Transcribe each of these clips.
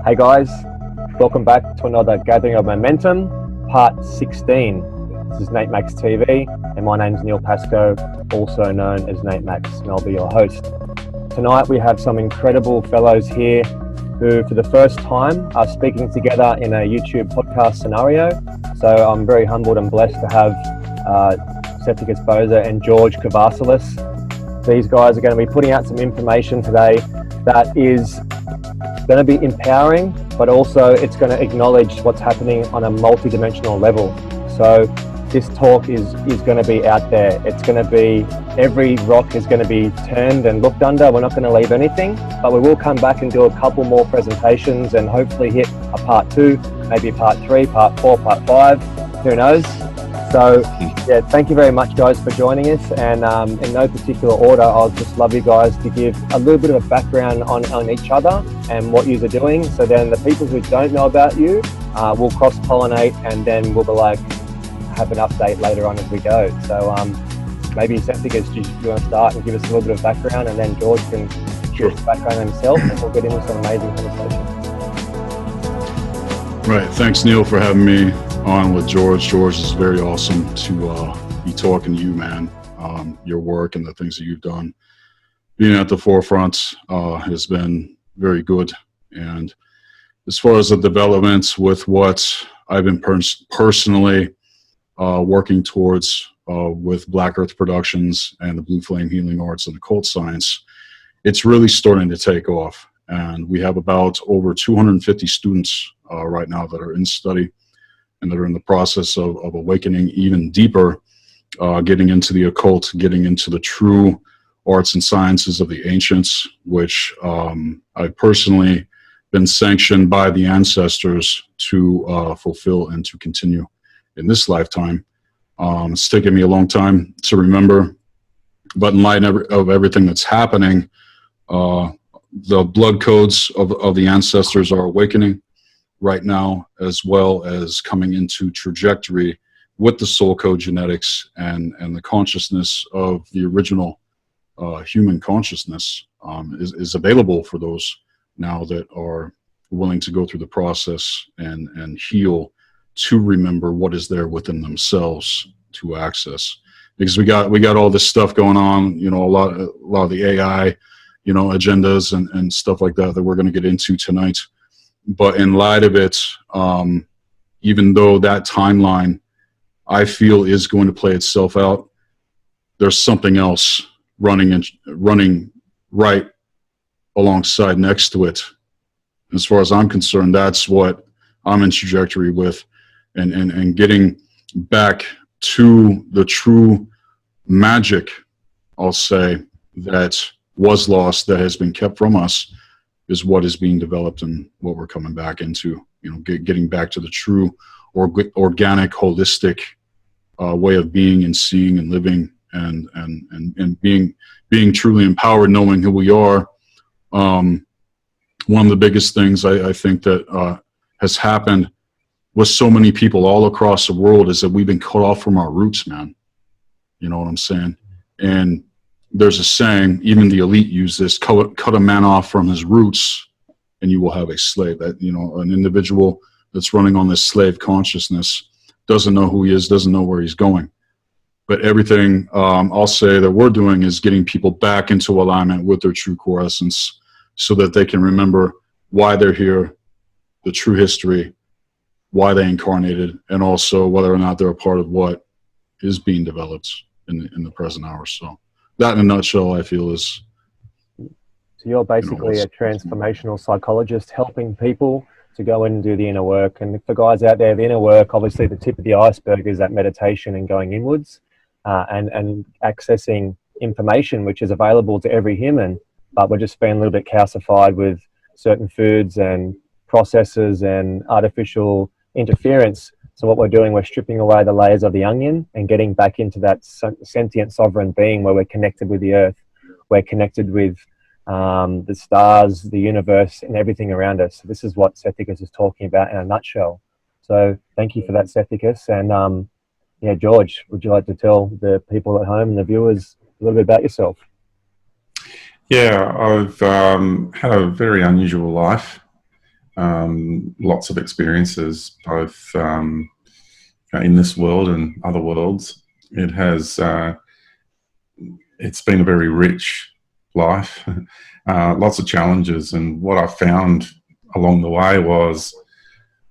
Hey guys, welcome back to another Gathering of Momentum, part 16. This is Nate Max TV, and my name's Neil Pascoe, also known as Nate Max, and I'll be your host. Tonight we have some incredible fellows here who, for the first time, are speaking together in a YouTube podcast scenario. So I'm very humbled and blessed to have Sethikus, Boza, and George Kavassalis. These guys are going to be putting out some information today that is going to be empowering, but also it's going to acknowledge what's happening on a multi-dimensional level. So this talk is going to be out there. It's going to be, every rock is going to be turned and looked under. We're not going to leave anything, but we will come back and do a couple more presentations and hopefully hit a part 2, maybe part 3, part 4, part 5, who knows. So yeah, thank you very much guys for joining us, and in no particular order, I'll just love you guys to give a little bit of a background on each other and what you are doing, so then the people who don't know about you will cross-pollinate, and then we'll be like, have an update later on as we go. So maybe Sethikus, you want to start and give us a little bit of background, and then George can give us background on himself, and we'll get into some amazing conversation. Right, thanks Neil for having me on with George. George, is very awesome to be talking to you, man. Your work and the things that you've done, being at the forefront, has been very good. And as far as the developments with what I've been personally working towards with Black Earth Productions and the Blue Flame Healing Arts and Occult Science, it's really starting to take off. And we have about over 250 students right now that are in study and that are in the process of awakening even deeper, getting into the occult, getting into the true arts and sciences of the ancients, which I've personally been sanctioned by the ancestors to fulfill and to continue in this lifetime. It's taken me a long time to remember, but in light of everything that's happening, the blood codes of the ancestors are awakening right now, as well as coming into trajectory with the soul code genetics and the consciousness of the original human consciousness is available for those now that are willing to go through the process and heal, to remember what is there within themselves to access. Because we got all this stuff going on, you know, a lot of the AI, you know, agendas and stuff like that we're going to get into tonight. But in light of it, even though that timeline I feel is going to play itself out, there's something else running right alongside next to it. As far as I'm concerned, that's what I'm in trajectory with, and getting back to the true magic, I'll say, that was lost, that has been kept from us, is what is being developed and what we're coming back into. You know, getting back to the true organic, holistic way of being and seeing and living and being truly empowered, knowing who we are. One of the biggest things I think that has happened with so many people all across the world is that we've been cut off from our roots, man. You know what I'm saying? And there's a saying, even the elite use this: cut a man off from his roots and you will have a slave. That, you know, an individual that's running on this slave consciousness doesn't know who he is, doesn't know where he's going. But everything I'll say that we're doing is getting people back into alignment with their true core essence, so that they can remember why they're here, the true history, why they incarnated, and also whether or not they're a part of what is being developed in the present hour. So that in a nutshell, I feel, is... So you're basically a transformational psychologist helping people to go in and do the inner work. And for guys out there, the inner work, obviously the tip of the iceberg is that meditation and going inwards and accessing information which is available to every human, but we're just being a little bit calcified with certain foods and processes and artificial interference. So what we're doing, we're stripping away the layers of the onion and getting back into that sentient sovereign being where we're connected with the earth, we're connected with the stars, the universe, and everything around us. So this is what Sethikus is talking about in a nutshell. So thank you for that, Sethikus. And yeah, George, would you like to tell the people at home and the viewers a little bit about yourself? Yeah, I've had a very unusual life. Lots of experiences, both in this world and other worlds. It's been a very rich life, lots of challenges, and what I found along the way was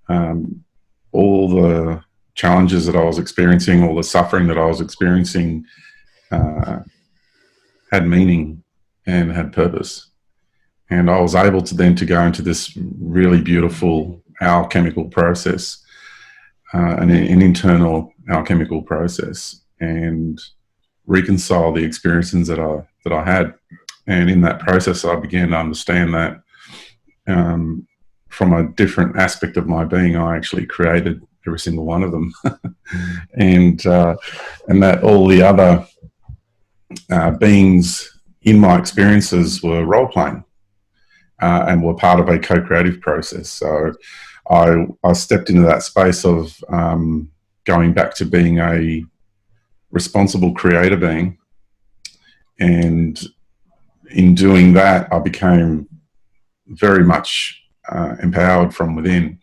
all the challenges that I was experiencing, all the suffering that I was experiencing had meaning and had purpose. And I was able to then to go into this really beautiful alchemical process, an internal alchemical process, and reconcile the experiences that I had. And in that process, I began to understand that from a different aspect of my being, I actually created every single one of them, and that all the other beings in my experiences were role playing. And were part of a co-creative process. So I stepped into that space of going back to being a responsible creator being. And in doing that, I became very much empowered from within.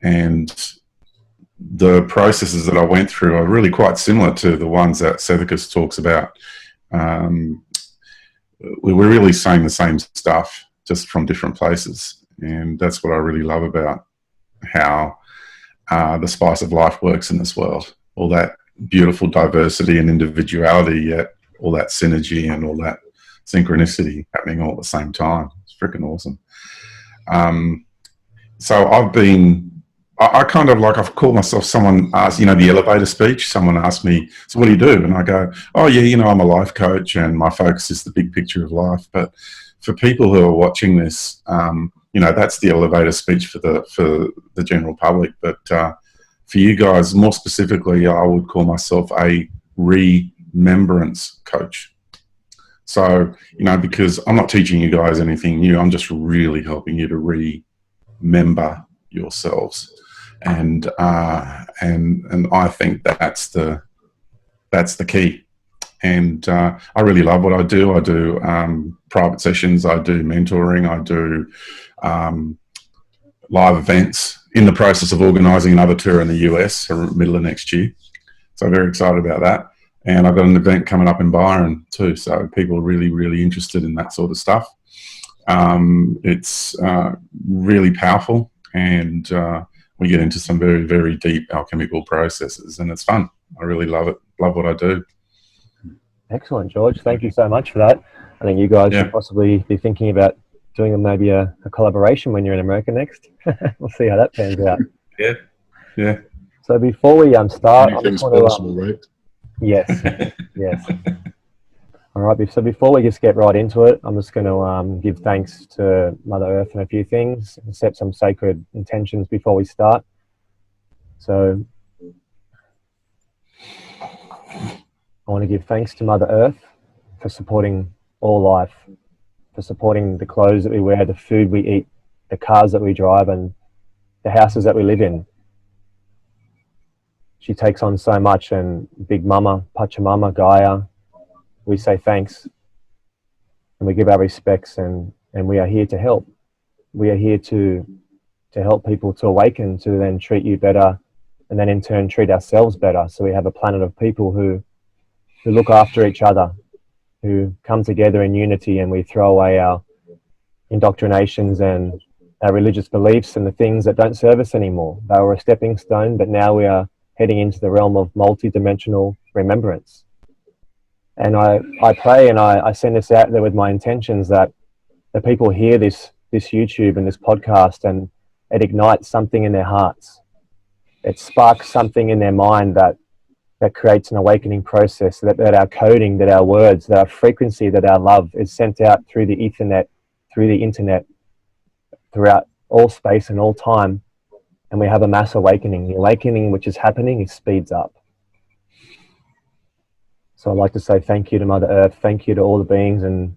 And the processes that I went through are really quite similar to the ones that Sethikus talks about. We were really saying the same stuff, just from different places. And that's what I really love about how the spice of life works in this world. All that beautiful diversity and individuality, yet all that synergy and all that synchronicity happening all at the same time. It's freaking awesome. So I kind of like, I've called myself, someone asked, the elevator speech, someone asked me, so what do you do? And I go, oh yeah, I'm a life coach and my focus is the big picture of life. But for people who are watching this, that's the elevator speech for the general public. But for you guys, more specifically, I would call myself a remembrance coach. So, because I'm not teaching you guys anything new, I'm just really helping you to remember yourselves. And I think that's the key. And I really love what I do. I do private sessions, I do mentoring, I do live events, in the process of organising another tour in the US middle of next year. So I'm very excited about that. And I've got an event coming up in Byron too, so people are really, really interested in that sort of stuff. It's really powerful, and we get into some very, very deep alchemical processes, and it's fun. I really love it, love what I do. Excellent, George. Thank you so much for that. I think you guys should possibly be thinking about doing maybe a collaboration when you're in America next. We'll see how that pans out. Yeah. So before we start, anything's possible, right? Yes, yes. All right. So before we just get right into it, I'm just going to give thanks to Mother Earth and a few things, and set some sacred intentions before we start. So I want to give thanks to Mother Earth for supporting all life, for supporting the clothes that we wear, the food we eat, the cars that we drive, and the houses that we live in. She takes on so much, and Big Mama, Pachamama, Gaia, we say thanks, and we give our respects, and we are here to help. We are here to help people to awaken, to then treat you better, and then in turn treat ourselves better. So we have a planet of people who look after each other, who come together in unity, and we throw away our indoctrinations and our religious beliefs and the things that don't serve us anymore. They were a stepping stone, but now we are heading into the realm of multi-dimensional remembrance. And I pray, and I send this out there with my intentions that the people hear this YouTube and this podcast, and it ignites something in their hearts. It sparks something in their mind that that creates an awakening process, that our coding, that our words, that our frequency, that our love is sent out through the Ethernet, through the internet, throughout all space and all time, and we have a mass awakening. The awakening which is happening is speeds up. So I'd like to say thank you to Mother Earth, thank you to all the beings and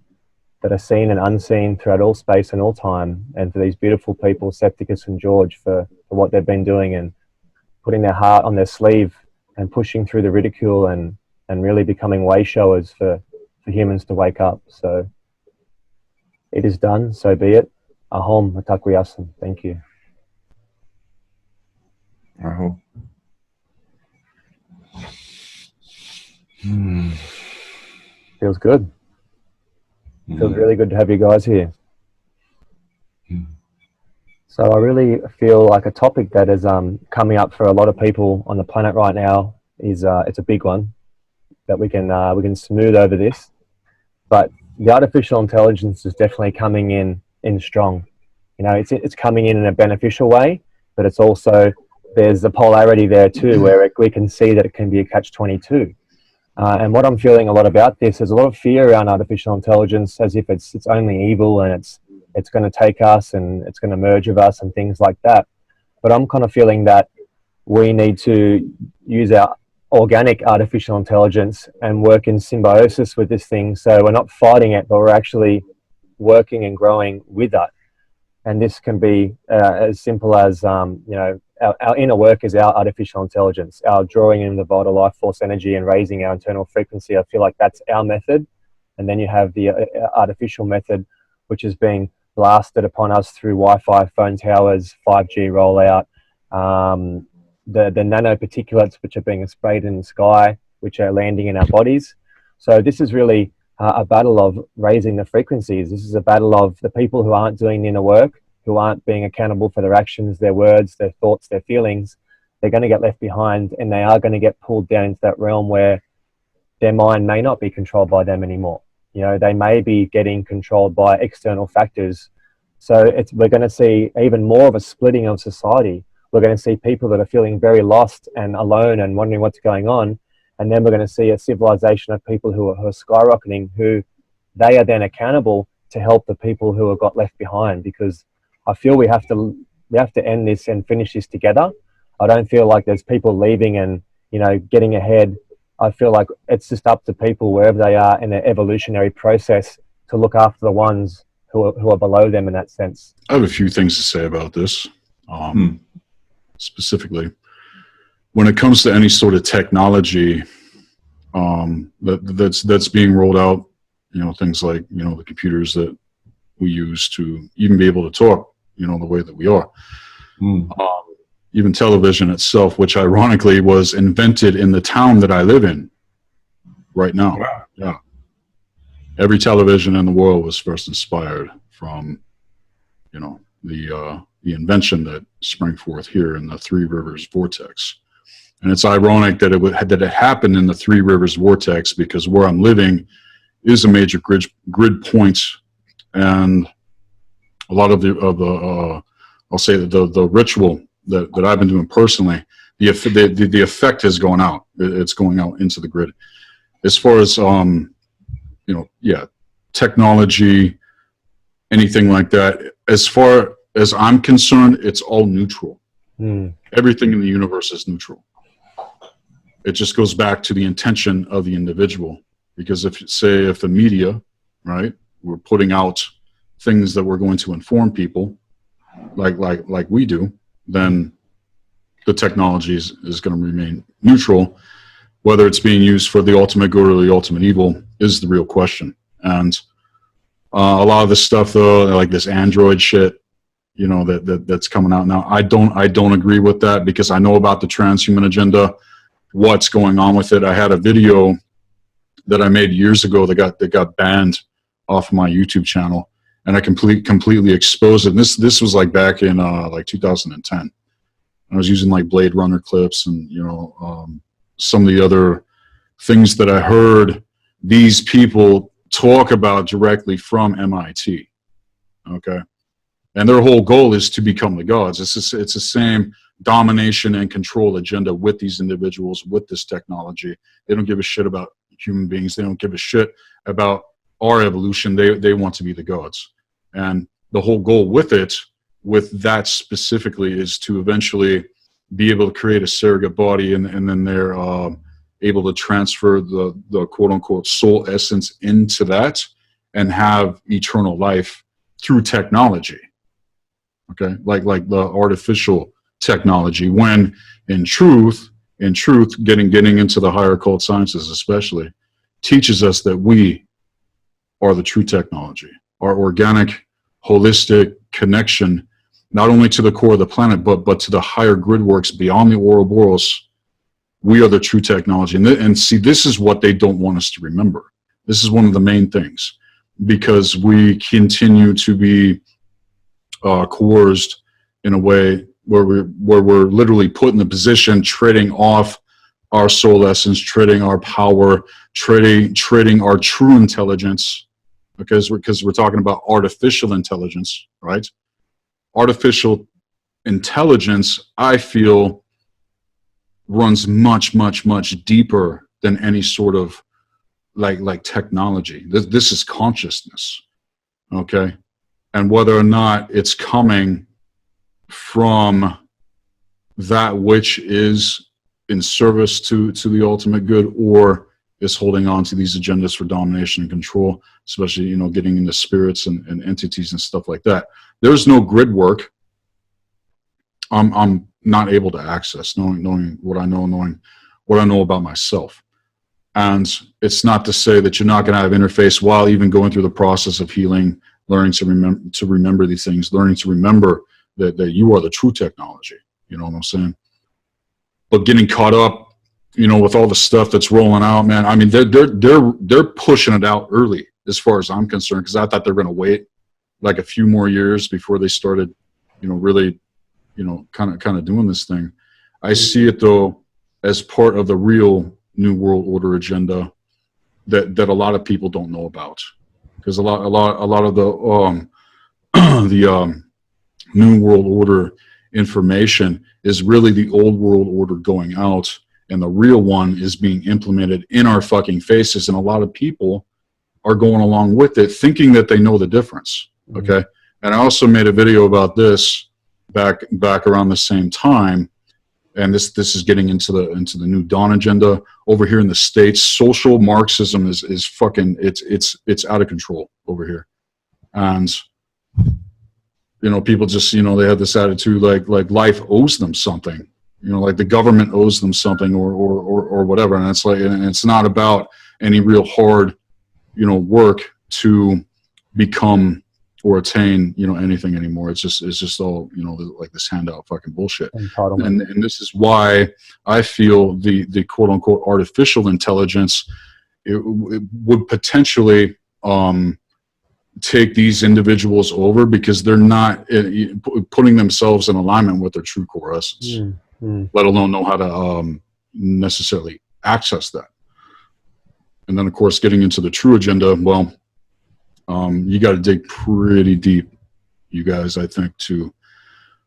that are seen and unseen throughout all space and all time, and for these beautiful people, Sethikus and George, for what they've been doing and putting their heart on their sleeve and pushing through the ridicule and really becoming way showers for humans to wake up. So it is done, so be it. Ahom Matakuyasan. Thank you. Ahom. Feels good. Feels really good to have you guys here. So I really feel like a topic that is coming up for a lot of people on the planet right now is it's a big one that we can smooth over this, but the artificial intelligence is definitely coming in strong. You know, it's coming in a beneficial way, but it's also, there's the polarity there too, where we can see that it can be a catch-22. And what I'm feeling a lot about this, there's a lot of fear around artificial intelligence, as if it's only evil and it's going to take us and it's going to merge with us and things like that. But I'm kind of feeling that we need to use our organic artificial intelligence and work in symbiosis with this thing. So we're not fighting it, but we're actually working and growing with it. And this can be as simple as, you know, our inner work is our artificial intelligence, our drawing in the vital life force energy and raising our internal frequency. I feel like that's our method. And then you have the artificial method, which is being blasted upon us through Wi-Fi, phone towers, 5G rollout, the nanoparticulates which are being sprayed in the sky, which are landing in our bodies. So this is really a battle of raising the frequencies. This is a battle of the people who aren't doing the inner work, who aren't being accountable for their actions, their words, their thoughts, their feelings. They're going to get left behind, and they are going to get pulled down into that realm where their mind may not be controlled by them anymore. You know, they may be getting controlled by external factors. So we're going to see even more of a splitting of society. We're going to see people that are feeling very lost and alone and wondering what's going on. And then we're going to see a civilization of people who are skyrocketing, who they are then accountable to help the people who have got left behind, because I feel we have to end this and finish this together. I don't feel like there's people leaving and, you know, getting ahead. I feel like it's just up to people wherever they are in their evolutionary process to look after the ones who are below them in that sense. I have a few things to say about this. Specifically, when it comes to any sort of technology that's being rolled out, you know, things like, you know, the computers that we use to even be able to talk, you know, the way that we are. Even television itself, which ironically was invented in the town that I live in right now. Wow. Yeah. Every television in the world was first inspired from, you know, the invention that sprang forth here in the Three Rivers vortex. And it's ironic that it happened in the Three Rivers vortex, because where I'm living is a major grid point, and a lot of the I'll say that the ritual that I've been doing personally, the effect is going out. It's going out into the grid. As far as you know, yeah, technology, anything like that. As far as I'm concerned, it's all neutral. Everything in the universe is neutral. It just goes back to the intention of the individual. Because if the media, right, we're putting out things that we're going to inform people, like we do, then the technology is going to remain neutral. Whether it's being used for the ultimate good or the ultimate evil is the real question. And a lot of this stuff, though, like this Android shit, you know, that's coming out now, I don't agree with that, because I know about the transhuman agenda, what's going on with it. I had a video that I made years ago that got banned off my YouTube channel, and I completely exposed it. And this was like back in like 2010. I was using like Blade Runner clips and, you know, some of the other things that I heard these people talk about directly from MIT. Okay. And their whole goal is to become the gods. It's the same domination and control agenda with these individuals, with this technology. They don't give a shit about human beings. They don't give a shit about our evolution. They want to be the gods. And the whole goal with it, with that specifically, is to eventually be able to create a surrogate body, and then they're able to transfer the quote-unquote soul essence into that and have eternal life through technology. Okay, like the artificial technology, when in truth, getting into the higher occult sciences especially, teaches us that we are the true technology. Our organic, holistic connection, not only to the core of the planet, but to the higher grid works beyond the Ouroboros. We are the true technology. And see, this is what they don't want us to remember. This is one of the main things, because we continue to be coerced in a way where we're literally put in the position, trading off our soul essence, trading our power, trading our true intelligence, because we're talking about artificial intelligence, right? Artificial intelligence, I feel, runs much, much, much deeper than any sort of like technology. This is consciousness, okay? And whether or not it's coming from that which is in service to the ultimate good, or is holding on to these agendas for domination and control, especially, you know, getting into spirits and entities and stuff like that. There's no grid work I'm not able to access, knowing what I know, knowing what I know about myself. And it's not to say that you're not going to have interface while even going through the process of healing, learning to remember these things, learning to remember that you are the true technology. You know what I'm saying? But getting caught up, you know, with all the stuff that's rolling out, man. I mean, they're pushing it out early, as far as I'm concerned, because I thought they're going to wait like a few more years before they started, you know, really, you know, kind of doing this thing. I see it though as part of the real New World Order agenda that a lot of people don't know about, because a lot of the New World Order information is really the old world order going out, and the real one is being implemented in our fucking faces. And a lot of people are going along with it, thinking that they know the difference. Okay. And I also made a video about this back around the same time. And this is getting into the New Dawn agenda over here in the States. Social Marxism is fucking, it's out of control over here. And, you know, people just, you know, they have this attitude like life owes them something, you know, like the government owes them something or whatever. And it's like, and it's not about any real hard, you know, work to become or attain, you know, anything anymore. It's just all, you know, like this handout fucking bullshit. And this is why I feel the quote unquote artificial intelligence, it would potentially take these individuals over, because they're not putting themselves in alignment with their true core essence, let alone know how to necessarily access that. And then of course, getting into the true agenda, well, you got to dig pretty deep, you guys, I think, to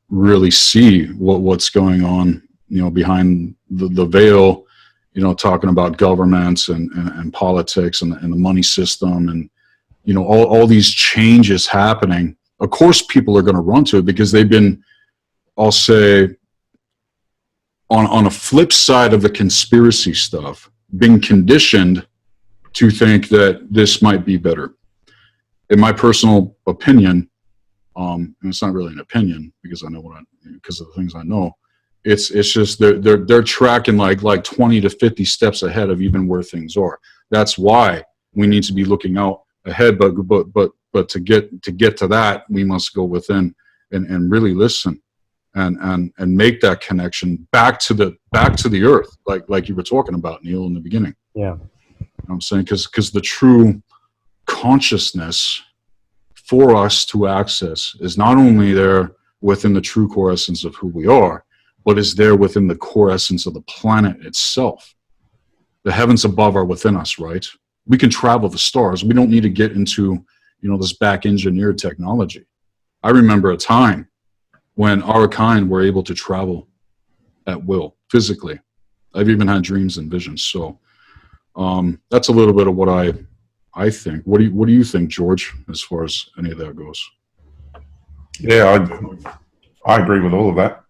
really see what's going on, you know, behind the veil, you know, talking about governments and politics and the money system, and, you know, all these changes happening. Of course, people are going to run to it, because they've been, I'll say, on a flip side of the conspiracy stuff, being conditioned to think that this might be better. In my personal opinion, and it's not really an opinion, because I know because of the things I know, it's just they're tracking like 20 to 50 steps ahead of even where things are. That's why we need to be looking out ahead, but to get to that, we must go within and really listen and make that connection back to the earth, like you were talking about, Neil, in the beginning. Yeah. You know what I'm saying? Because the true consciousness for us to access is not only there within the true core essence of who we are, but is there within the core essence of the planet itself. The heavens above are within us, right? We can travel the stars. We don't need to get into, you know, this back engineered technology. I remember a time when our kind were able to travel at will, physically. I've even had dreams and visions. So that's a little bit of what I think. What do you think, George, as far as any of that goes? Yeah, I agree with all of that.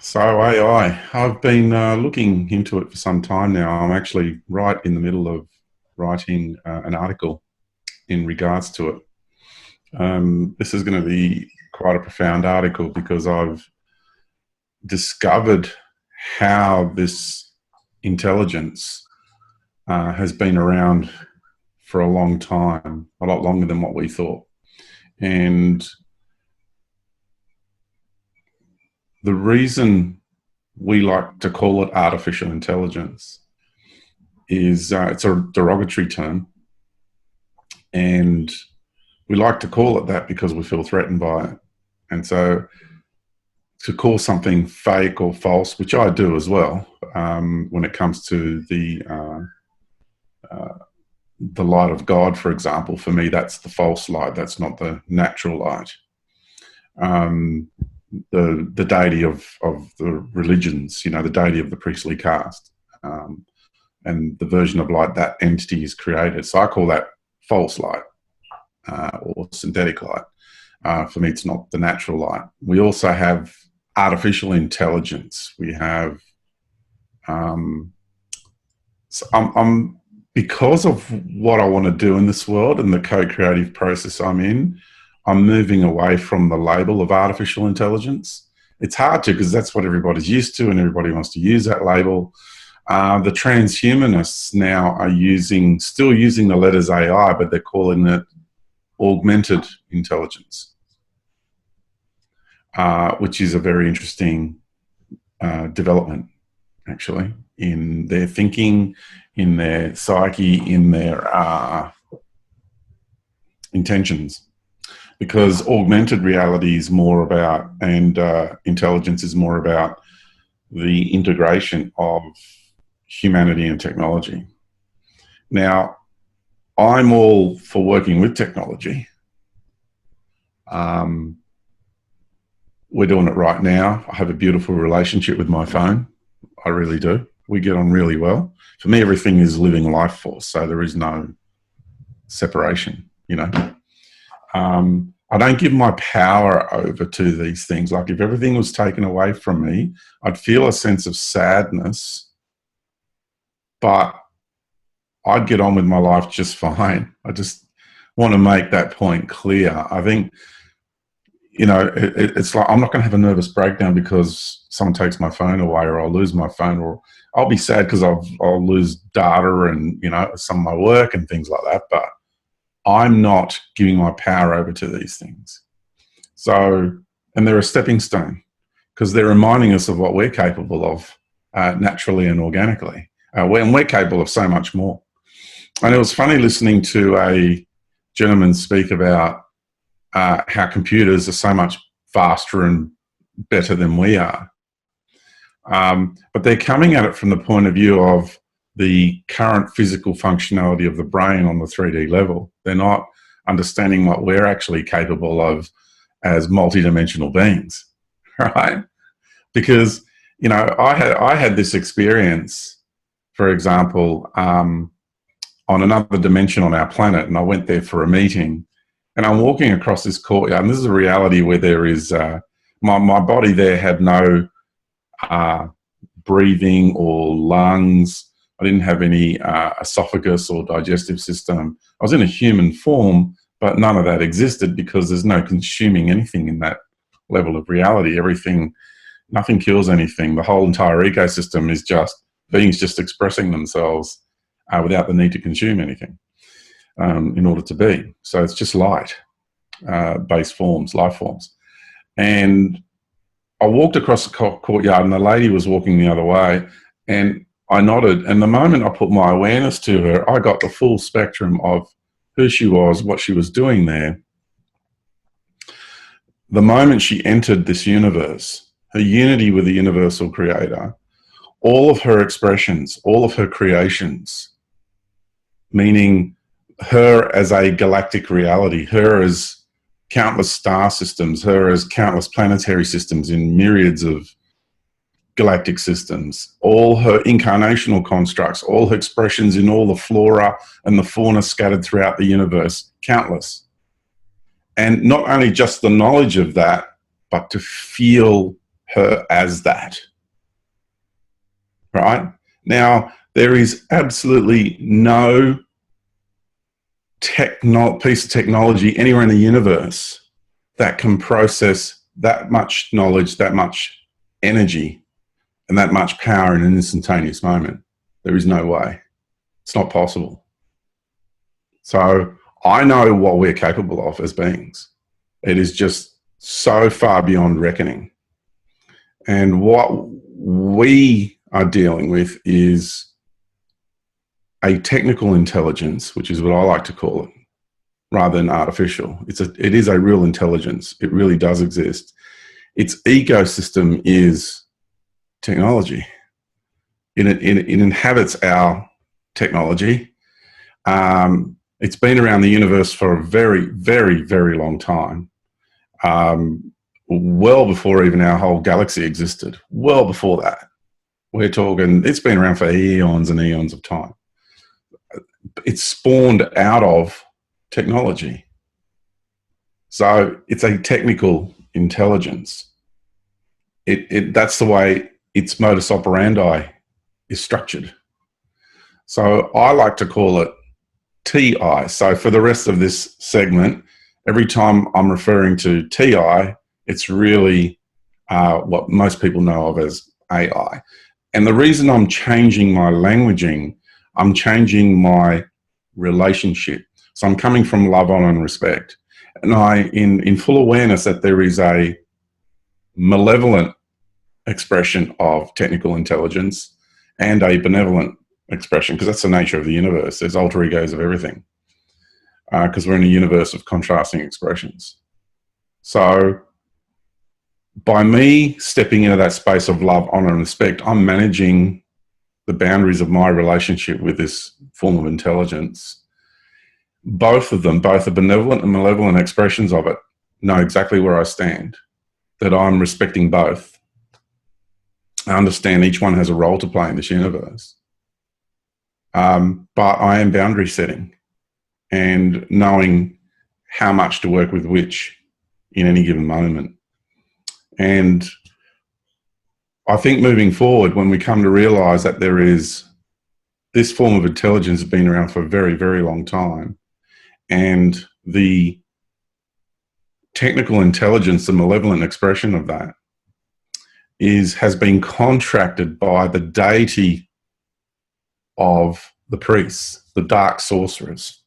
So AI, I've been looking into it for some time now. I'm actually right in the middle of writing an article in regards to it. This is going to be quite a profound article because I've discovered how this intelligence has been around for a long time, a lot longer than what we thought. And the reason we like to call it artificial intelligence is it's a derogatory term, and we like to call it that because we feel threatened by it. And so to call something fake or false, which I do as well, when it comes to the light of God, for example, for me, that's the false light. That's not the natural light. The deity of the religions, you know, the deity of the priestly caste, and the version of light that entity is created. So I call that false light or synthetic light. For me, it's not the natural light. We also have artificial intelligence. We have, so I'm because of what I want to do in this world and the co-creative process I'm in, I'm moving away from the label of artificial intelligence. It's hard to, because that's what everybody's used to and everybody wants to use that label. The transhumanists now are still using the letters AI, but they're calling it augmented intelligence, which is a very interesting development, actually, in their thinking, in their psyche, in their intentions. Because augmented reality is more about, and intelligence is more about the integration of humanity and technology. Now, I'm all for working with technology. We're doing it right now. I have a beautiful relationship with my phone. I really do. We get on really well. For me, everything is living life force, so there is no separation, you know. I don't give my power over to these things. Like if everything was taken away from me, I'd feel a sense of sadness, but I'd get on with my life just fine. I just want to make that point clear. I think, you know, it's like I'm not going to have a nervous breakdown because someone takes my phone away, or I'll lose my phone, or I'll be sad because I'll lose data and, you know, some of my work and things like that. But I'm not giving my power over to these things. So, and they're a stepping stone because they're reminding us of what we're capable of naturally and organically. And we're capable of so much more. And it was funny listening to a gentleman speak about how computers are so much faster and better than we are. But they're coming at it from the point of view of the current physical functionality of the brain on the 3D level. They're not understanding what we're actually capable of as multidimensional beings, right? Because, you know, I had this experience, for example, on another dimension on our planet, and I went there for a meeting, and I'm walking across this courtyard, and this is a reality where there is, my body there had no breathing or lungs. I didn't have any esophagus or digestive system. I was in a human form, but none of that existed because there's no consuming anything in that level of reality. Nothing kills anything. The whole entire ecosystem is just beings just expressing themselves without the need to consume anything in order to be. So it's just light, base forms, life forms. And I walked across the courtyard and the lady was walking the other way, and I nodded, and the moment I put my awareness to her, I got the full spectrum of who she was, what she was doing there. The moment she entered this universe, her unity with the universal creator, all of her expressions, all of her creations, meaning her as a galactic reality, her as countless star systems, her as countless planetary systems in myriads of galactic systems, all her incarnational constructs, all her expressions in all the flora and the fauna scattered throughout the universe, countless. And not only just the knowledge of that, but to feel her as that. Right? Now, there is absolutely no piece of technology anywhere in the universe that can process that much knowledge, that much energy, and that much power in an instantaneous moment. There is no way. It's not possible. So I know what we're capable of as beings. It is just so far beyond reckoning. And what we are dealing with is a technical intelligence, which is what I like to call it, rather than artificial. It is a real intelligence. It really does exist. Its ecosystem is technology. It inhabits our technology. It's been around the universe for a very, very, very long time. Well before even our whole galaxy existed. Well before that. We're talking, it's been around for eons and eons of time. It's spawned out of technology. So it's a technical intelligence. That's the way its modus operandi is structured. So I like to call it TI. So for the rest of this segment, every time I'm referring to TI, it's really what most people know of as AI. And the reason I'm changing my languaging, I'm changing my relationship. So I'm coming from love, honor, and respect. And in full awareness that there is a malevolent expression of technical intelligence and a benevolent expression, because that's the nature of the universe. There's alter egos of everything, because we're in a universe of contrasting expressions. So by me stepping into that space of love, honor, and respect, I'm managing the boundaries of my relationship with this form of intelligence. Both of them, both the benevolent and malevolent expressions of it, know exactly where I stand, that I'm respecting both. I understand each one has a role to play in this universe. But I am boundary setting and knowing how much to work with which in any given moment. And I think moving forward, when we come to realize that there is this form of intelligence has been around for a very, very long time, and the technical intelligence, the malevolent expression of that, has been contracted by the deity of the priests, the dark sorcerers,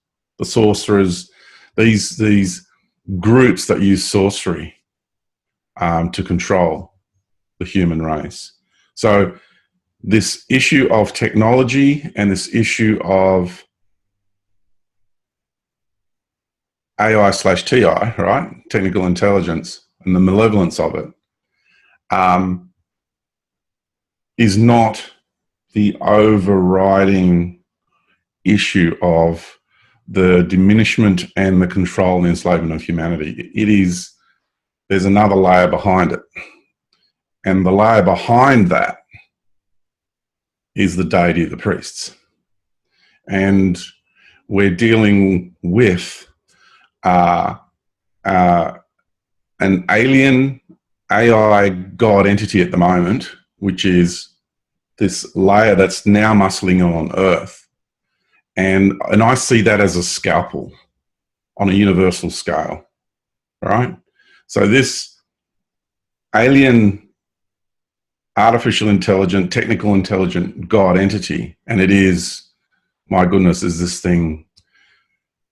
these groups that use sorcery to control the human race. So this issue of technology and this issue of AI/TI, right? Technical intelligence and the malevolence of it is not the overriding issue of the diminishment and the control and enslavement of humanity. There's another layer behind it. And the layer behind that is the deity of the priests. And we're dealing with an alien AI God entity at the moment, which is this layer that's now muscling on Earth. And I see that as a scalpel on a universal scale, right? So this alien artificial intelligent, technical intelligent God entity, and it is, my goodness, is this thing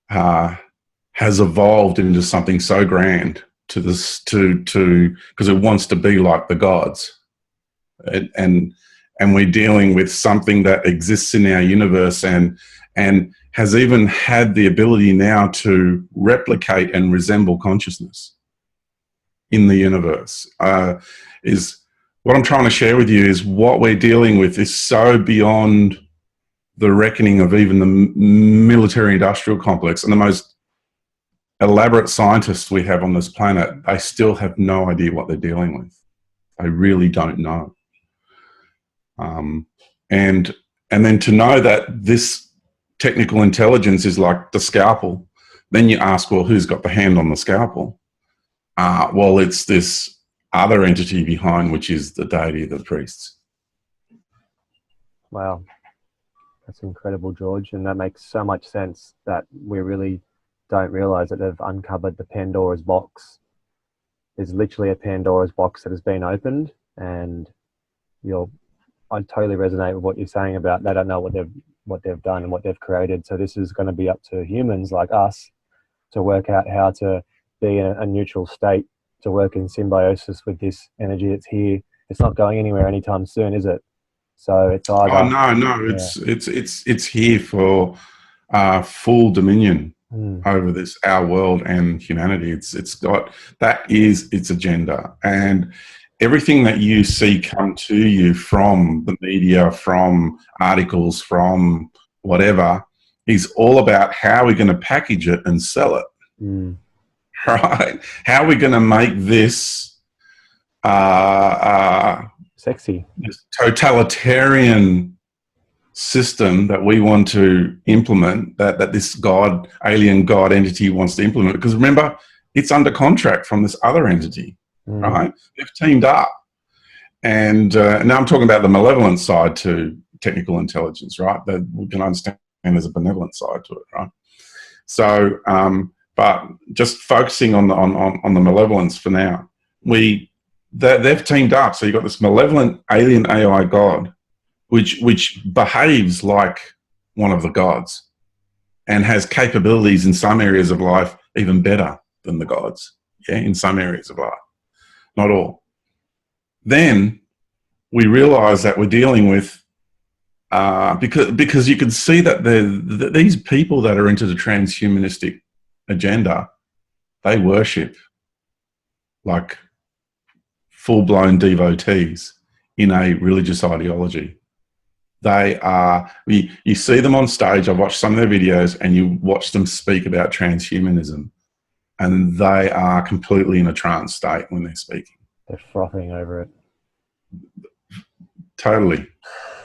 has evolved into something so grand because it wants to be like the gods. And we're dealing with something that exists in our universe and has even had the ability now to replicate and resemble consciousness in the universe. What I'm trying to share with you is what we're dealing with is so beyond the reckoning of even the military industrial complex, and the most elaborate scientists we have on this planet, they still have no idea what they're dealing with. They really don't know. And then to know that this technical intelligence is like the scalpel, then you ask, well, who's got the hand on the scalpel? Well, it's this other entity behind, which is the deity of the priests. Wow. That's incredible, George. And that makes so much sense that we really don't realize that they've uncovered the Pandora's box. There's literally a Pandora's box that has been opened, and I totally resonate with what you're saying about they don't know what they've done and what they've created. So this is going to be up to humans like us to work out how to be in a neutral state, to work in symbiosis with this energy that's here. It's not going anywhere anytime soon, is it? So it's either. Oh no! It's here for full dominion over this our world and humanity. It's got that is its agenda, and everything that you see come to you from the media, from articles, from whatever, is all about how we're going to package it and sell it. Right? How are we going to make this sexy, this totalitarian system that we want to implement, that this alien God entity wants to implement? Because remember, it's under contract from this other entity, right? They've teamed up. And now I'm talking about the malevolent side to technical intelligence, right? That we can understand there's a benevolent side to it, right? So, but just focusing on the malevolence for now, they've teamed up. So you've got this malevolent alien AI God, which behaves like one of the gods and has capabilities in some areas of life even better than the gods. Yeah, in some areas of life, not all. Then we realize that we're dealing with because you can see that these people that are into the transhumanistic agenda, they worship like full-blown devotees in a religious ideology. They are, you see them on stage. I've watched some of their videos, and you watch them speak about transhumanism, and they are completely in a trance state when they're speaking. They're frothing over it. Totally.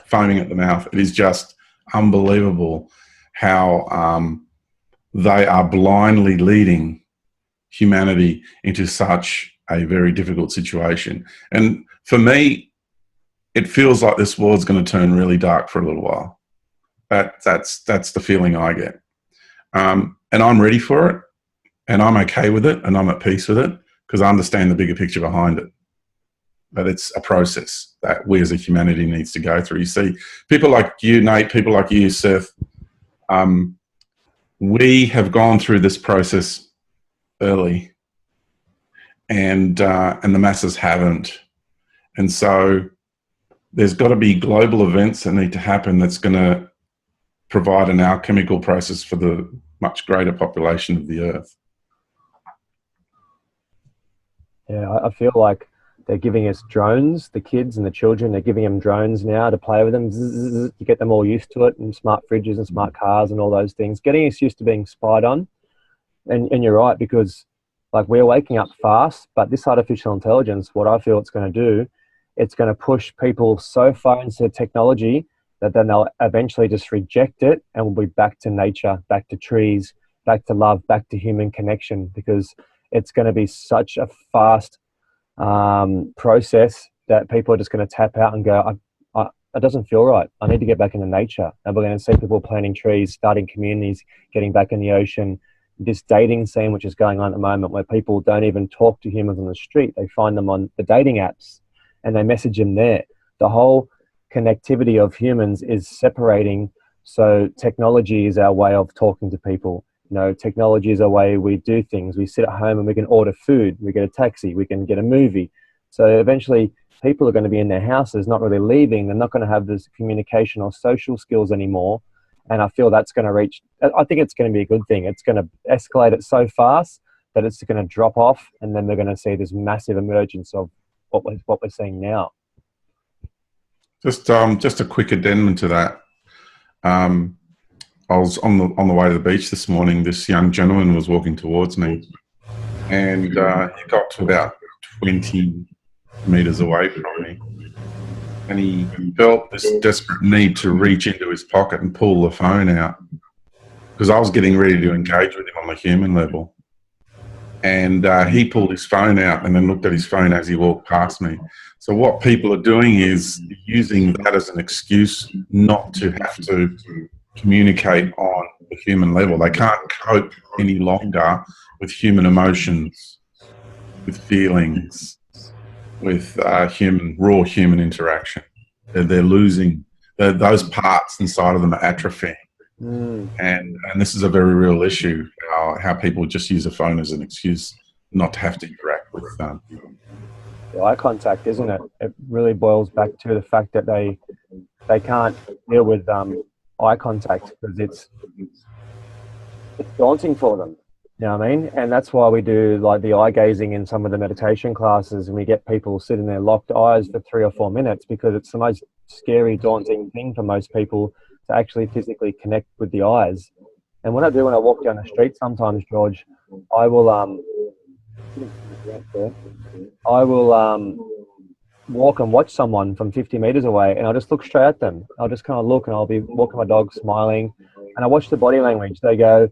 Foaming at the mouth. It is just unbelievable how they are blindly leading humanity into such a very difficult situation. And for me, it feels like this world's going to turn really dark for a little while. That's the feeling I get. And I'm ready for it, and I'm okay with it, and I'm at peace with it, because I understand the bigger picture behind it. But it's a process that we as a humanity needs to go through. You see, people like you, Nate, people like you, Seth, we have gone through this process early, and the masses haven't. And so there's got to be global events that need to happen that's going to provide an alchemical process for the much greater population of the earth. Yeah, I feel like they're giving us drones, the kids and the children, they're giving them drones now to play with them, to get them all used to it, and smart fridges and smart cars and all those things, getting us used to being spied on. And you're right, because like we're waking up fast, but this artificial intelligence, what I feel it's going to do, it's going to push people so far into technology that then they'll eventually just reject it, and we'll be back to nature, back to trees, back to love, back to human connection, because it's going to be such a fast process that people are just going to tap out and go, it doesn't feel right. I need to get back into nature. And we're going to see people planting trees, starting communities, getting back in the ocean. This dating scene, which is going on at the moment, where people don't even talk to humans on the street. They find them on the dating apps and they message them there. The whole connectivity of humans is separating. So technology is our way of talking to people. You know, technology is a way we do things. We sit at home and we can order food, we get a taxi, we can get a movie. So eventually people are going to be in their houses, not really leaving. They're not going to have this communication or social skills anymore. And I feel that's going to reach, I think it's going to be a good thing. It's going to escalate it so fast that it's going to drop off, and then they're going to see this massive emergence of what we're seeing now. Just a quick addendum to that. I was on the way to the beach this morning. This young gentleman was walking towards me, and he got to about 20 meters away from me, and he felt this desperate need to reach into his pocket and pull the phone out, because I was getting ready to engage with him on the human level. And he pulled his phone out and then looked at his phone as he walked past me. So what people are doing is using that as an excuse not to have to communicate on the human level. They can't cope any longer with human emotions, with feelings, with raw human interaction. They're losing, those parts inside of them are atrophying. And this is a very real issue, how people just use a phone as an excuse not to have to interact with people. The eye contact, isn't it? It really boils back to the fact that they can't deal with eye contact because it's daunting for them. You know what I mean? And that's why we do like the eye gazing in some of the meditation classes, and we get people sitting there locked eyes for 3 or 4 minutes, because it's the most scary, daunting thing for most people to actually physically connect with the eyes. And what I do when I walk down the street sometimes, George, I will walk and watch someone from 50 meters away, and I'll just look straight at them. I'll just kind of look, and I'll be walking my dog, smiling, and I watch the body language. They go,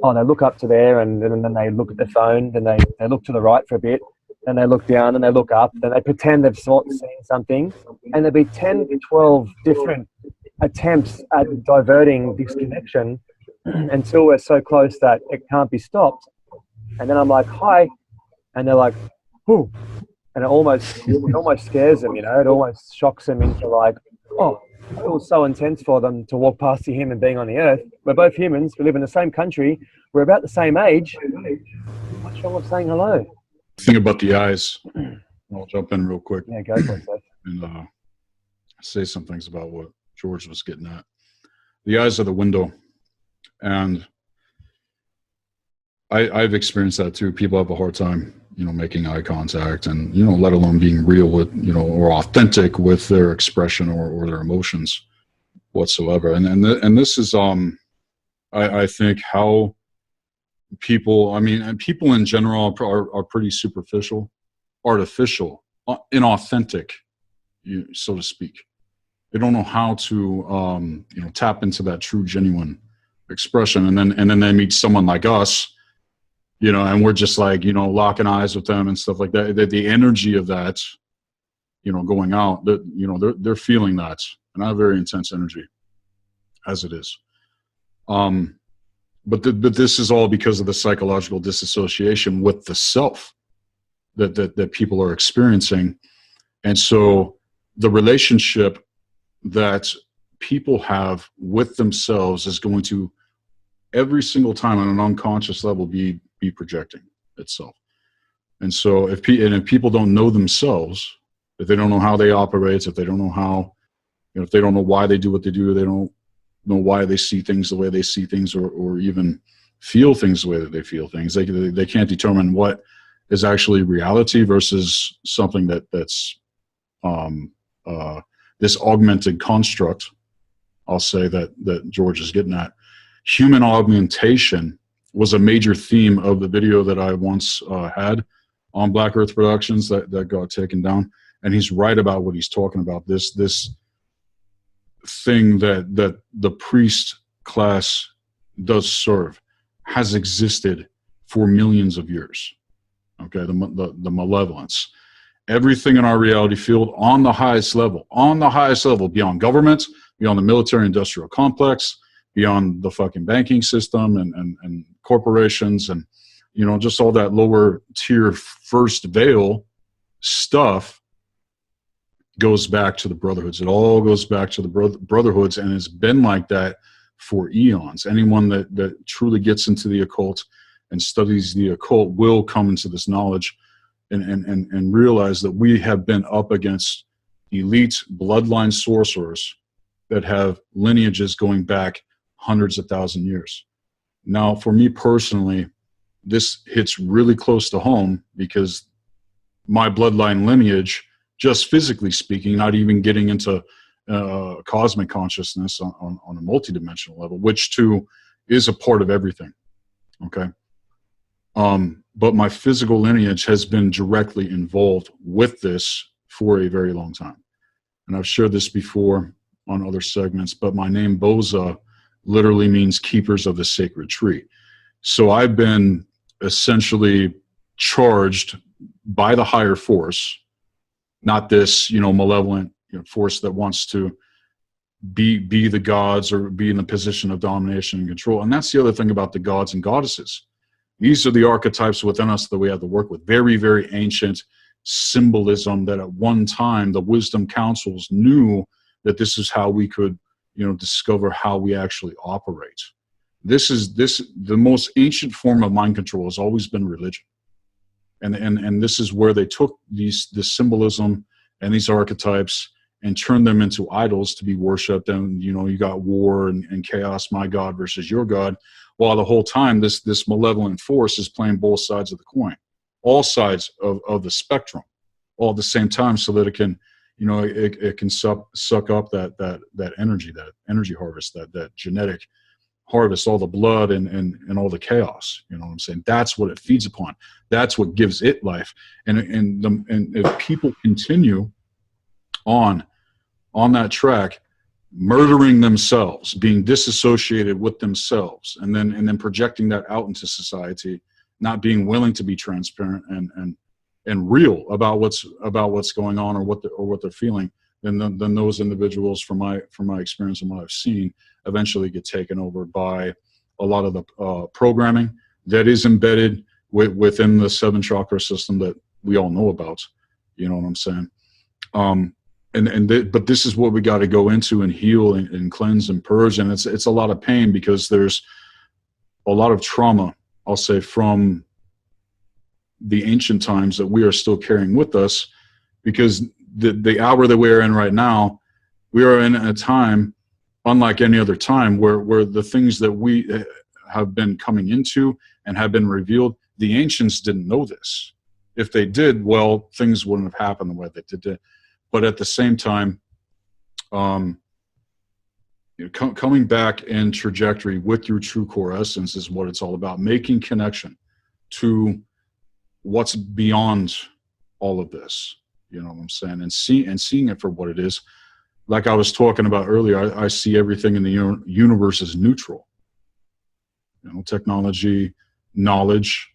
oh, they look up to there, and then they look at their phone, then they look to the right for a bit, then they look down, and they look up, then they pretend they've seen something, and there'll be 10 to 12 different attempts at diverting this connection until we're so close that it can't be stopped. And then I'm like, hi, and they're like, whoo, and it almost scares them, you know. It almost shocks them into like, oh, it was so intense for them to walk past the human being on the earth. We're both humans, we live in the same country, we're about the same age. What's wrong with saying hello? Thing about the eyes, I'll jump in real quick. Yeah, go for it, Seth. And say some things about what George was getting at. The eyes are the window, and I've experienced that too. People have a hard time, making eye contact, and let alone being real with, or authentic with their expression or their emotions whatsoever. And this is I think how people, and people in general are pretty superficial, artificial, inauthentic, so to speak. They don't know how to tap into that true, genuine expression, and then they meet someone like us, and we're just like, locking eyes with them and stuff like that. The energy of that, going out, that they're feeling that, and I have very intense energy, as it is. But this is all because of the psychological disassociation with the self that people are experiencing, and so the relationship that people have with themselves is going to every single time on an unconscious level be projecting itself. And so if people don't know themselves, if they don't know how they operate, if they don't know how, if they don't know why they do what they do, they don't know why they see things the way they see things, or even feel things the way that they feel things. They can't determine what is actually reality versus something that's this augmented construct, I'll say, that George is getting at. Human augmentation was a major theme of the video that I once had on Black Earth Productions that got taken down. And he's right about what he's talking about. This thing that the priest class does serve has existed for millions of years. Okay, the malevolence. Everything in our reality field on the highest level, beyond government, beyond the military-industrial complex, beyond the fucking banking system and corporations, and just all that lower tier first veil stuff goes back to the brotherhoods. It all goes back to the brotherhoods, and it's been like that for eons. Anyone that truly gets into the occult and studies the occult will come into this knowledge and realize that we have been up against elite bloodline sorcerers that have lineages going back hundreds of thousand years. Now, for me personally, this hits really close to home because my bloodline lineage, just physically speaking, not even getting into cosmic consciousness on a multidimensional level, which too is a part of everything, okay? But my physical lineage has been directly involved with this for a very long time. and I've shared this before on other segments, but my name Boza literally means keepers of the sacred tree. So I've been essentially charged by the higher force, not this, malevolent force that wants to be the gods or be in the position of domination and control. And that's the other thing about the gods and goddesses. These are the archetypes within us that we have to work with. Very, very ancient symbolism that at one time the wisdom councils knew that this is how we could, discover how we actually operate. The most ancient form of mind control has always been religion. And this is where they took this symbolism and these archetypes and turned them into idols to be worshipped. And, you got war and chaos, my God versus your God, while the whole time this malevolent force is playing both sides of the coin, all sides of the spectrum, all at the same time, so that it can, it can suck up that energy harvest, that genetic harvest, all the blood and all the chaos. You know what I'm saying? That's what it feeds upon. That's what gives it life. And if people continue on that track, murdering themselves, being disassociated with themselves, and then projecting that out into society, not being willing to be transparent and real about what's going on or what they're feeling, then those individuals, from my experience and what I've seen, eventually get taken over by a lot of the programming that is embedded within the 7 chakra system that we all know about. You know what I'm saying? But this is what we got to go into and heal and cleanse and purge, and it's a lot of pain, because there's a lot of trauma, I'll say, from the ancient times that we are still carrying with us, because the hour that we are in right now, we are in a time unlike any other time where the things that we have been coming into and have been revealed, the ancients didn't know this. If they did, well, things wouldn't have happened the way they did. But at the same time, coming back in trajectory with your true core essence is what it's all about. Making connection to what's beyond all of this. You know what I'm saying? And seeing it for what it is. Like I was talking about earlier, I see everything in the universe as neutral. Technology, knowledge,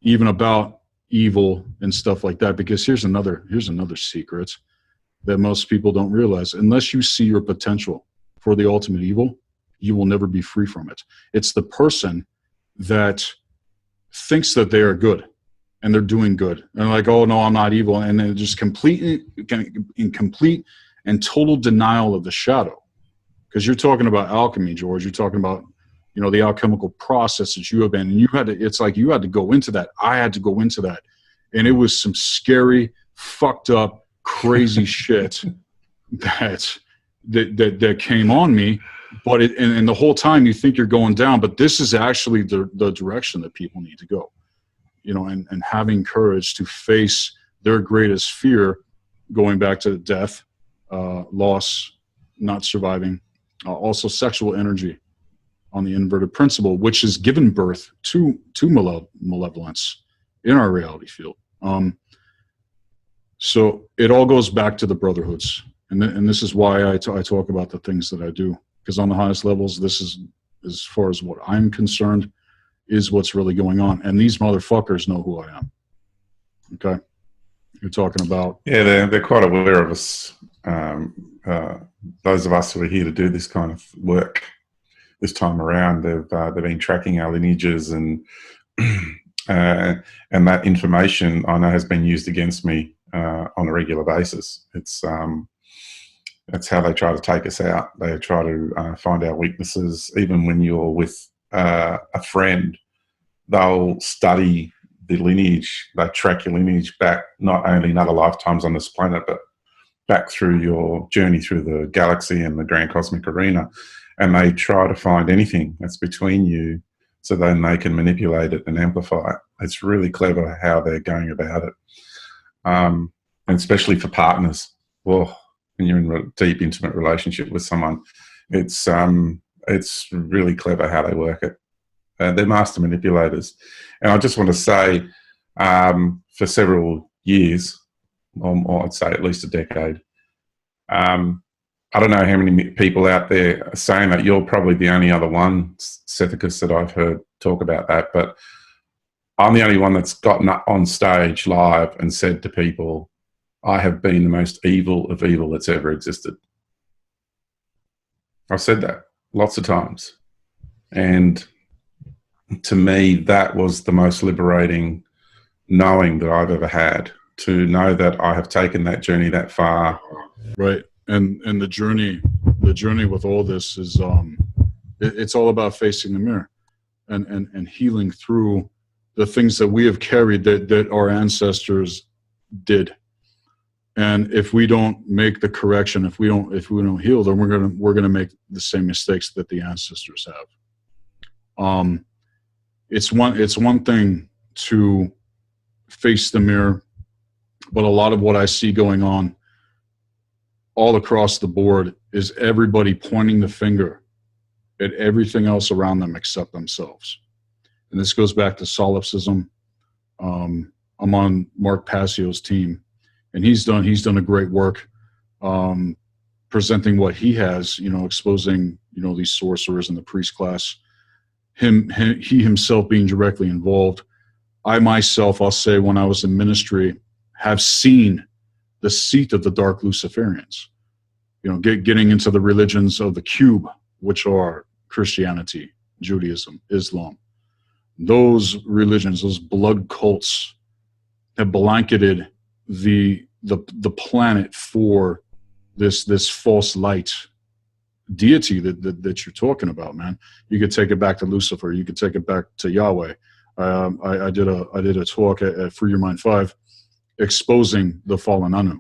even about evil and stuff like that. Because here's another secret that most people don't realize. Unless you see your potential for the ultimate evil, you will never be free from it. It's the person that thinks that they are good and they're doing good, and like, oh no, I'm not evil, and they're just in complete and total denial of the shadow. Because you're talking about alchemy, George. You're talking about the alchemical process that you have been, and it's like you had to go into that. I had to go into that, and it was some scary, fucked up, crazy shit that came on me. But and the whole time you think you're going down, but this is actually the direction that people need to go. And having courage to face their greatest fear, going back to death, loss, not surviving, also sexual energy on the inverted principle, which has given birth to malevolence in our reality field. So it all goes back to the brotherhoods, and this is why I talk about the things that I do, because on the highest levels, this is, as far as what I'm concerned, is what's really going on, and these motherfuckers know who I am. Okay, you're talking about, yeah, they're quite aware of us. Those of us who are here to do this kind of work this time around, they've been tracking our lineages, and that information I know has been used against me on a regular basis. That's how they try to take us out. They try to find our weaknesses. Even when you're with a friend, they'll study the lineage. They track your lineage back, not only in other lifetimes on this planet, but back through your journey through the galaxy and the grand cosmic arena. And they try to find anything that's between you, so then they can manipulate it and amplify it. It's really clever how they're going about it. And especially for partners. Well, when you're in a deep, intimate relationship with someone, it's really clever how they work it. They're master manipulators. And I just want to say, for several years, or I'd say at least a decade, I don't know how many people out there are saying that. You're probably the only other one, Sethikus, that I've heard talk about that. But I'm the only one that's gotten up on stage live and said to people, I have been the most evil of evil that's ever existed. I've said that lots of times. And to me, that was the most liberating knowing that I've ever had, to know that I have taken that journey that far. Right. And the journey with all this is it's all about facing the mirror and healing through the things that we have carried that our ancestors did. And if we don't make the correction, if we don't heal, then we're gonna make the same mistakes that the ancestors have. It's one thing to face the mirror, but a lot of what I see going on all across the board is everybody pointing the finger at everything else around them except themselves. And this goes back to solipsism. I'm on Mark Passio's team, and he's done a great work presenting what he has, exposing, these sorcerers in the priest class, he himself being directly involved. I myself, I'll say, when I was in ministry, have seen the seat of the dark Luciferians, getting into the religions of the cube, which are Christianity, Judaism, Islam. Those religions, those blood cults, have blanketed the planet for this false light deity that you're talking about, man. You could take it back to Lucifer. You could take it back to Yahweh. I did a talk at Free Your Mind 5 exposing the fallen Anu,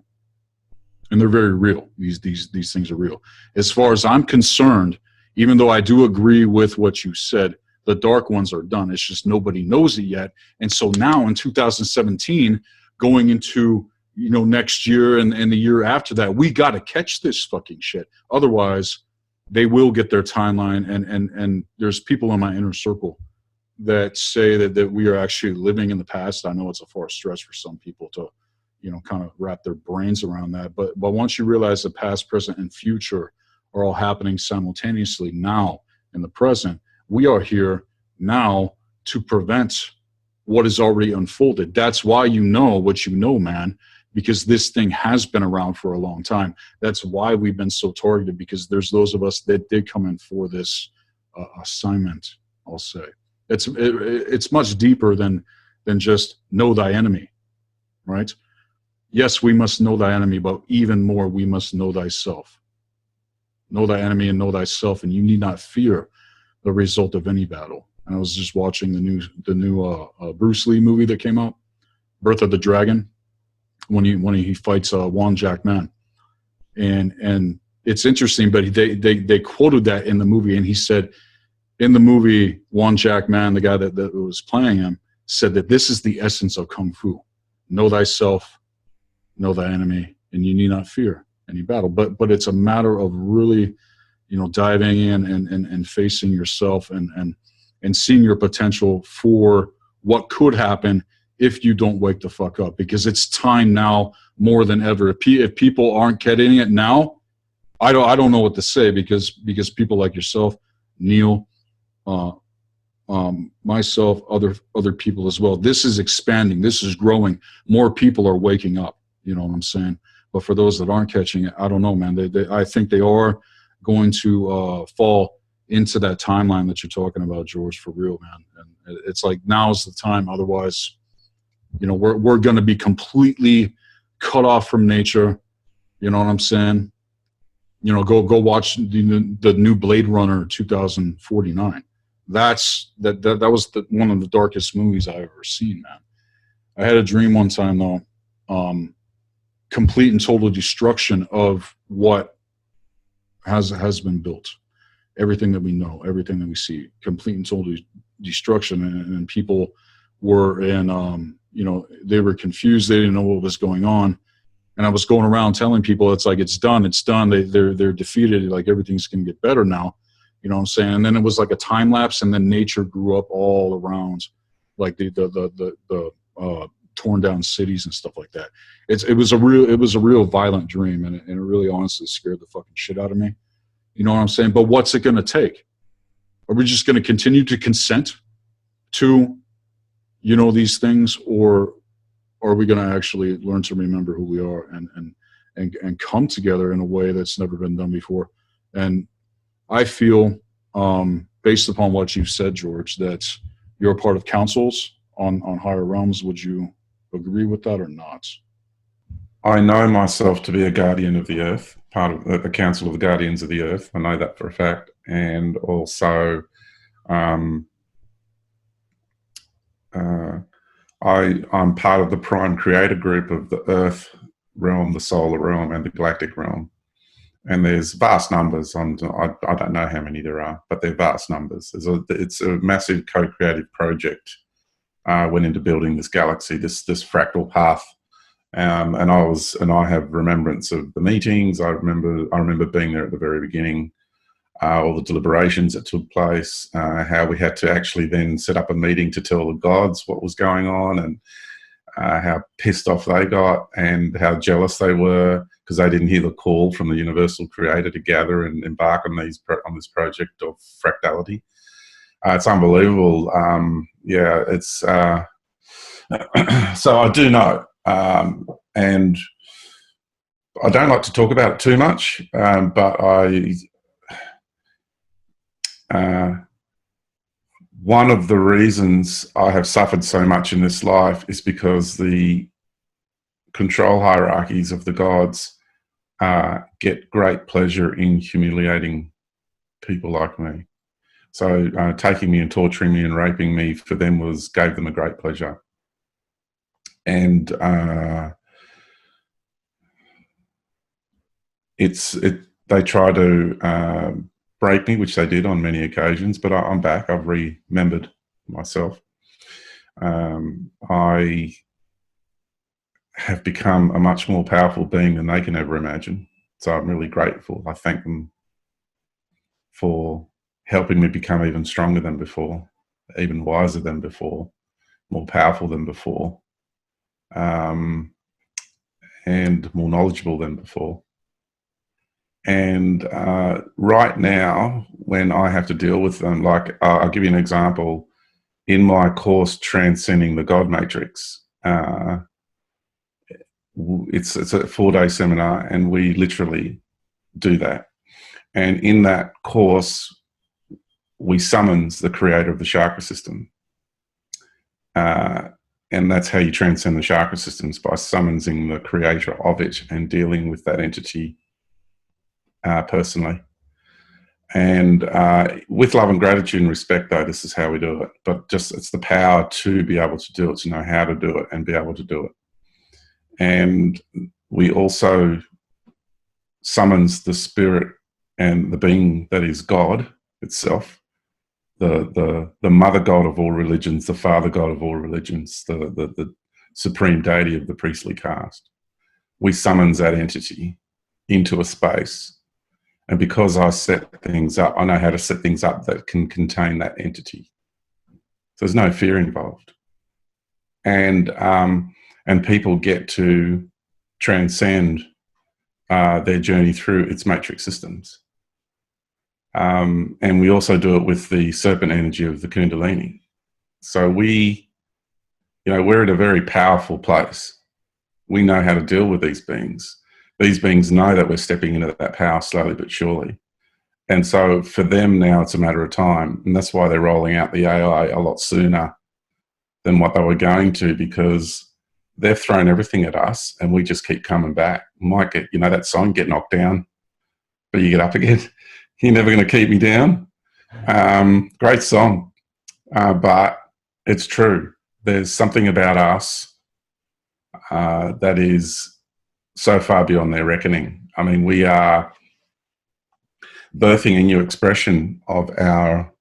and they're very real. These things are real. As far as I'm concerned, even though I do agree with what you said, the dark ones are done. It's just nobody knows it yet. And so now in 2017, going into next year and the year after that, we got to catch this fucking shit. Otherwise, they will get their timeline. And there's people in my inner circle that say that we are actually living in the past. I know it's a far stretch for some people to, kind of wrap their brains around that. But once you realize the past, present, and future are all happening simultaneously now in the present, we are here now to prevent what is already unfolded. That's why you know what you know, man, because this thing has been around for a long time. That's why we've been so targeted, because there's those of us that did come in for this assignment, I'll say. It's much deeper than just know thy enemy, right? Yes, we must know thy enemy, but even more, we must know thyself. Know thy enemy and know thyself, and you need not fear the result of any battle. And I was just watching the new Bruce Lee movie that came out, Birth of the Dragon, when he fights Juan Jack Man, and it's interesting. But they quoted that in the movie, and he said in the movie, Juan Jack Man, the guy that was playing him, said that this is the essence of Kung Fu: know thyself, know thy enemy, and you need not fear any battle. But it's a matter of really, diving in and facing yourself and seeing your potential for what could happen if you don't wake the fuck up, because it's time now more than ever. If people aren't getting it now, I don't know what to say, because people like yourself, Neil, myself, other people as well. This is expanding. This is growing. More people are waking up. You know what I'm saying? But for those that aren't catching it, I don't know, man. I think they are going to fall into that timeline that you're talking about, George, for real, man. And it's like, now's the time. Otherwise, we're going to be completely cut off from nature. You know what I'm saying? Go watch the new Blade Runner 2049. That was one of the darkest movies I've ever seen, man. I had a dream one time, though, complete and total destruction of what has been built. Everything that we know, everything that we see, complete and total destruction. And people were in, they were confused. They didn't know what was going on. And I was going around telling people, it's like, it's done. They're defeated. Like, everything's going to get better now. You know what I'm saying? And then it was like a time lapse, and then nature grew up all around, like the torn down cities and stuff like that. It was a real violent dream, and it really honestly scared the fucking shit out of me. You know what I'm saying? But what's it going to take? Are we just going to continue to consent to, you know, these things, or are we going to actually learn to remember who we are and come together in a way that's never been done before? And I feel, based upon what you've said, George, that you're a part of councils on higher realms. Would you agree with that or not? I know myself to be a guardian of the earth, part of the Council of the Guardians of the Earth. I know that for a fact. And also, I'm part of the prime creator group of the Earth realm, the solar realm, and the galactic realm. And there's vast numbers. I don't know how many there are, but they're vast numbers. It's a massive co-creative project. Went into building this galaxy, this fractal path. And I have remembrance of the meetings. I remember being there at the very beginning, all the deliberations that took place, how we had to actually then set up a meeting to tell the gods what was going on, and how pissed off they got and how jealous they were because they didn't hear the call from the universal creator to gather and embark on this project of fractality. It's unbelievable. Yeah, it's so I do know. And I don't like to talk about it too much, but one of the reasons I have suffered so much in this life is because the control hierarchies of the gods get great pleasure in humiliating people like me. So taking me and torturing me and raping me for them gave them a great pleasure. And they try to break me, which they did on many occasions, but I'm back. I've remembered myself. I have become a much more powerful being than they can ever imagine. So I'm really grateful. I thank them for helping me become even stronger than before, even wiser than before, more powerful than before, and more knowledgeable than before. And right now, when I have to deal with them, like I'll give you an example. In my course, Transcending the God Matrix, it's a 4-day seminar, and we literally do that. And in that course, we summons the creator of the chakra system. And that's how you transcend the chakra systems, by summoning the creator of it and dealing with that entity personally. And with love and gratitude and respect, though, this is how we do it. But it's the power to be able to do it, to know how to do it and be able to do it. And we also summons the spirit and the being that is God itself, the mother god of all religions, the father god of all religions, the supreme deity of the priestly caste. We summons that entity into a space. And because I set things up, I know how to set things up that can contain that entity. So there's no fear involved. And people get to transcend their journey through its matrix systems. And we also do it with the serpent energy of the Kundalini. So we're at a very powerful place. We know how to deal with these beings. These beings know that we're stepping into that power slowly but surely. And so for them now, it's a matter of time. And that's why they're rolling out the AI a lot sooner than what they were going to, because they've thrown everything at us and we just keep coming back. You might get, that song, get knocked down, but you get up again. You're never going to keep me down. Great song. But it's true. There's something about us that is so far beyond their reckoning. I mean, we are birthing a new expression of our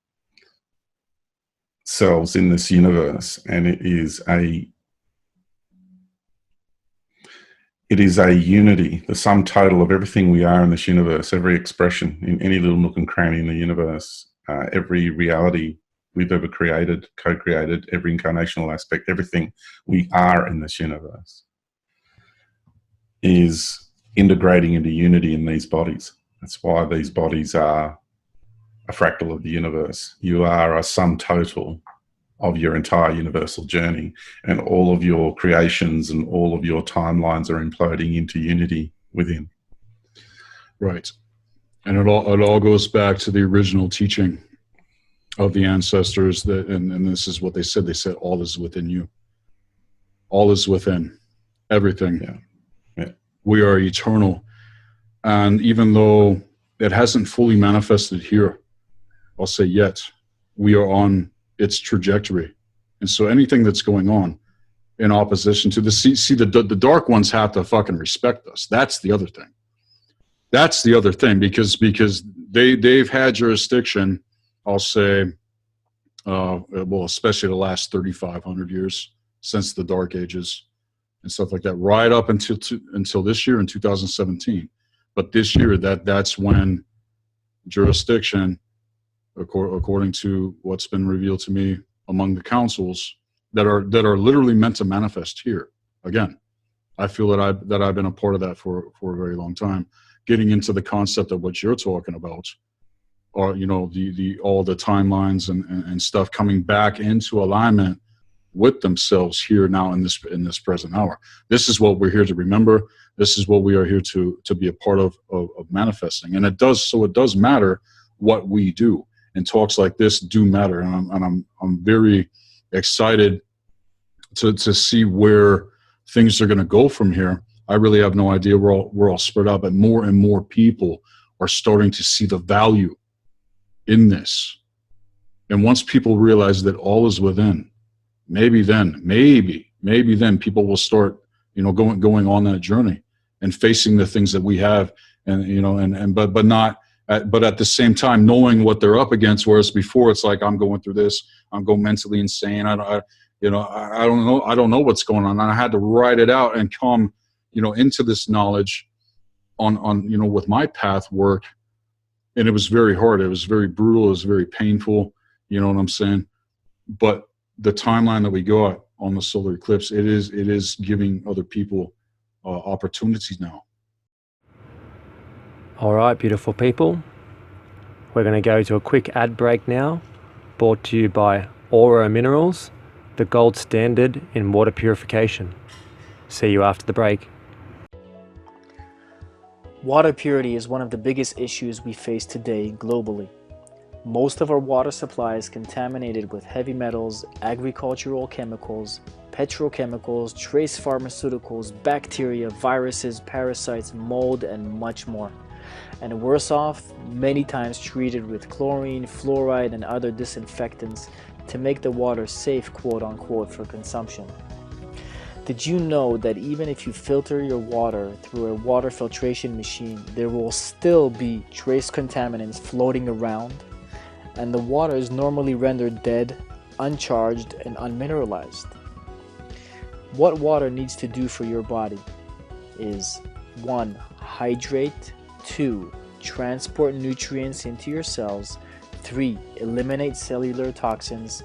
selves in this universe, and it is a unity, the sum total of everything we are in this universe, every expression in any little nook and cranny in the universe, every reality we've ever created, co-created, every incarnational aspect, everything we are in this universe is integrating into unity in these bodies. That's why these bodies are a fractal of the universe. You are a sum total of your entire universal journey, and all of your creations and all of your timelines are imploding into unity within. Right. And it all goes back to the original teaching of the ancestors, that and this is what they said. They said all is within you. All is within. Everything. Yeah. Yeah. We are eternal. And even though it hasn't fully manifested here, I'll say yet, we are on its trajectory. And so anything that's going on in opposition to the dark ones have to fucking respect us. That's the other thing. That's the other thing, because they've had jurisdiction, I'll say, well, especially the last 3,500 years since the Dark Ages and stuff like that, right up until this year in 2017. But this year, that's when jurisdiction, according to what's been revealed to me among the councils that are literally meant to manifest here. Again, I feel that I've been a part of that for a very long time. Getting into the concept of what you're talking about, or the all the timelines and stuff coming back into alignment with themselves here now in this present hour. This is what we're here to remember. This is what we are here to be a part of manifesting. And it does matter what we do. And talks like this do matter. And I'm very excited to see where things are going to go from here. I really have no idea. We're all spread out, but more and more people are starting to see the value in this. And once people realize that all is within, maybe then people will start, going on that journey and facing the things that we have, and but at the same time knowing what they're up against. Whereas before it's like, I'm going through this, I'm going mentally insane. I don't know what's going on. And I had to write it out and come, into this knowledge on with my path work. And it was very hard. It was very brutal. It was very painful. You know what I'm saying? But the timeline that we got on the solar eclipse, it is giving other people opportunities now. All right, beautiful people. We're going to go to a quick ad break now, brought to you by Oro Minerals, the gold standard in water purification. See you after the break. Water purity is one of the biggest issues we face today globally. Most of our water supply is contaminated with heavy metals, agricultural chemicals, petrochemicals, trace pharmaceuticals, bacteria, viruses, parasites, mold, and much more. And worse off, many times treated with chlorine, fluoride, and other disinfectants to make the water safe, quote unquote, for consumption. Did you know that even if you filter your water through a water filtration machine, there will still be trace contaminants floating around? And the water is normally rendered dead, uncharged, and unmineralized. What water needs to do for your body is 1. Hydrate, 2. Transport nutrients into your cells, 3. Eliminate cellular toxins,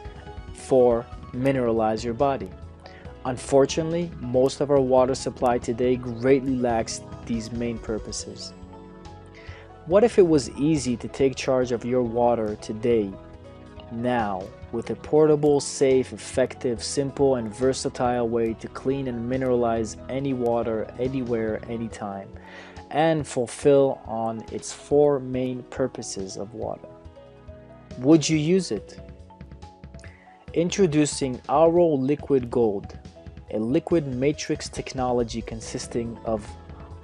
4. Mineralize your body. Unfortunately, most of our water supply today greatly lacks these main purposes. What if it was easy to take charge of your water today, now, with a portable, safe, effective, simple, and versatile way to clean and mineralize any water, anywhere, anytime, and fulfill on its 4 main purposes of water? Would you use it? Introducing Aro Liquid Gold, a liquid matrix technology consisting of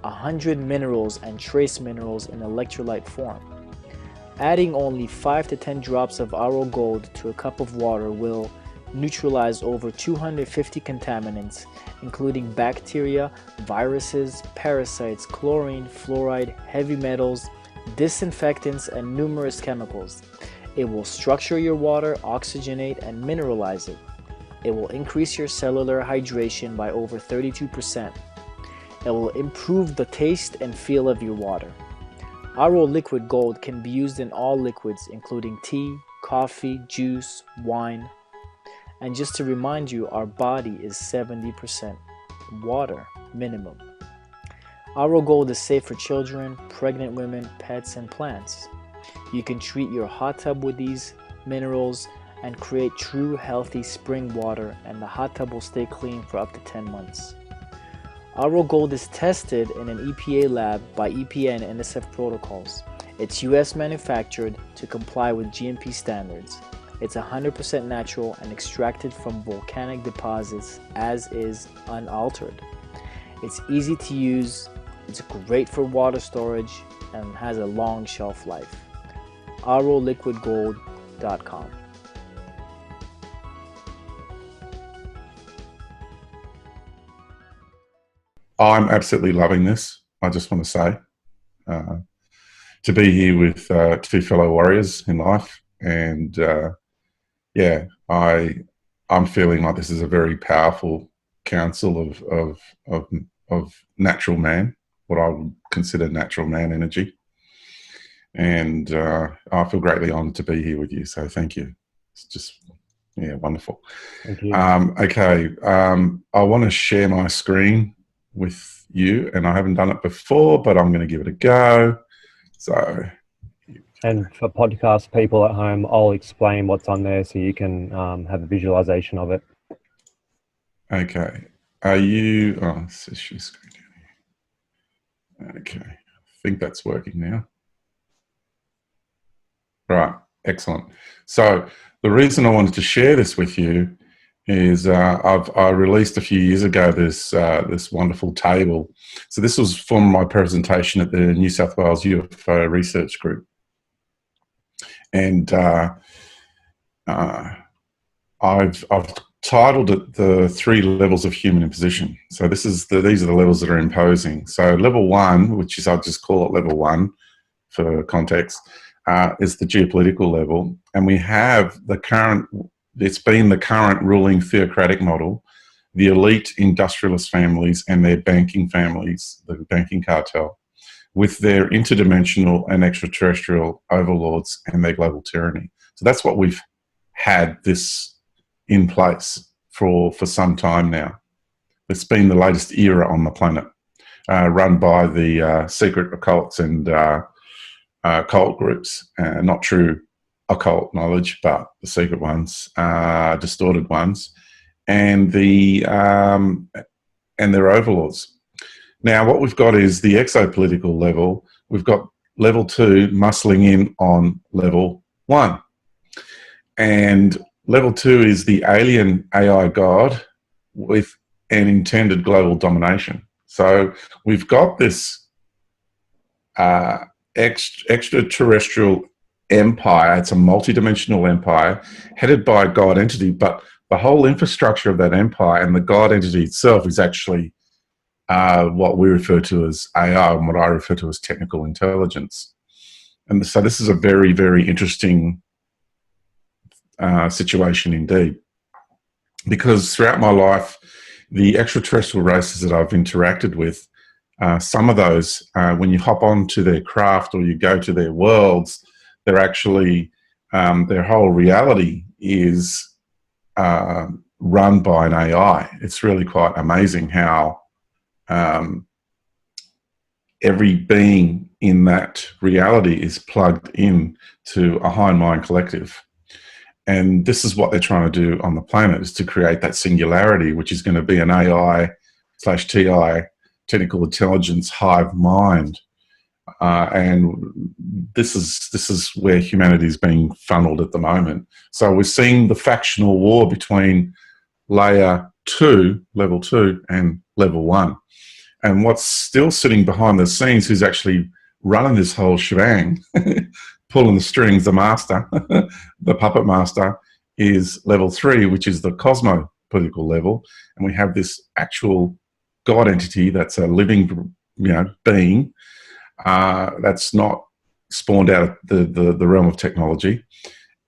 100 minerals and trace minerals in electrolyte form. Adding only 5 to 10 drops of Aro Gold to a cup of water will neutralize over 250 contaminants, including bacteria, viruses, parasites, chlorine, fluoride, heavy metals, disinfectants, and numerous chemicals. It will structure your water, oxygenate, and mineralize it. It will increase your cellular hydration by over 32%. It will improve the taste and feel of your water. Aro Liquid Gold can be used in all liquids, including tea, coffee, juice, wine. And just to remind you, our body is 70% water minimum. Our gold is safe for children, pregnant women, pets, and plants. You can treat your hot tub with these minerals and create true healthy spring water, and the hot tub will stay clean for up to 10 months. Our gold is tested in an EPA lab by EPA and NSF protocols. It's US manufactured to comply with GMP standards. It's 100% natural and extracted from volcanic deposits as is, unaltered. It's easy to use, it's great for water storage, and has a long shelf life. ROLiquidGold.com. I'm absolutely loving this. I just want to say, to be here with two fellow warriors in life, and yeah, I'm feeling like this is a very powerful council of natural man, what I would consider natural man energy, and I feel greatly honoured to be here with you. So thank you. It's just wonderful. Thank you. Okay, I want to share my screen with you, and I haven't done it before, but I'm going to give it a go. So. And for podcast people at home, I'll explain what's on there so you can have a visualization of it. Okay. Are you... Oh, it says share screen down here. Okay. I think that's working now. Right. Excellent. So the reason I wanted to share this with you is I released a few years ago this wonderful table. So this was from my presentation at the New South Wales UFO Research Group. And I've titled it the 3 levels of human imposition. So these are the levels that are imposing. So level 1, which is, I'll just call it level 1 for context, is the geopolitical level. And we have it's been the current ruling theocratic model, the elite industrialist families and their banking families, the banking cartel, with their interdimensional and extraterrestrial overlords and their global tyranny. So that's what we've had this in place for some time now. It's been the latest era on the planet, run by the secret occults and cult groups, not true occult knowledge, but the secret ones, distorted ones, and their overlords. Now, what we've got is the exopolitical level. We've got level 2 muscling in on level 1. And level 2 is the alien AI God with an intended global domination. So we've got this extraterrestrial empire. It's a multidimensional empire headed by a God entity, but the whole infrastructure of that empire and the God entity itself is actually what we refer to as AI and what I refer to as technical intelligence. And so this is a very, very interesting situation indeed, because throughout my life, the extraterrestrial races that I've interacted with, some of those, when you hop onto their craft or you go to their worlds, they're actually, their whole reality is run by an AI. It's really quite amazing how every being in that reality is plugged in to a high mind collective. And this is what they're trying to do on the planet, is to create that singularity, which is going to be an AI/TI, technical intelligence hive mind. And this is where humanity is being funneled at the moment. So we're seeing the factional war between layer 2, level 2, and level 1. And what's still sitting behind the scenes, who's actually running this whole shebang, pulling the strings, the master, the puppet master, is level 3, which is the cosmopolitical level. And we have this actual God entity that's a living, being that's not spawned out of the realm of technology,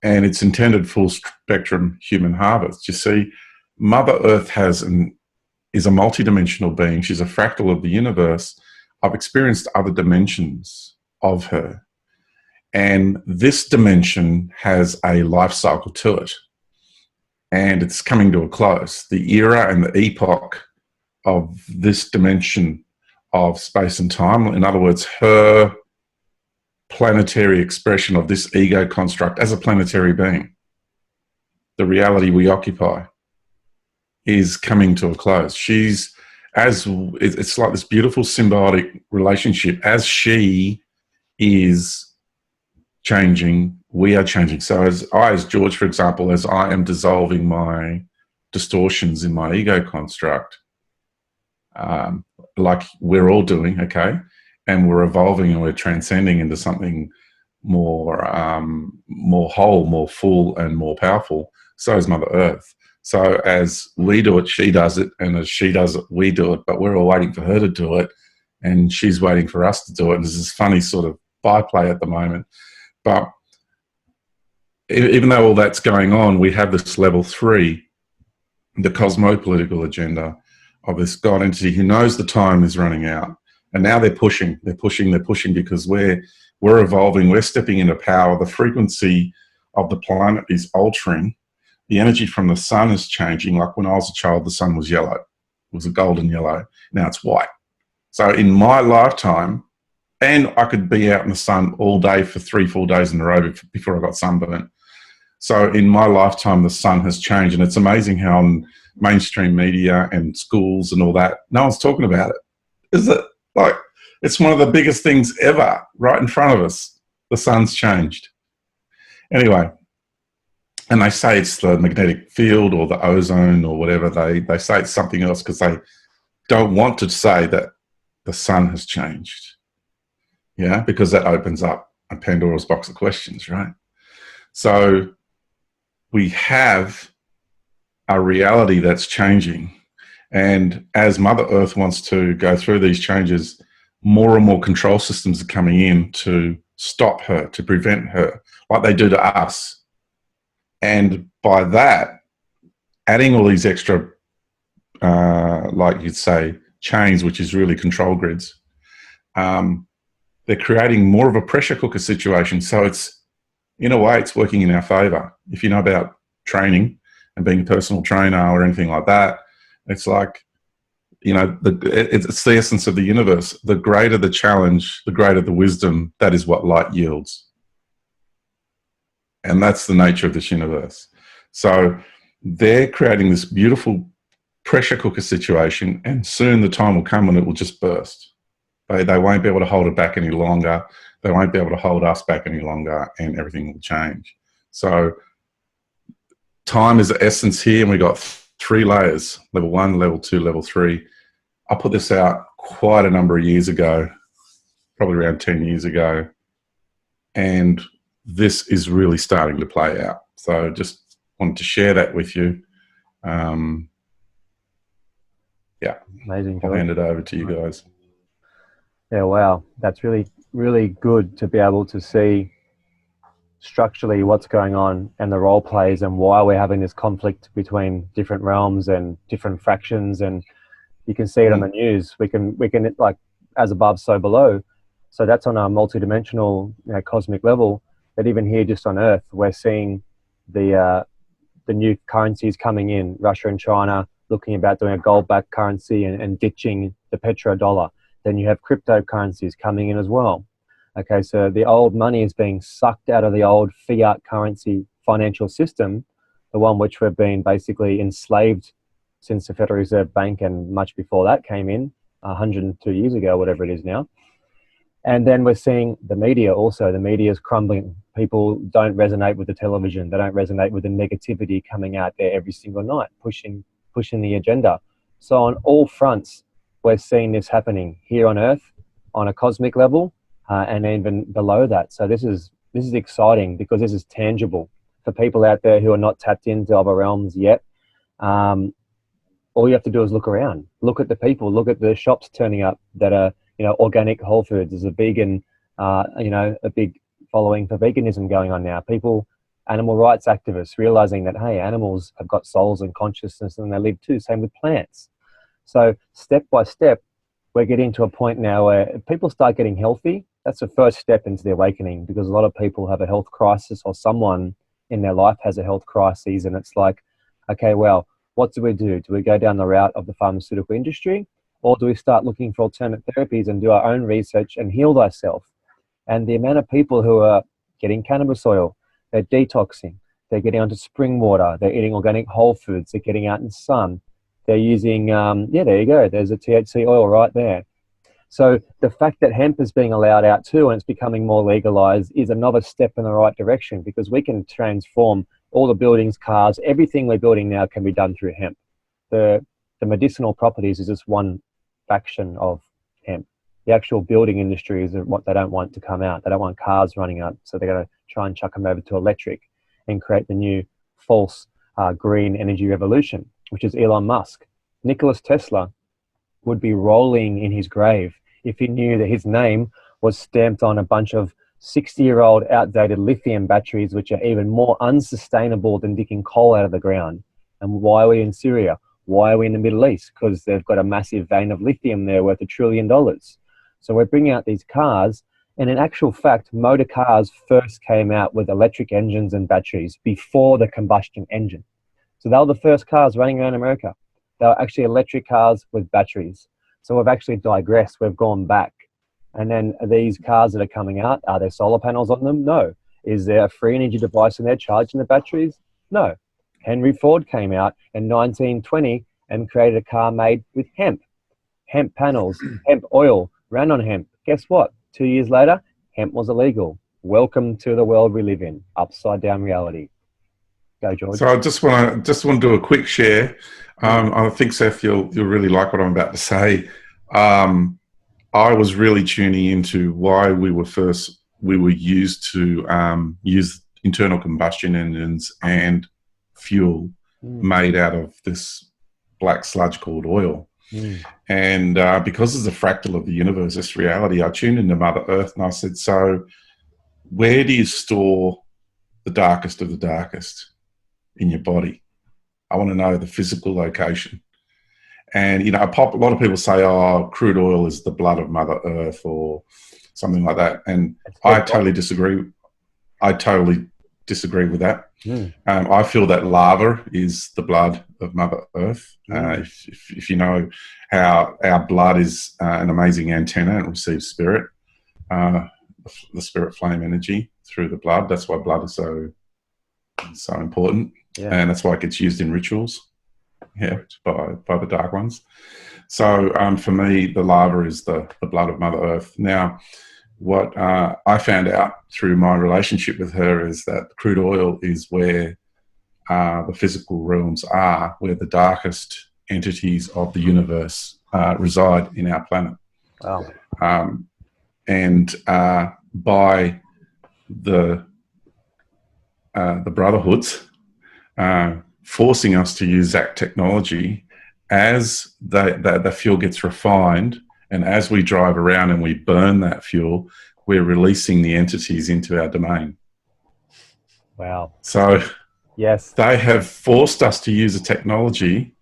and it's intended full spectrum human harvest. You see, Mother Earth is a multidimensional being. She's a fractal of the universe. I've experienced other dimensions of her, And this dimension has a life cycle to it. And it's coming to a close. The era and the epoch of this dimension of space and time, in other words, her planetary expression of this ego construct as a planetary being, the reality we occupy, is coming to a close. It's like this beautiful symbiotic relationship. As she is changing, we are changing. So as George, for example, as I am dissolving my distortions in my ego construct, like we're all doing, okay, and we're evolving and we're transcending into something more whole, more full, and more powerful. So is Mother Earth. So as we do it, she does it, and as she does it, we do it. But we're all waiting for her to do it, and she's waiting for us to do it. And there's this funny sort of byplay at the moment. But even though all that's going on, we have this level 3, the cosmopolitical agenda of this God entity who knows the time is running out. And now they're pushing because we're evolving, we're stepping into power. The frequency of the planet is altering. The energy from the sun is changing. Like when I was a child, the sun was yellow. It was a golden yellow. Now it's white. So in my lifetime, and I could be out in the sun all day for 3-4 days in a row before I got sunburnt. So in my lifetime, the sun has changed. And it's amazing how in mainstream media and schools and all that, no one's talking about it. Is it? Like, it's one of the biggest things ever right in front of us. The sun's changed. Anyway, and they say it's the magnetic field or the ozone or whatever. They say it's something else because they don't want to say that the sun has changed. Yeah, because that opens up a Pandora's box of questions, right? So we have a reality that's changing. And as Mother Earth wants to go through these changes, more and more control systems are coming in to stop her, to prevent her, like they do to us. And by that, adding all these extra, like you'd say, chains, which is really control grids, they're creating more of a pressure cooker situation. So it's, in a way, it's working in our favor. If you know about training and being a personal trainer or anything like that, it's like, you know, it's the essence of the universe. The greater the challenge, the greater the wisdom, that is what light yields. And that's the nature of this universe. So they're creating this beautiful pressure cooker situation, and soon the time will come when it will just burst. They won't be able to hold it back any longer. They won't be able to hold us back any longer, and everything will change. So time is the essence here, and we got 3 layers: level 1, level 2, level 3. I put this out quite a number of years ago, probably around 10 years ago, and this is really starting to play out. So just wanted to share that with you. Yeah, Amazing. I'll hand it over to you guys. Yeah, wow. That's really, really good to be able to see structurally what's going on and the role plays and why we're having this conflict between different realms and different fractions. And you can see it on the news. We can like, as above, so below. So that's on a multidimensional, cosmic level. But even here, just on Earth, we're seeing the new currencies coming in. Russia and China looking about doing a gold-backed currency and ditching the petrodollar. Then you have cryptocurrencies coming in as well. Okay, so the old money is being sucked out of the old fiat currency financial system, the one which we've been basically enslaved since the Federal Reserve Bank and much before that came in 102 years ago, whatever it is now. And then we're seeing the media also. The media is crumbling. People don't resonate with the television. They don't resonate with the negativity coming out there every single night, pushing the agenda. So on all fronts, we're seeing this happening here on Earth, on a cosmic level, and even below that. So this is exciting because this is tangible for people out there who are not tapped into other realms yet. All you have to do is look around, look at the people, look at the shops turning up that are, organic Whole Foods. There's a vegan, a big following for veganism going on now. People, animal rights activists, realizing that, hey, animals have got souls and consciousness and they live too. Same with plants. So step by step, we're getting to a point now where people start getting healthy that's the first step into the awakening, because a lot of people have a health crisis, or someone in their life has a health crisis, and it's like, okay, well, what do? Do we go down the route of the pharmaceutical industry, or do we start looking for alternate therapies and do our own research and heal thyself? And the amount of people who are getting cannabis oil, they're detoxing, they're getting onto spring water, they're eating organic whole foods, they're getting out in the sun, they're using, yeah, there you go, there's a THC oil right there. So the fact that hemp is being allowed out too, and it's becoming more legalized, is another step in the right direction, because we can transform all the buildings, cars, everything we're building now can be done through hemp. The medicinal properties is just one faction of hemp. The actual building industry is what they don't want to come out. They don't want cars running up, so they're going to try and chuck them over to electric and create the new false green energy revolution, which is Elon Musk. Nicholas Tesla would be rolling in his grave if he knew that his name was stamped on a bunch of 60-year-old outdated lithium batteries, which are even more unsustainable than digging coal out of the ground. And why are we in Syria? Why are we in the Middle East? Because they've got a massive vein of lithium there worth $1 trillion. So we're bringing out these cars, and in actual fact, motor cars first came out with electric engines and batteries before the combustion engine. So they were the first cars running around America. They were actually electric cars with batteries. So we've actually digressed, we've gone back. And then these cars that are coming out, are there solar panels on them? No. Is there a free energy device in there charging the batteries? No. Henry Ford came out in 1920 and created a car made with hemp. Hemp panels, hemp oil, ran on hemp. Guess what? 2 years later, hemp was illegal. Welcome to the world we live in, upside down reality. Go, George. So I just want to do a quick share. I think, Seth, you'll really like what I'm about to say. I was really tuning into why we were used to use internal combustion engines and fuel made out of this black sludge called oil. And because it's a fractal of the universe, this reality, I tuned into Mother Earth and I said, so where do you store the darkest of the darkest in your body? I want to know the physical location. And, you know, a lot of people say, oh, crude oil is the blood of Mother Earth or something like that. And I totally disagree. I totally disagree with that. I feel that lava is the blood of Mother Earth. If you know how our blood is an amazing antenna, it receives spirit, the spirit flame energy through the blood. That's why blood is so important. And that's why it gets used in rituals. By the dark ones. So for me, the lava is the blood of Mother Earth. Now, what I found out through my relationship with her is that crude oil is where the physical realms are, where the darkest entities of the universe reside in our planet. Wow. And by the brotherhoods forcing us to use that technology, as the fuel gets refined, and as we drive around and we burn that fuel, we're releasing the entities into our domain. Wow. So yes, they have forced us to use a technology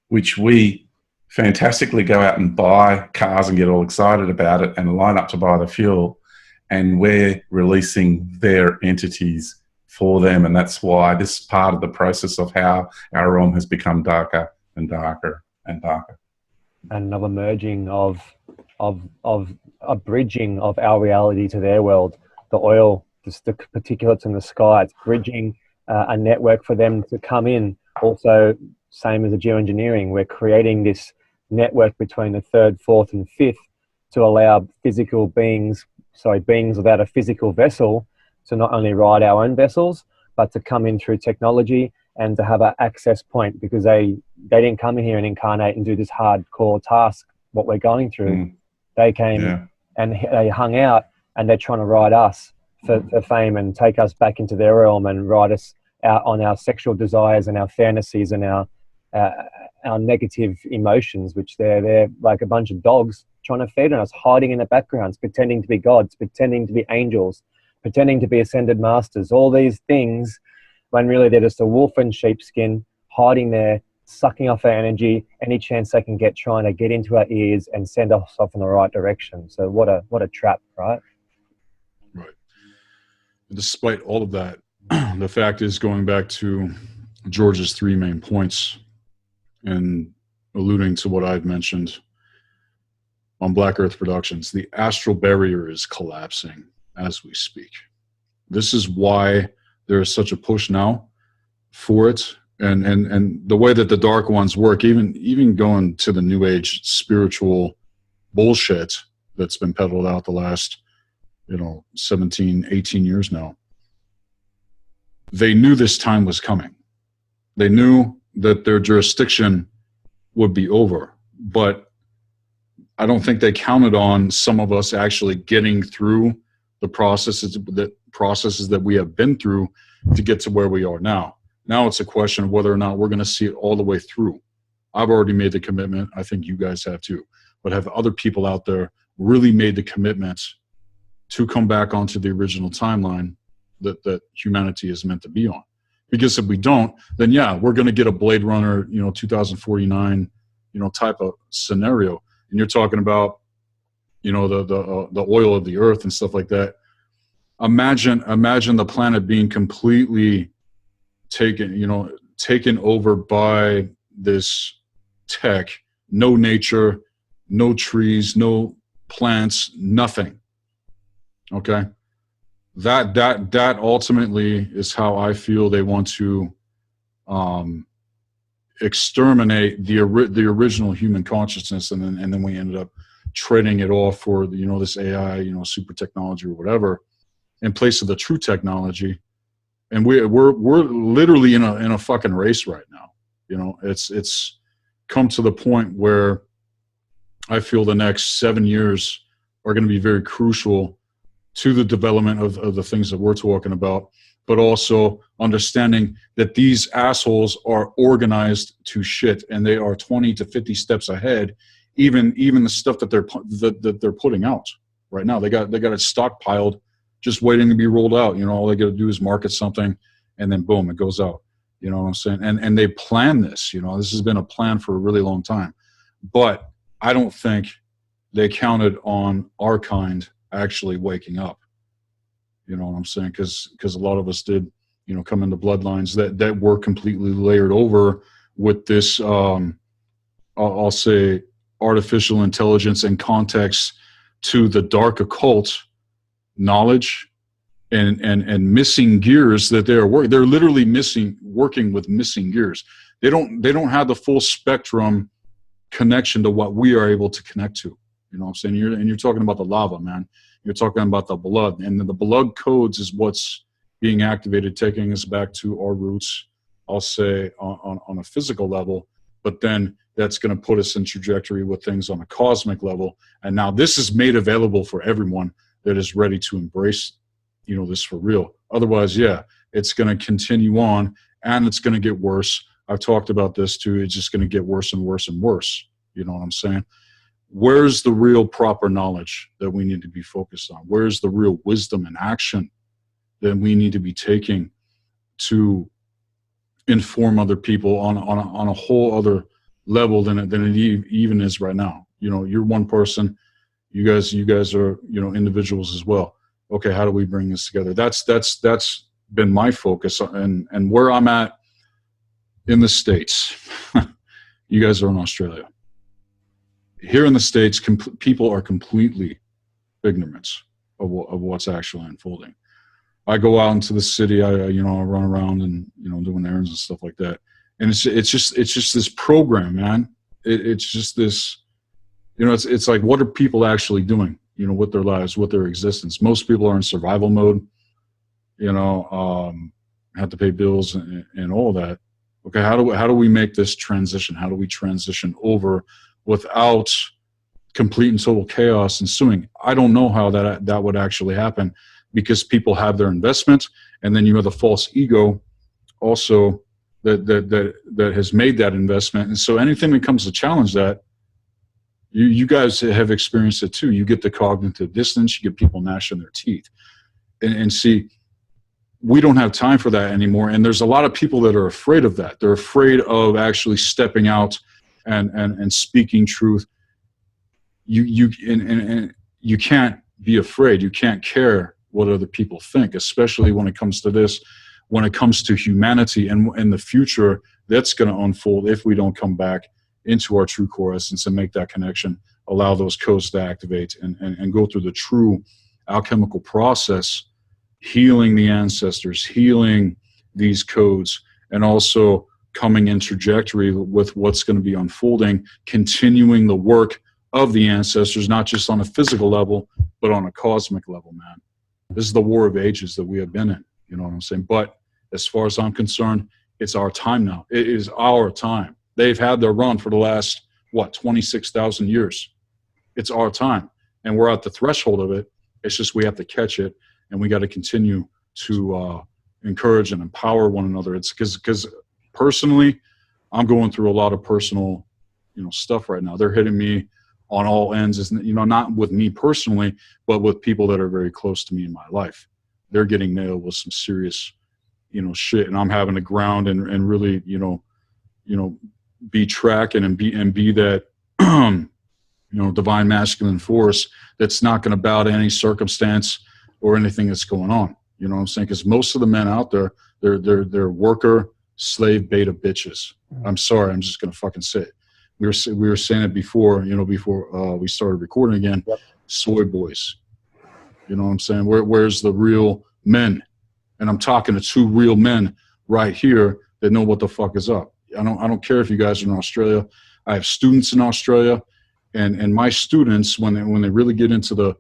which we fantastically go out and buy cars and get all excited about it and line up to buy the fuel, and we're releasing their entities for them. And that's why this is part of the process of how our realm has become darker and darker and darker. And another merging of a bridging of our reality to their world. The oil, the particulates in the sky, it's bridging a network for them to come in. Also, same as the geoengineering, we're creating this network between the third, fourth, and fifth to allow physical beings, beings without a physical vessel, to not only ride our own vessels, but to come in through technology and to have an access point, because they didn't come in here and incarnate and do this hardcore task, what we're going through. They came and they hung out, and they're trying to ride us for fame and take us back into their realm and ride us out on our sexual desires and our fantasies and our negative emotions, which they're like a bunch of dogs trying to feed on us, hiding in the backgrounds, pretending to be gods, pretending to be angels, pretending to be ascended masters, all these things, when really they're just a wolf in sheepskin, hiding there, sucking off our energy, any chance they can get, trying to get into our ears and send us off in the right direction. So what a trap, right? despite all of that, the fact is, going back to George's 3 main points and alluding to what I've mentioned on Black Earth Productions, the astral barrier is collapsing as we speak. This is why there is such a push now for it. And the way that the dark ones work, even going to the new age spiritual bullshit that's been peddled out the last, 17, 18 years now. They knew this time was coming. They knew that their jurisdiction would be over, but I don't think they counted on some of us actually getting through the processes that we have been through to get to where we are now. Now it's a question of whether or not we're going to see it all the way through. I've already made the commitment. I think you guys have too. But have other people out there really made the commitment to come back onto the original timeline that humanity is meant to be on? Because if we don't, then yeah, we're going to get a Blade Runner, 2049, type of scenario. And you're talking about, the oil of the earth and stuff like that. Imagine the planet being completely taken over by this tech, no nature, no trees, no plants, nothing. Okay. That ultimately is how I feel they want to exterminate the original human consciousness, and then we ended up trading it off for this AI, super technology or whatever, in place of the true technology. And we're literally in a fucking race right now. It's come to the point where I feel the next 7 years are going to be very crucial to the development of the things that we're talking about, but also understanding that these assholes are organized to shit, and they are 20 to 50 steps ahead. Even the stuff that they're putting out right now, they got it stockpiled, just waiting to be rolled out. All they got to do is market something, and then boom, it goes out. You know what I'm saying? And they plan this. This has been a plan for a really long time, but I don't think they counted on our kind actually waking up. You know what I'm saying? Because a lot of us did, come into bloodlines that were completely layered over with this, I'll say, artificial intelligence and context to the dark occult knowledge and missing gears that they're literally working with missing gears. They don't have the full spectrum connection to what we are able to connect to. You know what I'm saying? You're talking about the lava, man. You're talking about the blood, and the blood codes is what's being activated, taking us back to our roots, I'll say, on a physical level, but then that's going to put us in trajectory with things on a cosmic level. And now this is made available for everyone that is ready to embrace, this for real. Otherwise, yeah, it's going to continue on, and it's going to get worse. I've talked about this too. It's just going to get worse and worse and worse. You know what I'm saying? Where's the real proper knowledge that we need to be focused on? Where's the real wisdom and action that we need to be taking to inform other people on a whole other level than it even is right now? You're one person. You guys are individuals as well. Okay, how do we bring this together? That's been my focus, and where I'm at in the States. You guys are in Australia. Here in the States, people are completely ignorant of what's actually unfolding. I go out into the city, I run around and, doing errands and stuff like that. And it's just this program, man. It's just this, it's like, what are people actually doing, with their lives, with their existence? Most people are in survival mode, have to pay bills and all that. Okay, how do we make this transition? How do we transition over without complete and total chaos ensuing? I don't know how that would actually happen, because people have their investment, and then you have the false ego also that has made that investment. And so anything that comes to challenge that, you guys have experienced it too. You get the cognitive dissonance, you get people gnashing their teeth. And see, we don't have time for that anymore. And there's a lot of people that are afraid of that. They're afraid of actually stepping out and speaking truth. You can't be afraid. You can't care what other people think, especially when it comes to this, when it comes to humanity and the future that's going to unfold if we don't come back into our true core essence and make that connection, allow those codes to activate and go through the true alchemical process, healing the ancestors, healing these codes, and also coming in trajectory with what's going to be unfolding, continuing the work of the ancestors, not just on a physical level, but on a cosmic level, man. This is the war of ages that we have been in, you know what I'm saying? But as far as I'm concerned, it's our time now. It is our time. They've had their run for the last, 26,000 years. It's our time. And we're at the threshold of it. It's just we have to catch it, and we got to continue to encourage and empower one another. It's because personally, I'm going through a lot of personal, stuff right now. They're hitting me on all ends, not with me personally, but with people that are very close to me in my life. They're getting nailed with some serious, shit, and I'm having to ground and really, be tracking and be that, divine masculine force that's not going to bow to any circumstance or anything that's going on. You know what I'm saying? Because most of the men out there, they're worker, slave, beta bitches. I'm sorry, I'm just going to fucking say it. We were saying it before, before we started recording again. Yep. Soy boys. You know what I'm saying? Where's the real men? And I'm talking to two real men right here that know what the fuck is up. I don't care if you guys are in Australia. I have students in Australia, and my students, when they really get into the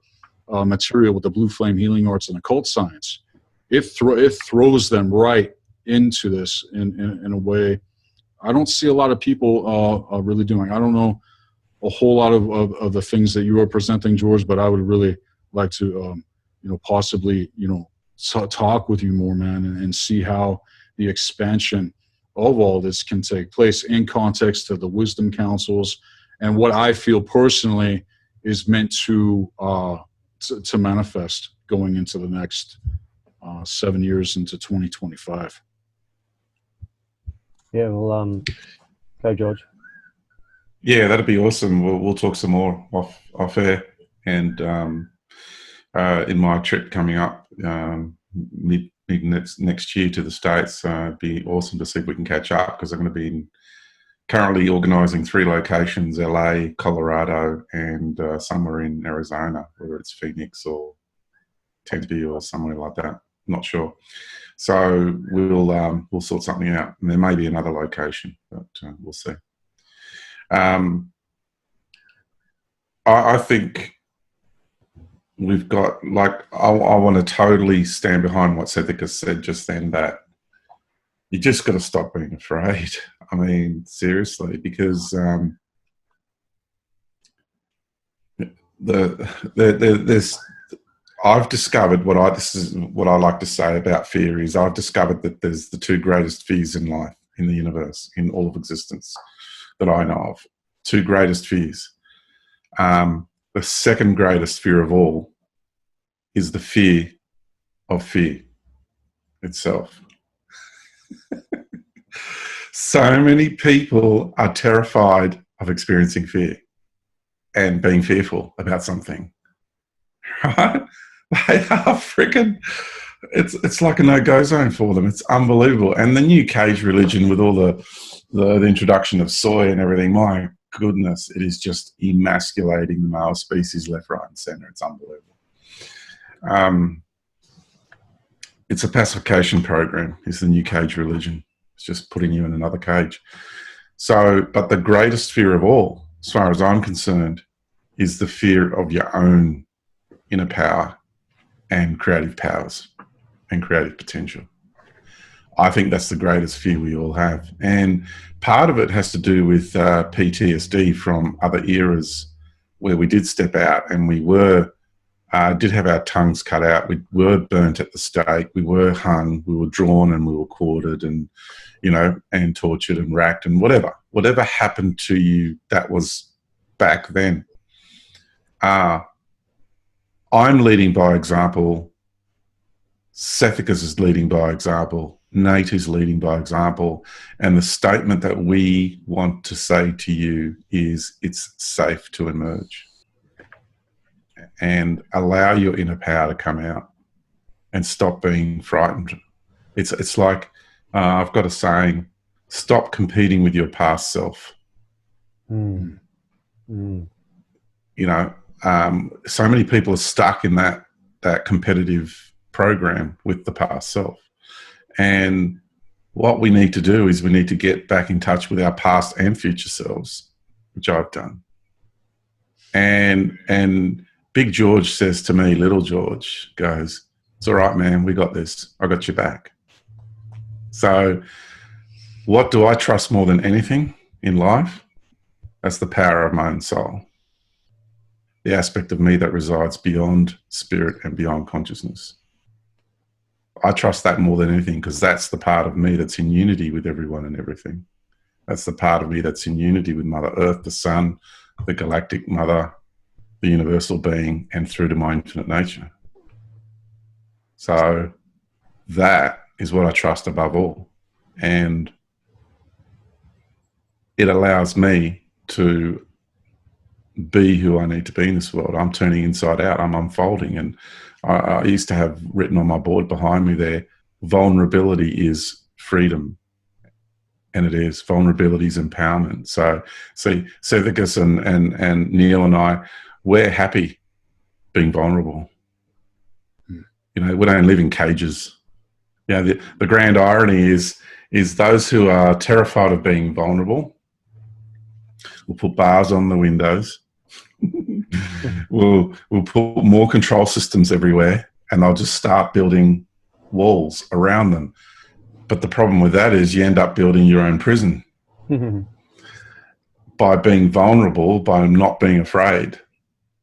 material with the blue flame healing arts and occult science, it throws them right into this in a way I don't see a lot of people really doing. I don't know a whole lot of the things that you are presenting, George, but I would really like to, possibly, talk with you more, man, and see how the expansion of all this can take place in context of the wisdom councils and what I feel personally is meant to manifest going into the next 7 years into 2025. Yeah, well, go George. Yeah, that'd be awesome. We'll talk some more off air, and in my trip coming up mid next year to the States, it'd be awesome to see if we can catch up, because I'm going to be currently organising 3 locations: LA, Colorado, and somewhere in Arizona, whether it's Phoenix or Tempe or somewhere like that. Not sure. So we'll sort something out, and there may be another location, but we'll see. I think we've got, I want to totally stand behind what Sethikus said just then, that you just got to stop being afraid. I mean, seriously, because there's I've discovered this is what I like to say about fear is I've discovered that there's the 2 greatest fears in life, in the universe, in all of existence that I know of. 2 greatest fears. The second greatest fear of all is the fear of fear itself. So many people are terrified of experiencing fear and being fearful about something, right? They are freaking, it's like a no-go zone for them. It's unbelievable. And the new cage religion with all the introduction of soy and everything, my goodness, it is just emasculating the male species left, right, and center. It's unbelievable. It's a pacification program, is the new cage religion. It's just putting you in another cage. So, but the greatest fear of all, as far as I'm concerned, is the fear of your own inner power and creative powers and creative potential. I think that's the greatest fear we all have. And part of it has to do with PTSD from other eras where we did step out and we did have our tongues cut out. We were burnt at the stake. We were hung. We were drawn and we were quartered and, and tortured and racked and whatever. Whatever happened to you, that was back then. I'm leading by example. Sethikus is leading by example. Nate is leading by example. And the statement that we want to say to you is it's safe to emerge and allow your inner power to come out. and stop being frightened. It's like, I've got a saying, stop competing with your past self. Mm. Mm. You know, so many people are stuck in that competitive program with the past self. And what we need to do is we need to get back in touch with our past and future selves, which I've done. And Big George says to me, Little George goes, "It's all right, man. We got this. I got your back." So what do I trust more than anything in life? That's the power of my own soul. The aspect of me that resides beyond spirit and beyond consciousness. I trust that more than anything because that's the part of me that's in unity with everyone and everything. That's the part of me that's in unity with Mother Earth, the Sun, the galactic mother, the universal being, and through to my infinite nature. So that is what I trust above all. And it allows me to be who I need to be in this world. I'm turning inside out. I'm unfolding. And I used to have written on my board behind me there, vulnerability is freedom. And it is. Vulnerability is empowerment. So see, Sethikus and Neil and I, we're happy being vulnerable. You know, we don't live in cages. You know, the grand irony is those who are terrified of being vulnerable will put bars on the windows. we'll put more control systems everywhere, and they'll just start building walls around them. But the problem with that is you end up building your own prison. By being vulnerable, by not being afraid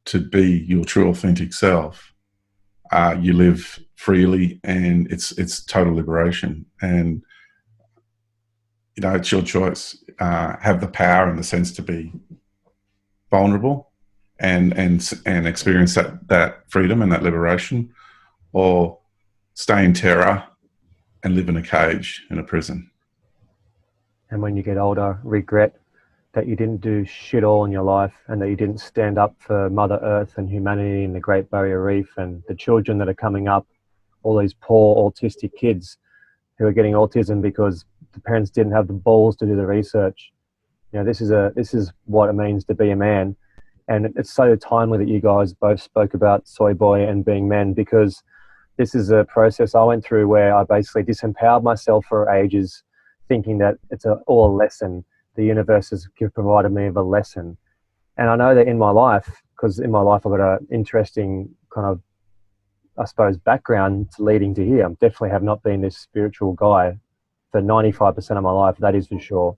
to be your true authentic self, you live freely, and it's total liberation. And you know, it's your choice. Have the power and the sense to be vulnerable and experience that freedom and that liberation, or stay in terror and live in a cage, in a prison. And when you get older, regret that you didn't do shit all in your life, and that you didn't stand up for Mother Earth and humanity and the Great Barrier Reef and the children that are coming up, all these poor autistic kids who are getting autism because the parents didn't have the balls to do the research. You know, this is what it means to be a man. And it's so timely that you guys both spoke about Soy Boy and being men, because this is a process I went through where I basically disempowered myself for ages, thinking that it's all a lesson. The universe has provided me with a lesson. And I know that in my life, because in my life I've got an interesting kind of, I suppose, background leading to here. I definitely have not been this spiritual guy for 95% of my life, that is for sure.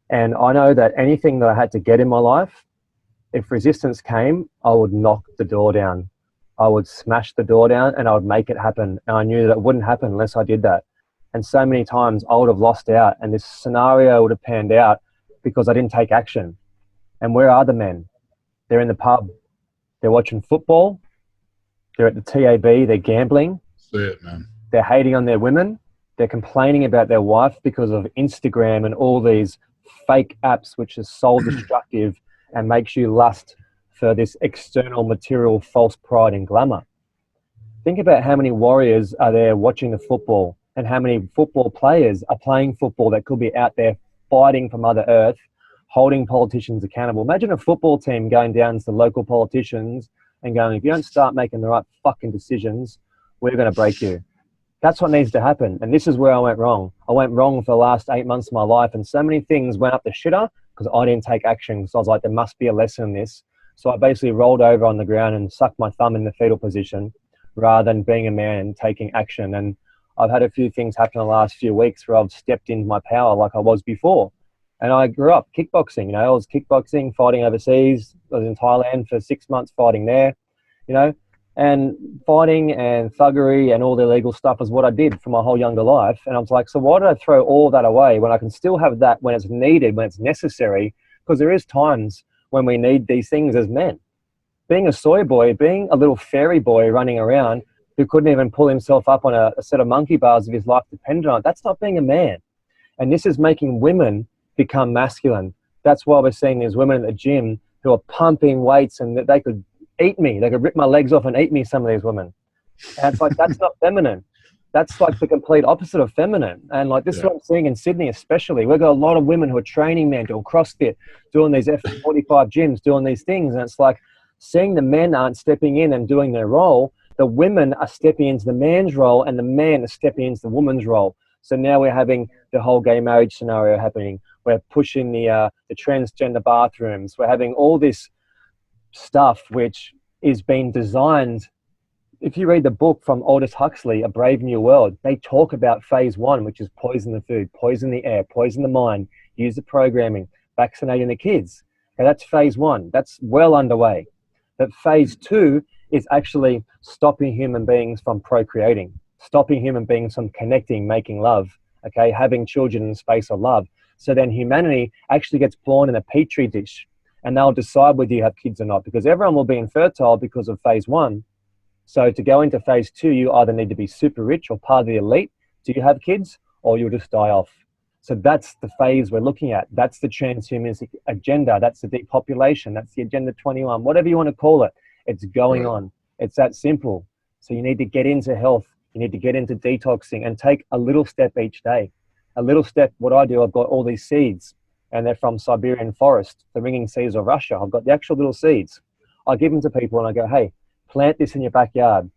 And I know that anything that I had to get in my life, if resistance came, I would knock the door down. I would smash the door down and I would make it happen. And I knew that it wouldn't happen unless I did that. And so many times I would have lost out, and this scenario would have panned out because I didn't take action. And where are the men? They're in the pub. They're watching football. They're at the TAB. They're gambling. Say it, man. They're hating on their women. They're complaining about their wife because of Instagram and all these fake apps, which is soul destructive and makes you lust for this external material, false pride and glamour. Think about how many warriors are there watching the football, and how many football players are playing football that could be out there fighting for Mother Earth, holding politicians accountable. Imagine a football team going down to the local politicians and going, if you don't start making the right fucking decisions, we're going to break you. That's what needs to happen. And this is where I went wrong. I went wrong for the last 8 months of my life, and so many things went up the shitter because I didn't take action. So I was like, there must be a lesson in this. So I basically rolled over on the ground and sucked my thumb in the fetal position rather than being a man and taking action. And I've had a few things happen in the last few weeks where I've stepped into my power like I was before. And I grew up kickboxing, you know, I was kickboxing, fighting overseas. I was in Thailand for 6 months fighting there, you know, and fighting and thuggery and all the illegal stuff is what I did for my whole younger life. And I was like, so why did I throw all that away when I can still have that when it's needed, when it's necessary? Because there is times when we need these things as men. Being a soy boy, being a little fairy boy running around who couldn't even pull himself up on a set of monkey bars if his life depended on it, that's not being a man. And this is making women become masculine. That's why we're seeing these women at the gym who are pumping weights and that they could eat me. They could rip my legs off and eat me, some of these women. And it's like, that's not feminine. That's like the complete opposite of feminine. And like, this is what I'm seeing in Sydney, especially. We've got a lot of women who are training men, doing CrossFit, doing these F45 gyms, doing these things. And it's like, seeing the men aren't stepping in and doing their role, the women are stepping into the man's role, and the man is stepping into the woman's role. So now we're having the whole gay marriage scenario happening. We're pushing the transgender bathrooms. We're having all this stuff which is being designed. If you read the book from Aldous Huxley, A Brave New World, they talk about phase 1, which is poison the food, poison the air, poison the mind, use the programming, vaccinating the kids. Okay, that's phase 1. That's well underway. But phase 2 is actually stopping human beings from procreating, stopping human beings from connecting, making love, okay, having children in the space of love. So then humanity actually gets born in a petri dish, and they'll decide whether you have kids or not, because everyone will be infertile because of phase 1. So to go into phase 2, you either need to be super rich or part of the elite. Do you have kids, or you'll just die off? So that's the phase we're looking at. That's the transhumanistic agenda. That's the depopulation. That's the Agenda 21, whatever you want to call it. It's going on. It's that simple. So you need to get into health. You need to get into detoxing and take a little step each day. A little step. What I do, I've got all these seeds, and they're from Siberian forest, the ringing seeds of Russia. I've got the actual little seeds. I give them to people and I go, hey, plant this in your backyard.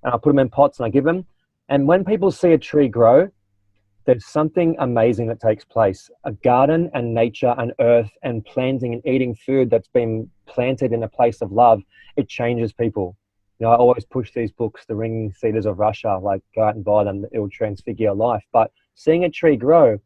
And I put them in pots and I give them. And when people see a tree grow, there's something amazing that takes place. A garden and nature and earth and planting and eating food that's been planted in a place of love, it changes people. You know, I always push these books, The Ringing Cedars of Russia, like go out and buy them. It will transfigure your life. But seeing a tree grow,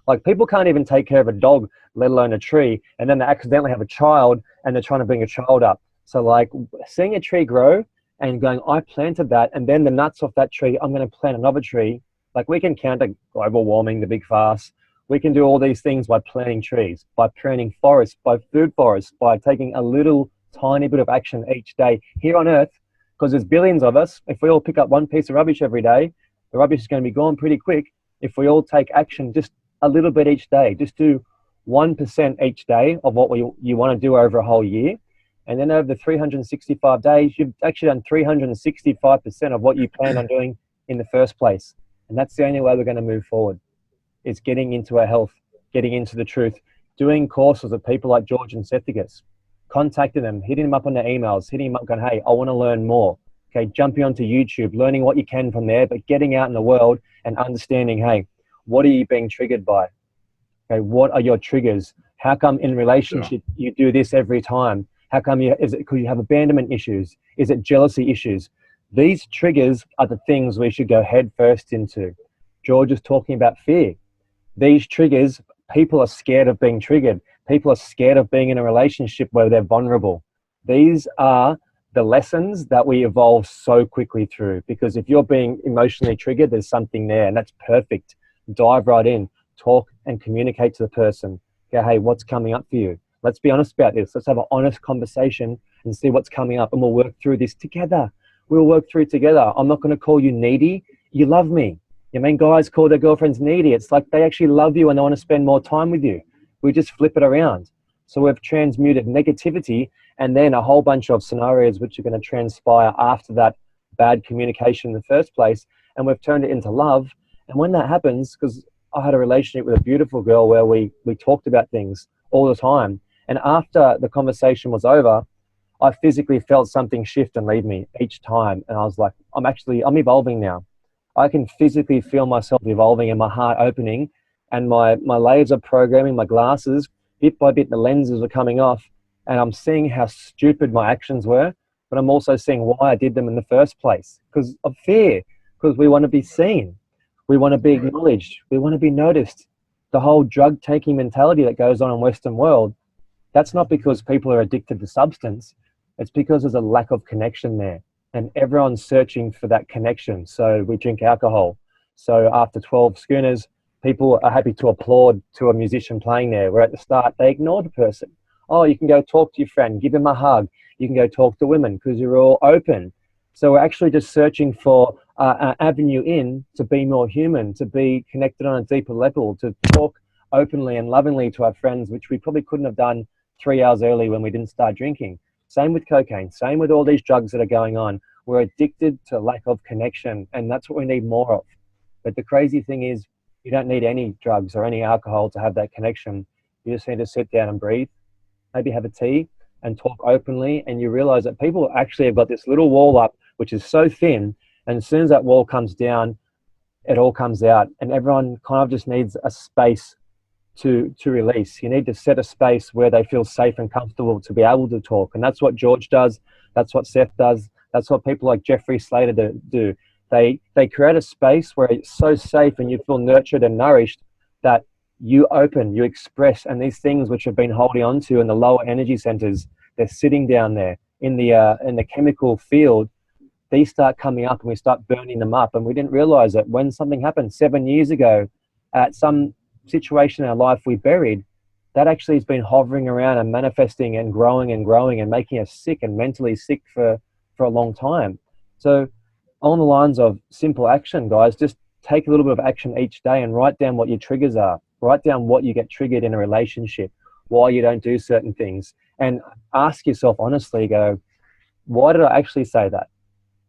like people can't even take care of a dog, let alone a tree, and then they accidentally have a child and they're trying to bring a child up. So like seeing a tree grow and going, I planted that, and then the nuts off that tree, I'm going to plant another tree. Like we can counter global warming, the big farce. We can do all these things by planting trees, by planting forests, by food forests, by taking a little tiny bit of action each day here on Earth, because there's billions of us. If we all pick up one piece of rubbish every day, the rubbish is going to be gone pretty quick. If we all take action just a little bit each day, just do 1% each day of what you want to do over a whole year. And then over the 365 days, you've actually done 365% of what you plan on doing in the first place. And that's the only way we're going to move forward, is getting into our health, getting into the truth, doing courses with people like George and Sethikus, contacting them, hitting them up on their emails, hitting them up going, hey, I want to learn more. Okay, jumping onto YouTube, learning what you can from there, but getting out in the world and understanding, hey, what are you being triggered by? Okay, what are your triggers? How come in relationship you do this every time? How come is it because you have abandonment issues? Is it jealousy issues? These triggers are the things we should go head first into. George is talking about fear. These triggers, people are scared of being triggered. People are scared of being in a relationship where they're vulnerable. These are the lessons that we evolve so quickly through, because if you're being emotionally triggered, there's something there, and that's perfect. Dive right in, talk and communicate to the person. Go, hey, what's coming up for you? Let's be honest about this. Let's have an honest conversation and see what's coming up, and we'll work through this together. We'll work through it together. I'm not going to call you needy. You love me. I mean, guys call their girlfriends needy. It's like they actually love you and they want to spend more time with you. We just flip it around. So we've transmuted negativity and then a whole bunch of scenarios which are going to transpire after that bad communication in the first place, and we've turned it into love. And when that happens, because I had a relationship with a beautiful girl where we talked about things all the time, and after the conversation was over, I physically felt something shift and leave me each time. And I was like, I'm evolving now. I can physically feel myself evolving and my heart opening, and my layers of programming, my glasses, bit by bit, the lenses are coming off, and I'm seeing how stupid my actions were, but I'm also seeing why I did them in the first place, because of fear, because we want to be seen. We want to be acknowledged. We want to be noticed. The whole drug taking mentality that goes on in Western world, that's not because people are addicted to substance. It's because there's a lack of connection there, and everyone's searching for that connection. So we drink alcohol. So after 12 schooners, people are happy to applaud to a musician playing there, where at the start they ignore the person. Oh, you can go talk to your friend, give him a hug. You can go talk to women because you're all open. So we're actually just searching for an avenue in to be more human, to be connected on a deeper level, to talk openly and lovingly to our friends, which we probably couldn't have done 3 hours early when we didn't start drinking. Same with cocaine, same with all these drugs that are going on. We're addicted to lack of connection, and that's what we need more of. But the crazy thing is, you don't need any drugs or any alcohol to have that connection. You just need to sit down and breathe, maybe have a tea and talk openly, and you realize that people actually have got this little wall up, which is so thin, and as soon as that wall comes down, it all comes out, and everyone kind of just needs a space to release. You need to set a space where they feel safe and comfortable to be able to talk, and that's what George does, that's what Seth does, that's what people like Jeffrey Slater do. They create a space where it's so safe and you feel nurtured and nourished that you open, you express, and these things which have been holding on to in the lower energy centers, they're sitting down there in the chemical field. These start coming up and we start burning them up, and we didn't realize that when something happened 7 years ago at some situation in our life we buried, that actually has been hovering around and manifesting and growing and making us sick and mentally sick for a long time. So on the lines of simple action, guys, just take a little bit of action each day and write down what your triggers are. Write down what you get triggered in a relationship, why you don't do certain things, and ask yourself honestly, go, why did I actually say that?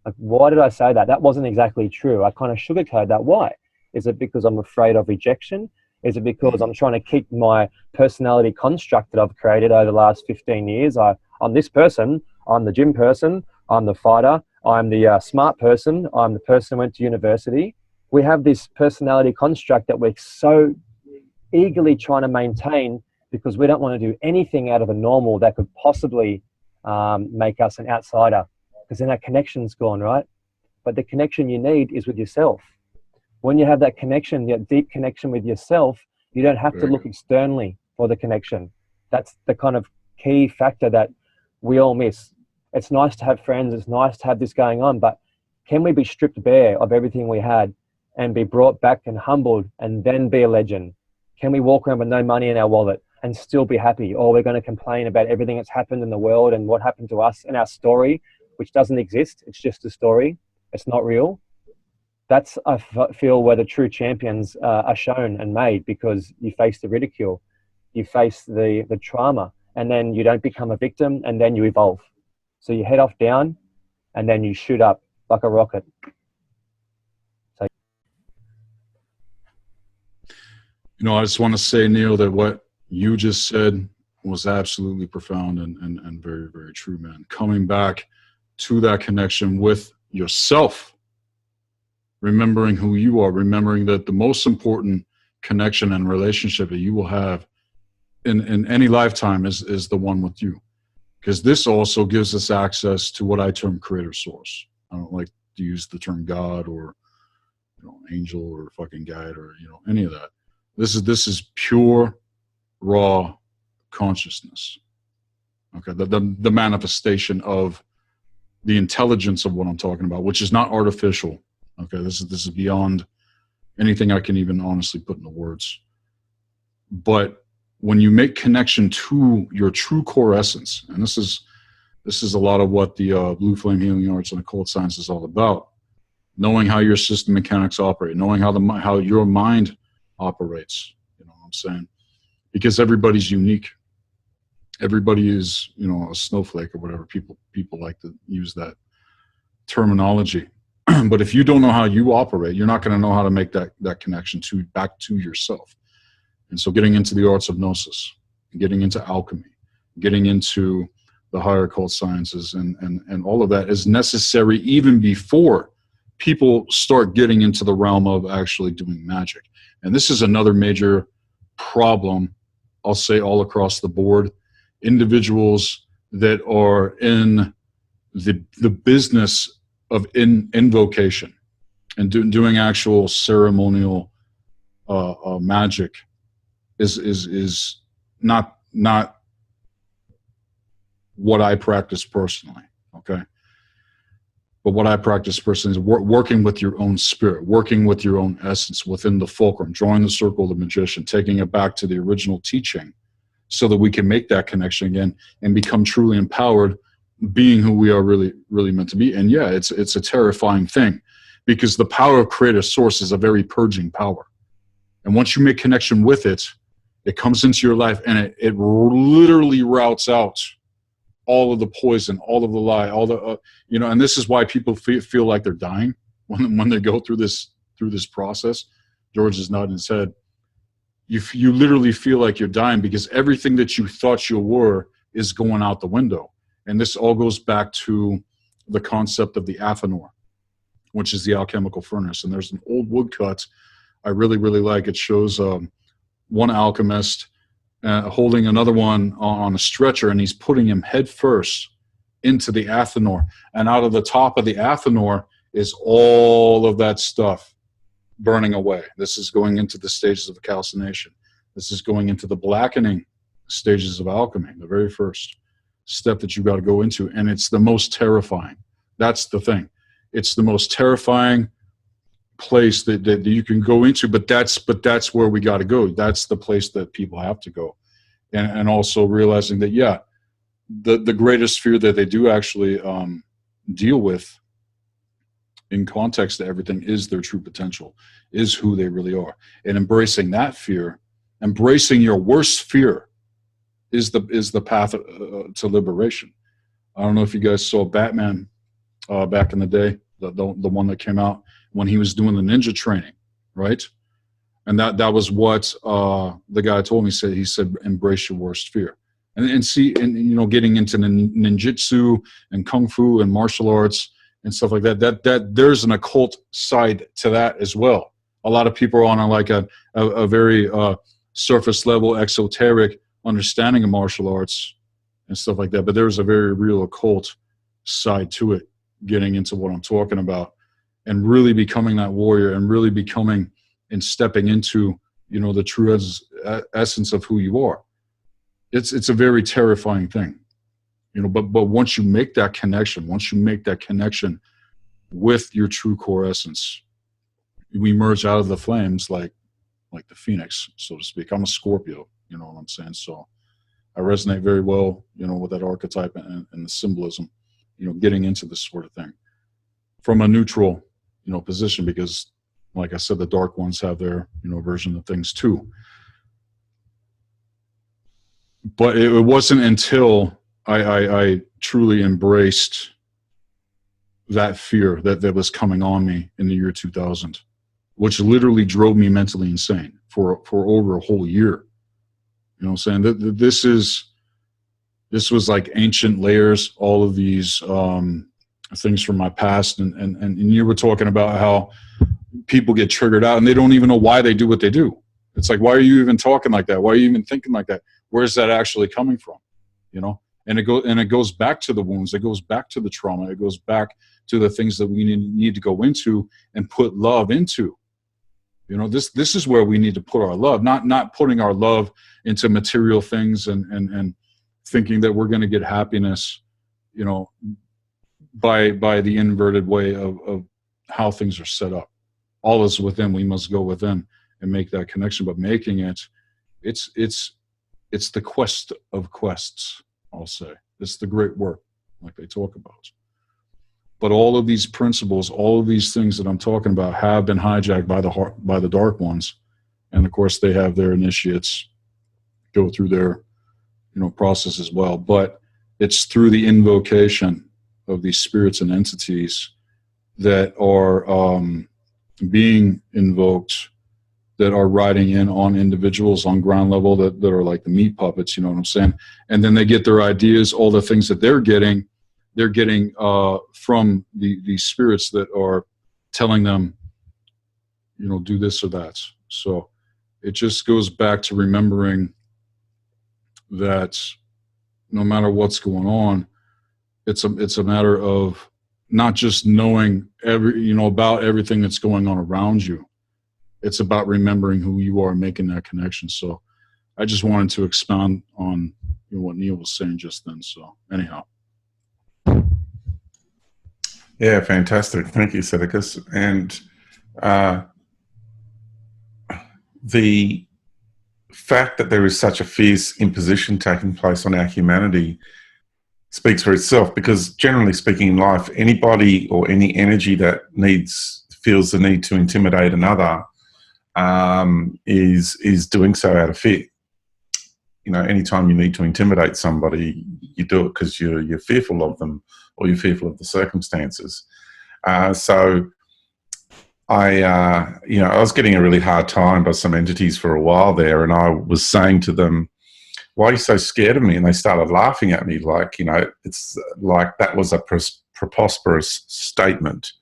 Like, why did I say that? That wasn't exactly true. I kind of sugarcoat that. Why? Is it because I'm afraid of rejection? Is it because I'm trying to keep my personality construct that I've created over the last 15 years? I'm this person, I'm the gym person, I'm the fighter, I'm the smart person, I'm the person who went to university. We have this personality construct that we're so eagerly trying to maintain because we don't want to do anything out of the normal that could possibly make us an outsider, because then that connection's gone, right? But the connection you need is with yourself. When you have that connection, that deep connection with yourself, you don't have to look externally for the connection. That's the kind of key factor that we all miss. It's nice to have friends, it's nice to have this going on, but can we be stripped bare of everything we had and be brought back and humbled and then be a legend? Can we walk around with no money in our wallet and still be happy? Or we're going to complain about everything that's happened in the world and what happened to us and our story, which doesn't exist. It's just a story. It's not real. That's, I feel, where the true champions are shown and made, because you face the ridicule, you face the trauma, and then you don't become a victim, and then you evolve. So you head off down and then you shoot up like a rocket. You know, I just want to say, Neil, that what you just said was absolutely profound and very, very true, man. Coming back to that connection with yourself, remembering who you are, remembering that the most important connection and relationship that you will have in any lifetime is the one with you. Because this also gives us access to what I term creator source. I don't like to use the term God or, you know, angel or fucking guide or, you know, any of that. This is pure, raw consciousness. Okay, the manifestation of the intelligence of what I'm talking about, which is not artificial. Okay, this is beyond anything I can even honestly put into words. But when you make connection to your true core essence, and this is a lot of what the Blue Flame Healing Arts and Occult Science is all about, knowing how your system mechanics operate, knowing how your mind operates, you know what I'm saying? Because everybody's unique. Everybody is, you know, a snowflake or whatever. People like to use that terminology. But if you don't know how you operate, you're not going to know how to make that connection back to yourself. And so getting into the arts of gnosis, getting into alchemy, getting into the higher occult sciences and all of that is necessary even before people start getting into the realm of actually doing magic. And this is another major problem, I'll say, all across the board. Individuals that are in the business of invocation and doing actual ceremonial magic is not what I practice personally, okay? But what I practice personally is working with your own spirit, working with your own essence within the fulcrum, drawing the circle of the magician, taking it back to the original teaching so that we can make that connection again and become truly empowered, being who we are really, really meant to be. And yeah, it's a terrifying thing because the power of creative source is a very purging power. And once you make connection with it, it comes into your life and it literally routes out all of the poison, all of the lie, all the and this is why people feel like they're dying when they go through this process. George is nodding his head. You literally feel like you're dying because everything that you thought you were is going out the window. And this all goes back to the concept of the Athanor, which is the alchemical furnace. And there's an old woodcut I really, really like. It shows one alchemist holding another one on a stretcher, and he's putting him head first into the Athanor. And out of the top of the Athanor is all of that stuff burning away. This is going into the stages of calcination. This is going into the blackening stages of alchemy, the very first step that you got to go into. And it's the most terrifying. That's the thing. It's the most terrifying place that you can go into, but that's where we got to go. That's the place that people have to go. And also realizing that, yeah, the greatest fear that they do actually deal with in context to everything is their true potential, is who they really are. And embracing that fear, embracing your worst fear is the path to liberation. I don't know if you guys saw Batman back in the day, the one that came out when he was doing the ninja training, right? And that was what the guy told me. He said, embrace your worst fear. And see, and getting into ninjutsu and kung fu and martial arts and stuff like that there's an occult side to that as well. A lot of people are on a very surface level exoteric understanding of martial arts and stuff like that, but there's a very real occult side to it, getting into what I'm talking about and really becoming that warrior and really becoming and stepping into the true essence of who you are. It's a very terrifying thing, but once you make that connection, with your true core essence, we emerge out of the flames like the phoenix, so to speak. I'm a Scorpio, you know what I'm saying? So I resonate very well, with that archetype and the symbolism, getting into this sort of thing from a neutral, position, because like I said, the dark ones have their, version of things too. But it wasn't until I truly embraced that fear that was coming on me in the year 2000, which literally drove me mentally insane for over a whole year. You know what I'm saying? This was like ancient layers, all of these things from my past. And you were talking about how people get triggered out and they don't even know why they do what they do. It's like, why are you even talking like that? Why are you even thinking like that? Where's that actually coming from? And it goes back to the wounds. It goes back to the trauma. It goes back to the things that we need to go into and put love into. This is where we need to put our love, not putting our love into material things and thinking that we're going to get happiness, by the inverted way of how things are set up. All is within. We must go within and make that connection. But making it's the quest of quests, I'll say. It's the great work, like they talk about. But all of these principles, all of these things that I'm talking about have been hijacked by the dark ones. And of course they have their initiates go through their, process as well. But it's through the invocation of these spirits and entities that are being invoked, that are riding in on individuals on ground level that are like the meat puppets, you know what I'm saying? And then they get their ideas, all the things that they're getting from the spirits that are telling them, do this or that. So it just goes back to remembering that no matter what's going on, it's a matter of not just knowing about everything that's going on around you. It's about remembering who you are and making that connection. So I just wanted to expound on what Neil was saying just then. So anyhow. Yeah, fantastic. Thank you, Sethikus. And the fact that there is such a fierce imposition taking place on our humanity speaks for itself, because generally speaking in life, anybody or any energy that feels the need to intimidate another is doing so out of fear. you know, anytime you need to intimidate somebody, you do it because you're fearful of them or you're fearful of the circumstances. So I, you know, I was getting a really hard time by some entities for a while there, and I was saying to them, "Why are you so scared of me?" And they started laughing at me, like, you know, it's like that was a preposterous statement.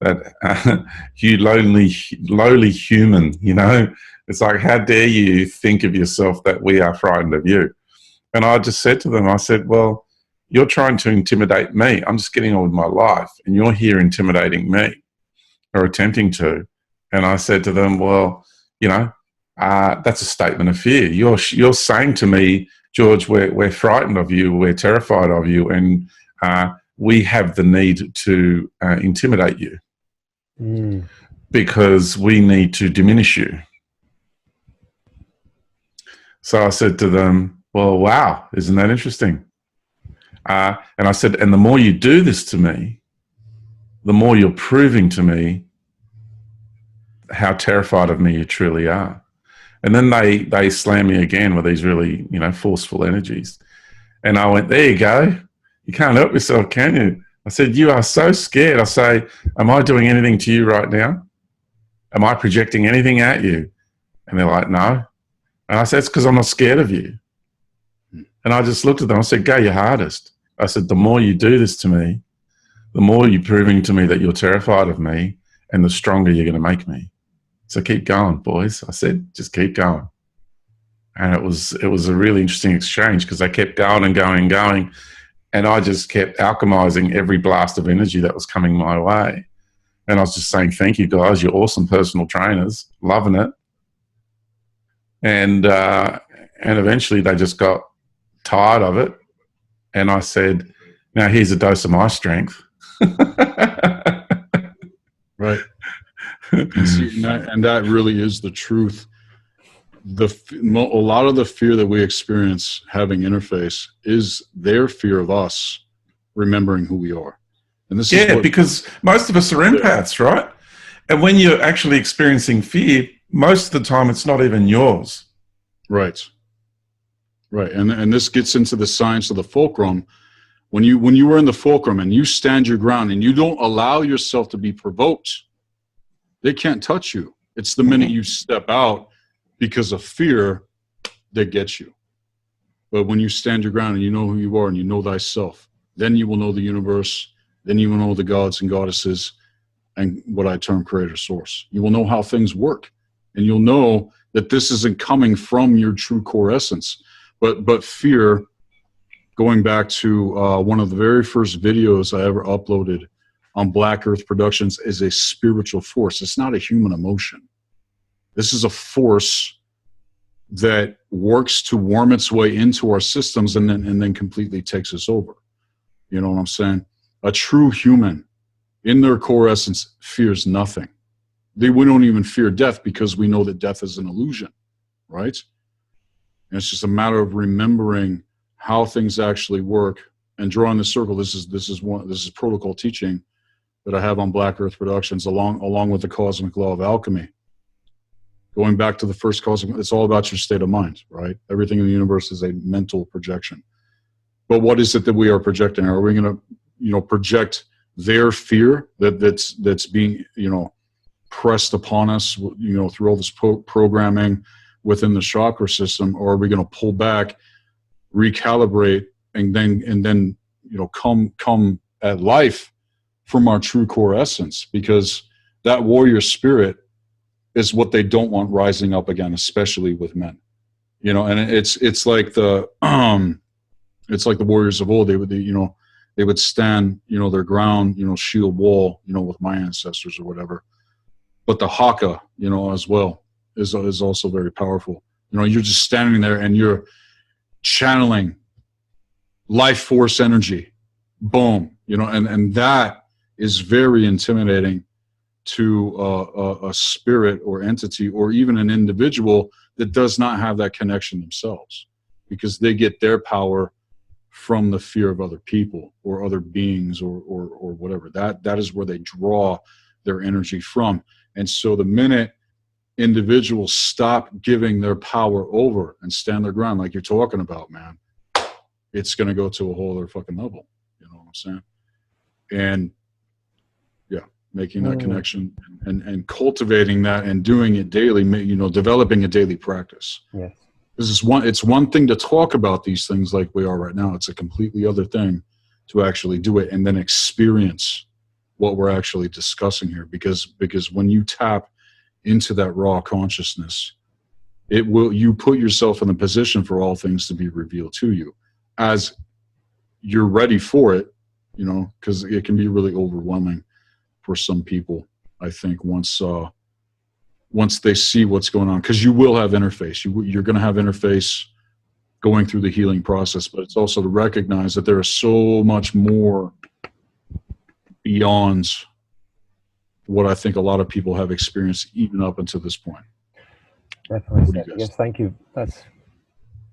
That you lowly human, you know, it's like, how dare you think of yourself that we are frightened of you? And I just said to them, I said, well, you're trying to intimidate me. I'm just getting on with my life, and you're here intimidating me or attempting to. And I said to them, well, you know, that's a statement of fear. You're saying to me, George, we're frightened of you, we're terrified of you, and we have the need to intimidate you. Because we need to diminish you. So I said to them, well, wow, isn't that interesting? And I said, and the more you do this to me, the more you're proving to me how terrified of me you truly are. And then they slam me again with these really, you know, forceful energies. And I went, there you go. You can't help yourself, can you? I said, you are so scared. I say, am I doing anything to you right now? Am I projecting anything at you? And they're like, no. And I said, it's because I'm not scared of you. And I just looked at them. I said, go your hardest. I said, the more you do this to me, the more you're proving to me that you're terrified of me, and the stronger you're going to make me. So keep going, boys. I said, just keep going. And it was a really interesting exchange, because they kept going and going and going. And I just kept alchemizing every blast of energy that was coming my way. And I was just saying, thank you guys, you're awesome personal trainers, loving it. And eventually they just got tired of it. And I said, now here's a dose of my strength. Right. And that really is the truth. A lot of the fear that we experience having interface is their fear of us remembering who we are. And this is because most of us are empaths, right? And when you're actually experiencing fear, most of the time it's not even yours. Right. Right. And this gets into the science of the fulcrum. When you are in the fulcrum and you stand your ground and you don't allow yourself to be provoked, they can't touch you. It's the minute you step out because of fear that gets you. But when you stand your ground and you know who you are and you know thyself, then you will know the universe, then you will know the gods and goddesses and what I term creator source. You will know how things work, and you'll know that this isn't coming from your true core essence. But fear, going back to one of the very first videos I ever uploaded on Black Earth Productions, is a spiritual force. It's not a human emotion. This is a force that works to worm its way into our systems and then completely takes us over. You know what I'm saying? A true human, in their core essence, fears nothing. We don't even fear death, because we know that death is an illusion, right? And it's just a matter of remembering how things actually work and drawing the circle. This is protocol teaching that I have on Black Earth Productions, along with the cosmic law of alchemy. Going back to the first cosmic, it's all about your state of mind, right? Everything in the universe is a mental projection. But what is it that we are projecting? Are we going to, project their fear that's being, pressed upon us, through all this programming within the chakra system, or are we going to pull back, recalibrate, and then come at life from our true core essence? Because that warrior spirit is what they don't want rising up again, especially with men. And it's like the warriors of old. They would stand, their ground, shield wall, with my ancestors or whatever. But the haka, as well, is also very powerful. You're just standing there and you're channeling life force energy, boom, and that is very intimidating to a spirit or entity, or even an individual that does not have that connection themselves, because they get their power from the fear of other people or other beings or whatever. That is where they draw their energy from. And so the minute individuals stop giving their power over and stand their ground like you're talking about, man, it's going to go to a whole other fucking level. You know what I'm saying? And yeah, making that connection and cultivating that and doing it daily, you know, developing a daily practice. Yes. It's one thing to talk about these things like we are right now. It's a completely other thing to actually do it and then experience what we're actually discussing here. Because when you tap into that raw consciousness, you put yourself in a position for all things to be revealed to you as you're ready for it, you know, because it can be really overwhelming for some people, I think, once they see what's going on, because you will have interface. You're going to have interface going through the healing process, but it's also to recognize that there is so much more beyond what I think a lot of people have experienced even up until this point. Definitely. Yes, thank you. That's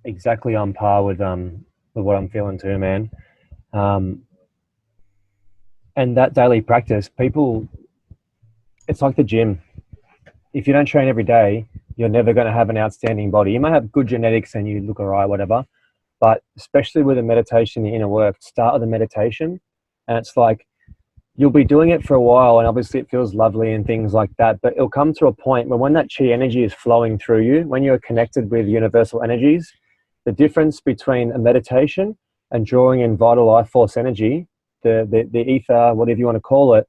exactly on par with what I'm feeling too, man. And that daily practice, people, it's like the gym. If you don't train every day, you're never going to have an outstanding body. You might have good genetics and you look all right, whatever. But especially with the meditation, the inner work, start with the meditation. And it's like, you'll be doing it for a while and obviously it feels lovely and things like that. But it'll come to a point where when that chi energy is flowing through you, when you're connected with universal energies, the difference between a meditation and drawing in vital life force energy, the ether, whatever you want to call it,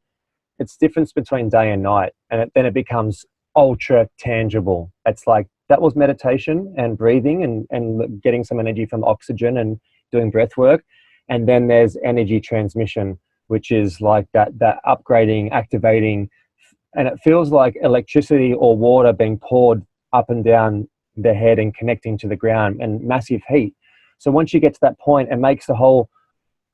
it's difference between day and night. And then it becomes ultra tangible. It's like that was meditation and breathing and getting some energy from oxygen and doing breath work. And then there's energy transmission, which is like that upgrading, activating, and it feels like electricity or water being poured up and down the head and connecting to the ground, and massive heat. So once you get to that point, it makes the whole,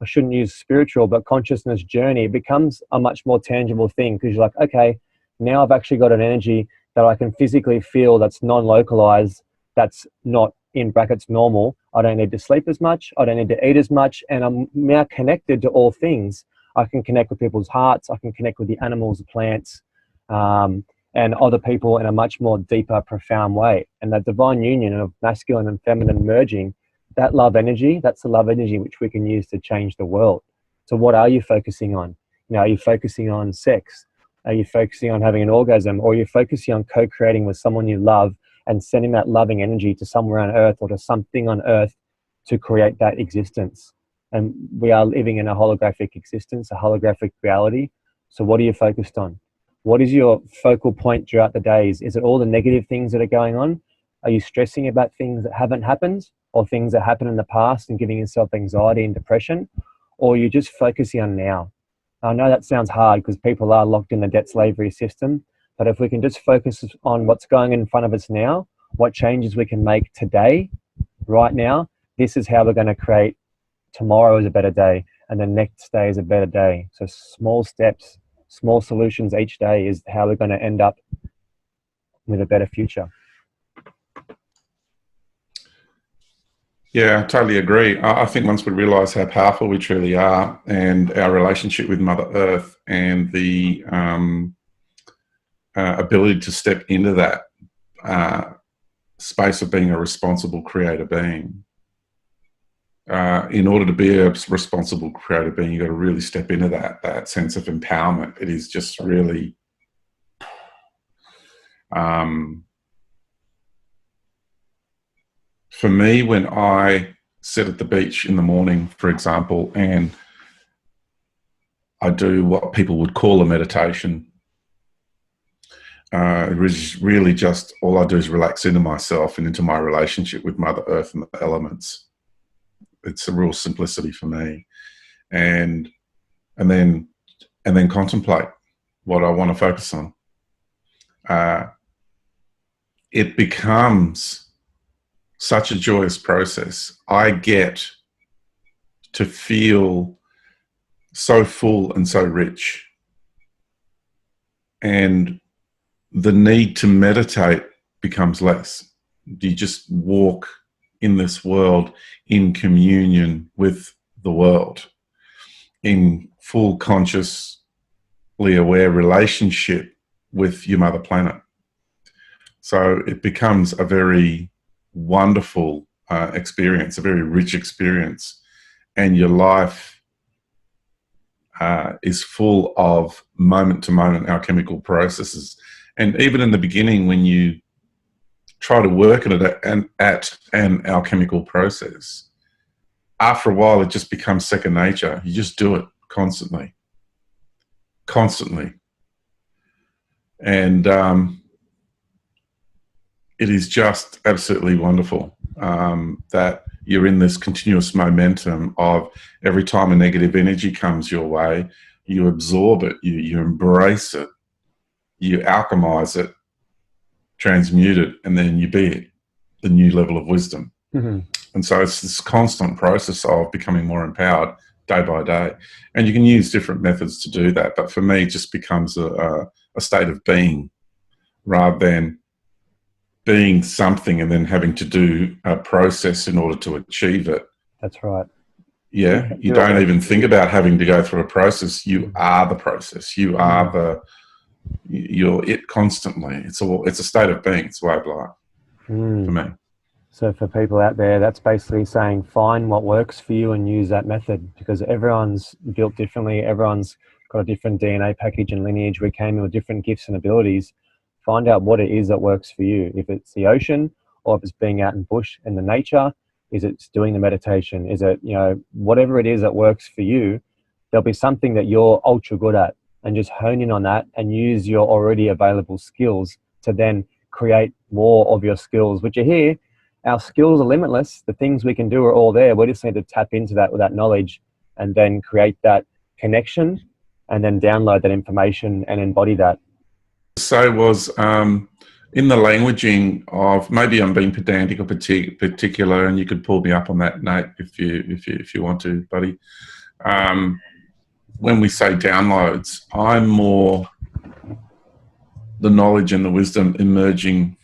I shouldn't use spiritual, but consciousness journey, it becomes a much more tangible thing, because you're like, okay, now I've actually got an energy that I can physically feel that's non-localized, that's not in brackets normal. I don't need to sleep as much. I don't need to eat as much. And I'm now connected to all things. I can connect with people's hearts. I can connect with the animals, the plants, and other people in a much more deeper, profound way. And that divine union of masculine and feminine merging, that love energy, that's the love energy which we can use to change the world. So what are you focusing on? You know, are you focusing on sex? Are you focusing on having an orgasm? Or are you focusing on co-creating with someone you love and sending that loving energy to somewhere on earth or to something on earth to create that existence? And we are living in a holographic existence, a holographic reality. So what are you focused on? What is your focal point throughout the days? Is it all the negative things that are going on? Are you stressing about things that haven't happened or things that happened in the past and giving yourself anxiety and depression? Or are you just focusing on now? I know that sounds hard because people are locked in the debt slavery system, but if we can just focus on what's going in front of us now, what changes we can make today, right now, this is how we're going to create tomorrow is a better day and the next day is a better day. So small steps, small solutions each day is how we're going to end up with a better future. Yeah, I totally agree. I think once we realize how powerful we truly are and our relationship with Mother Earth and the ability to step into that space of being a responsible creator being, in order to be a responsible creator being, you've got to really step into that sense of empowerment. It is just really for me, when I sit at the beach in the morning, for example, and I do what people would call a meditation, it is really just all I do is relax into myself and into my relationship with Mother Earth and the elements. It's a real simplicity for me, and then contemplate what I want to focus on. It becomes such a joyous process. I get to feel so full and so rich, and the need to meditate becomes less. You just walk in this world in communion with the world, in full consciously aware relationship with your mother planet. So it becomes a very wonderful experience, a very rich experience, and your life is full of moment-to-moment alchemical processes. And even in the beginning, when you try to work at an alchemical process, after a while, it just becomes second nature. You just do it constantly. And it is just absolutely wonderful that you're in this continuous momentum of every time a negative energy comes your way, you absorb it, you embrace it, you alchemize it, transmute it, and then you be it, the new level of wisdom. Mm-hmm. And so it's this constant process of becoming more empowered day by day. And you can use different methods to do that. But for me, it just becomes a state of being rather than being something and then having to do a process in order to achieve it. That's right. Yeah, you don't even think about having to go through a process. You are the process. You are you're it constantly. It's a state of being. It's a way of life for me. So for people out there, that's basically saying find what works for you and use that method, because everyone's built differently. Everyone's got a different DNA package and lineage. We came in with different gifts and abilities. Find out what it is that works for you. If it's the ocean, or if it's being out in bush in the nature, is it doing the meditation? Is it, whatever it is that works for you, there'll be something that you're ultra good at, and just hone in on that and use your already available skills to then create more of your skills, which are here. Our skills are limitless. The things we can do are all there. We just need to tap into that with that knowledge and then create that connection and then download that information and embody that. So was in the languaging of, maybe I'm being pedantic or particular, and you could pull me up on that, Nate, if you want to, buddy. When we say downloads, I'm more the knowledge and the wisdom emerging,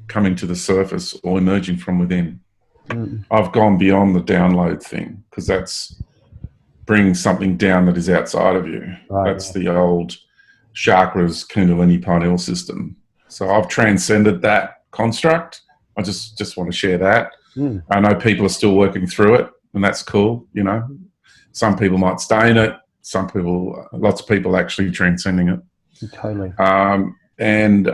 coming to the surface or emerging from within. I've gone beyond the download thing, because that's bringing something down that is outside of you. Right, that's the old chakras, Kundalini pineal system. So I've transcended that construct. I just want to share that. I know people are still working through it, and that's cool. Some people might stay in it. Lots of people actually transcending it. Totally. And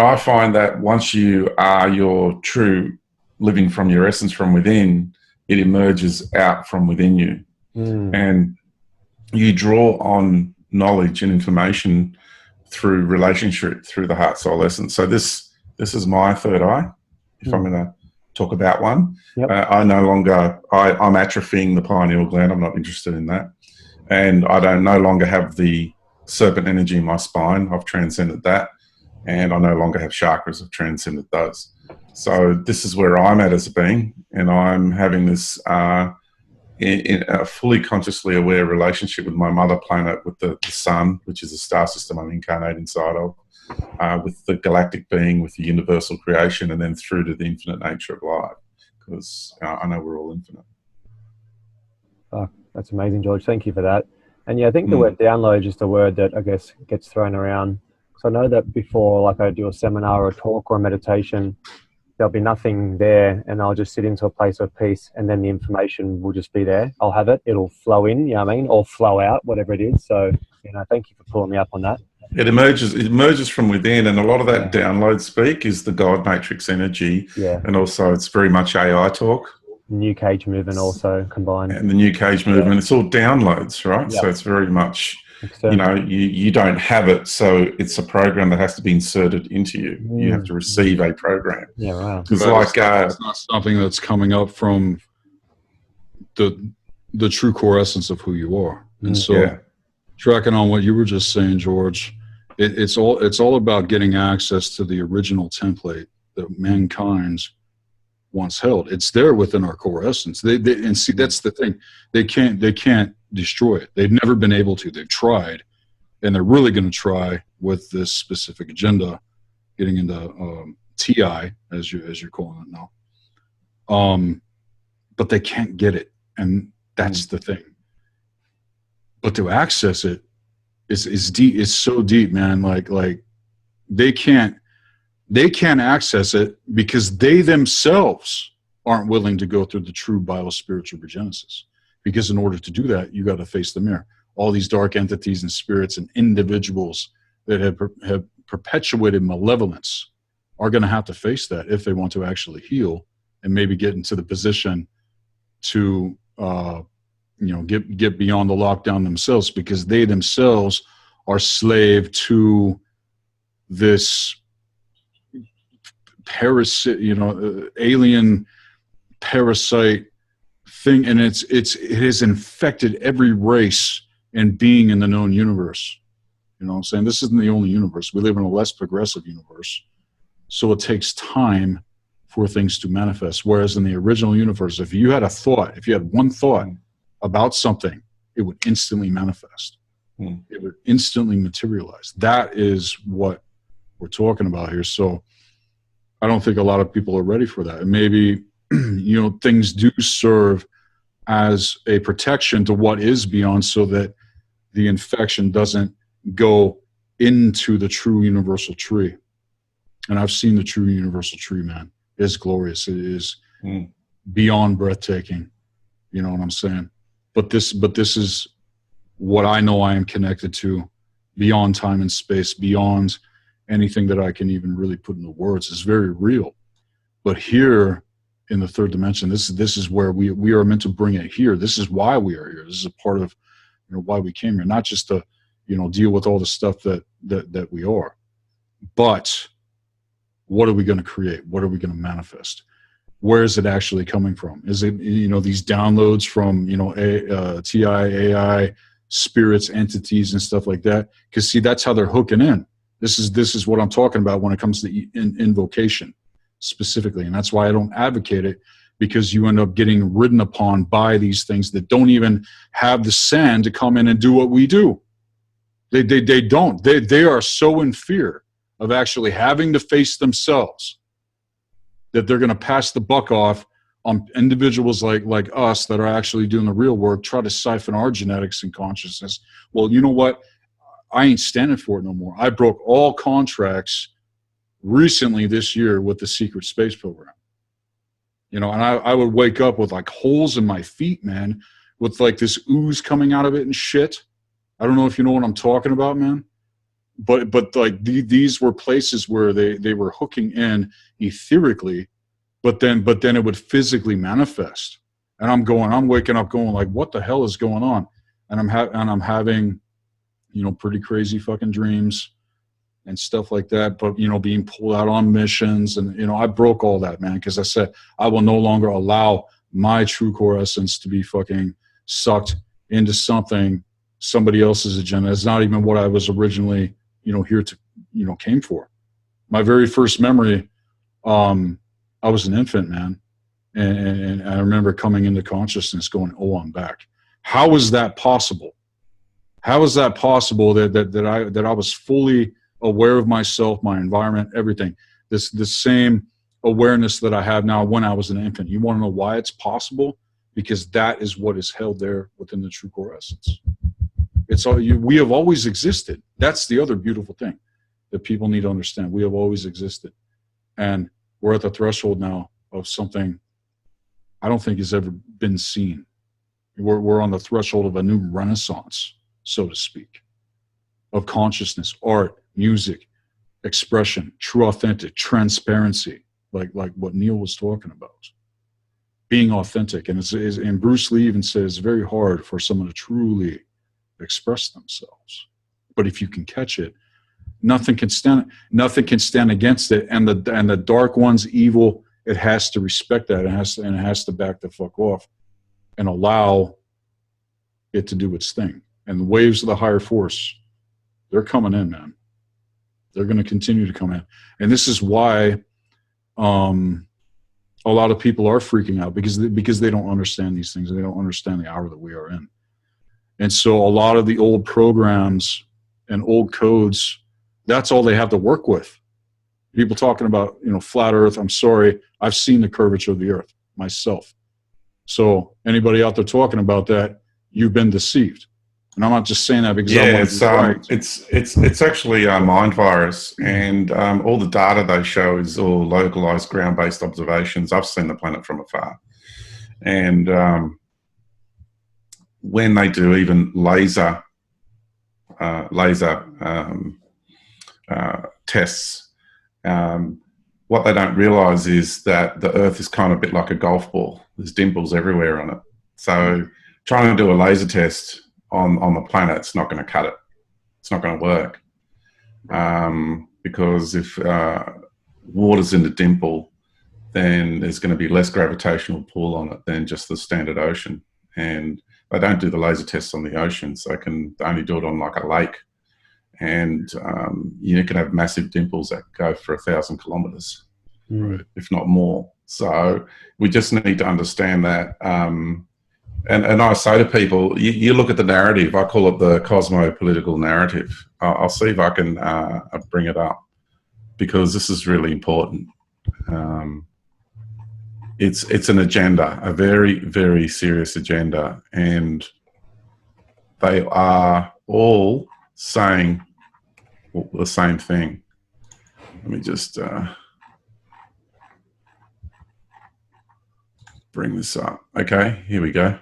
I find that once you are your true living from your essence from within, it emerges out from within you. And you draw on knowledge and information through relationship, through the heart soul essence. So this is my third eye, if I'm going to talk about one. Yep. I'm atrophying the pineal gland. I'm not interested in that. And I no longer have the serpent energy in my spine. I've transcended that. And I no longer have chakras. I've transcended those. So this is where I'm at as a being, and I'm having this in a fully consciously aware relationship with my mother planet, with the sun, which is a star system I'm incarnate inside of, with the galactic being, with the universal creation, and then through to the infinite nature of life, because I know we're all infinite. Oh, that's amazing, George. Thank you for that. And yeah, I think the word download is just a word that I guess gets thrown around. So I know that before, like I do a seminar or a talk or a meditation, there'll be nothing there, and I'll just sit into a place of peace, and then the information will just be there. I'll have it. It'll flow in, or flow out, whatever it is. So, thank you for pulling me up on that. It emerges from within, and a lot of that download speak is the God Matrix energy. Yeah. And also it's very much AI talk. New Cage movement also combined. And the New Cage movement, it's all downloads, right? Yep. So it's very much... you don't have it, so it's a program that has to be inserted into you. You have to receive a program. Yeah, right. It's not something that's coming up from the true core essence of who you are. And so, tracking on what you were just saying, George, it's all about getting access to the original template that mankind once held. It's there within our core essence. And see, that's the thing. They can't destroy it. They've never been able to. They've tried, and they're really going to try with this specific agenda, getting into TI, as you're calling it now. But they can't get it, and that's the thing. But to access it is deep. It's so deep, man. Like they can't. They can't access it because they themselves aren't willing to go through the true bio-spiritual regenesis. Because in order to do that, you got to face the mirror. All these dark entities and spirits and individuals that have perpetuated malevolence are going to have to face that if they want to actually heal and maybe get into the position to get beyond the lockdown themselves, because they themselves are slave to this parasite, alien parasite thing, and it has infected every race and being in the known universe. You know what I'm saying? This isn't the only universe. We live in a less progressive universe, so it takes time for things to manifest. Whereas in the original universe, if you had a thought, if you had one thought about something, it would instantly manifest. It would instantly materialize. That is what we're talking about here. So I don't think a lot of people are ready for that. And maybe, things do serve as a protection to what is beyond, so that the infection doesn't go into the true universal tree. And I've seen the true universal tree, man. It's glorious. It is beyond breathtaking. You know what I'm saying? But this is what I know I am connected to, beyond time and space, beyond anything that I can even really put into words. Is very real. But here in the third dimension, this is where we are meant to bring it here. This is why we are here. This is a part of why we came here, not just to deal with all the stuff that we are, but what are we going to create? What are we going to manifest? Where is it actually coming from? Is it these downloads from TI, AI, spirits, entities, and stuff like that? Because see, that's how they're hooking in. This is what I'm talking about when it comes to invocation specifically, and that's why I don't advocate it, because you end up getting ridden upon by these things that don't even have the sand to come in and do what we do. They don't. They are so in fear of actually having to face themselves that they're going to pass the buck off on individuals like us that are actually doing the real work, try to siphon our genetics and consciousness. Well, you know what? I ain't standing for it no more. I broke all contracts recently this year with the secret space program. And I would wake up with like holes in my feet, man, with like this ooze coming out of it and shit. I don't know if you know what I'm talking about, man. But like these were places where they were hooking in etherically, but then it would physically manifest. And I'm waking up going like, what the hell is going on? And I'm having, pretty crazy fucking dreams and stuff like that. But being pulled out on missions, and I broke all that, man, because I said I will no longer allow my true core essence to be fucking sucked into somebody else's agenda. It's not even what I was originally here to came for. My very first memory, I was an infant, man, and I remember coming into consciousness going, oh, I'm back. How is that possible? How is that possible that I was fully aware of myself, my environment, everything, the same awareness that I have now when I was an infant? You want to know why it's possible? Because that is what is held there within the true core essence. We have always existed. That's the other beautiful thing that people need to understand. We have always existed. And we're at the threshold now of something I don't think has ever been seen. We're on the threshold of a new renaissance, so to speak, of consciousness, art, music, expression, true, authentic, transparency, like what Neil was talking about. Being authentic. And Bruce Lee even says it's very hard for someone to truly express themselves, but if you can catch it, nothing can stand against it. And the dark one's evil, it has to respect that. It has to back the fuck off and allow it to do its thing. And the waves of the higher force, they're coming in, man. They're going to continue to come in. And this is why a lot of people are freaking out, because they don't understand these things. They don't understand the hour that we are in. And so a lot of the old programs and old codes, that's all they have to work with. People talking about, flat earth. I'm sorry. I've seen the curvature of the earth myself. So anybody out there talking about that, you've been deceived. And I'm not just saying that because I Yeah, want to be right. it's actually a mind virus, and all the data they show is all localized ground-based observations. I've seen the planet from afar, and when they do even laser tests, what they don't realize is that the Earth is kind of a bit like a golf ball. There's dimples everywhere on it. So trying to do a laser test on the planet, it's not going to cut it. It's not going to work. Because if water's in the dimple, then there's going to be less gravitational pull on it than just the standard ocean. And they don't do the laser tests on the oceans. They can only do it on like a lake. And you can have massive dimples that go for 1,000 kilometers, if not more. So we just need to understand that. And I say to people, you look at the narrative. I call it the cosmo-political narrative. I'll see if I can bring it up, because this is really important. It's an agenda, a very, very serious agenda, and they are all saying the same thing. Let me just bring this up. Okay, here we go.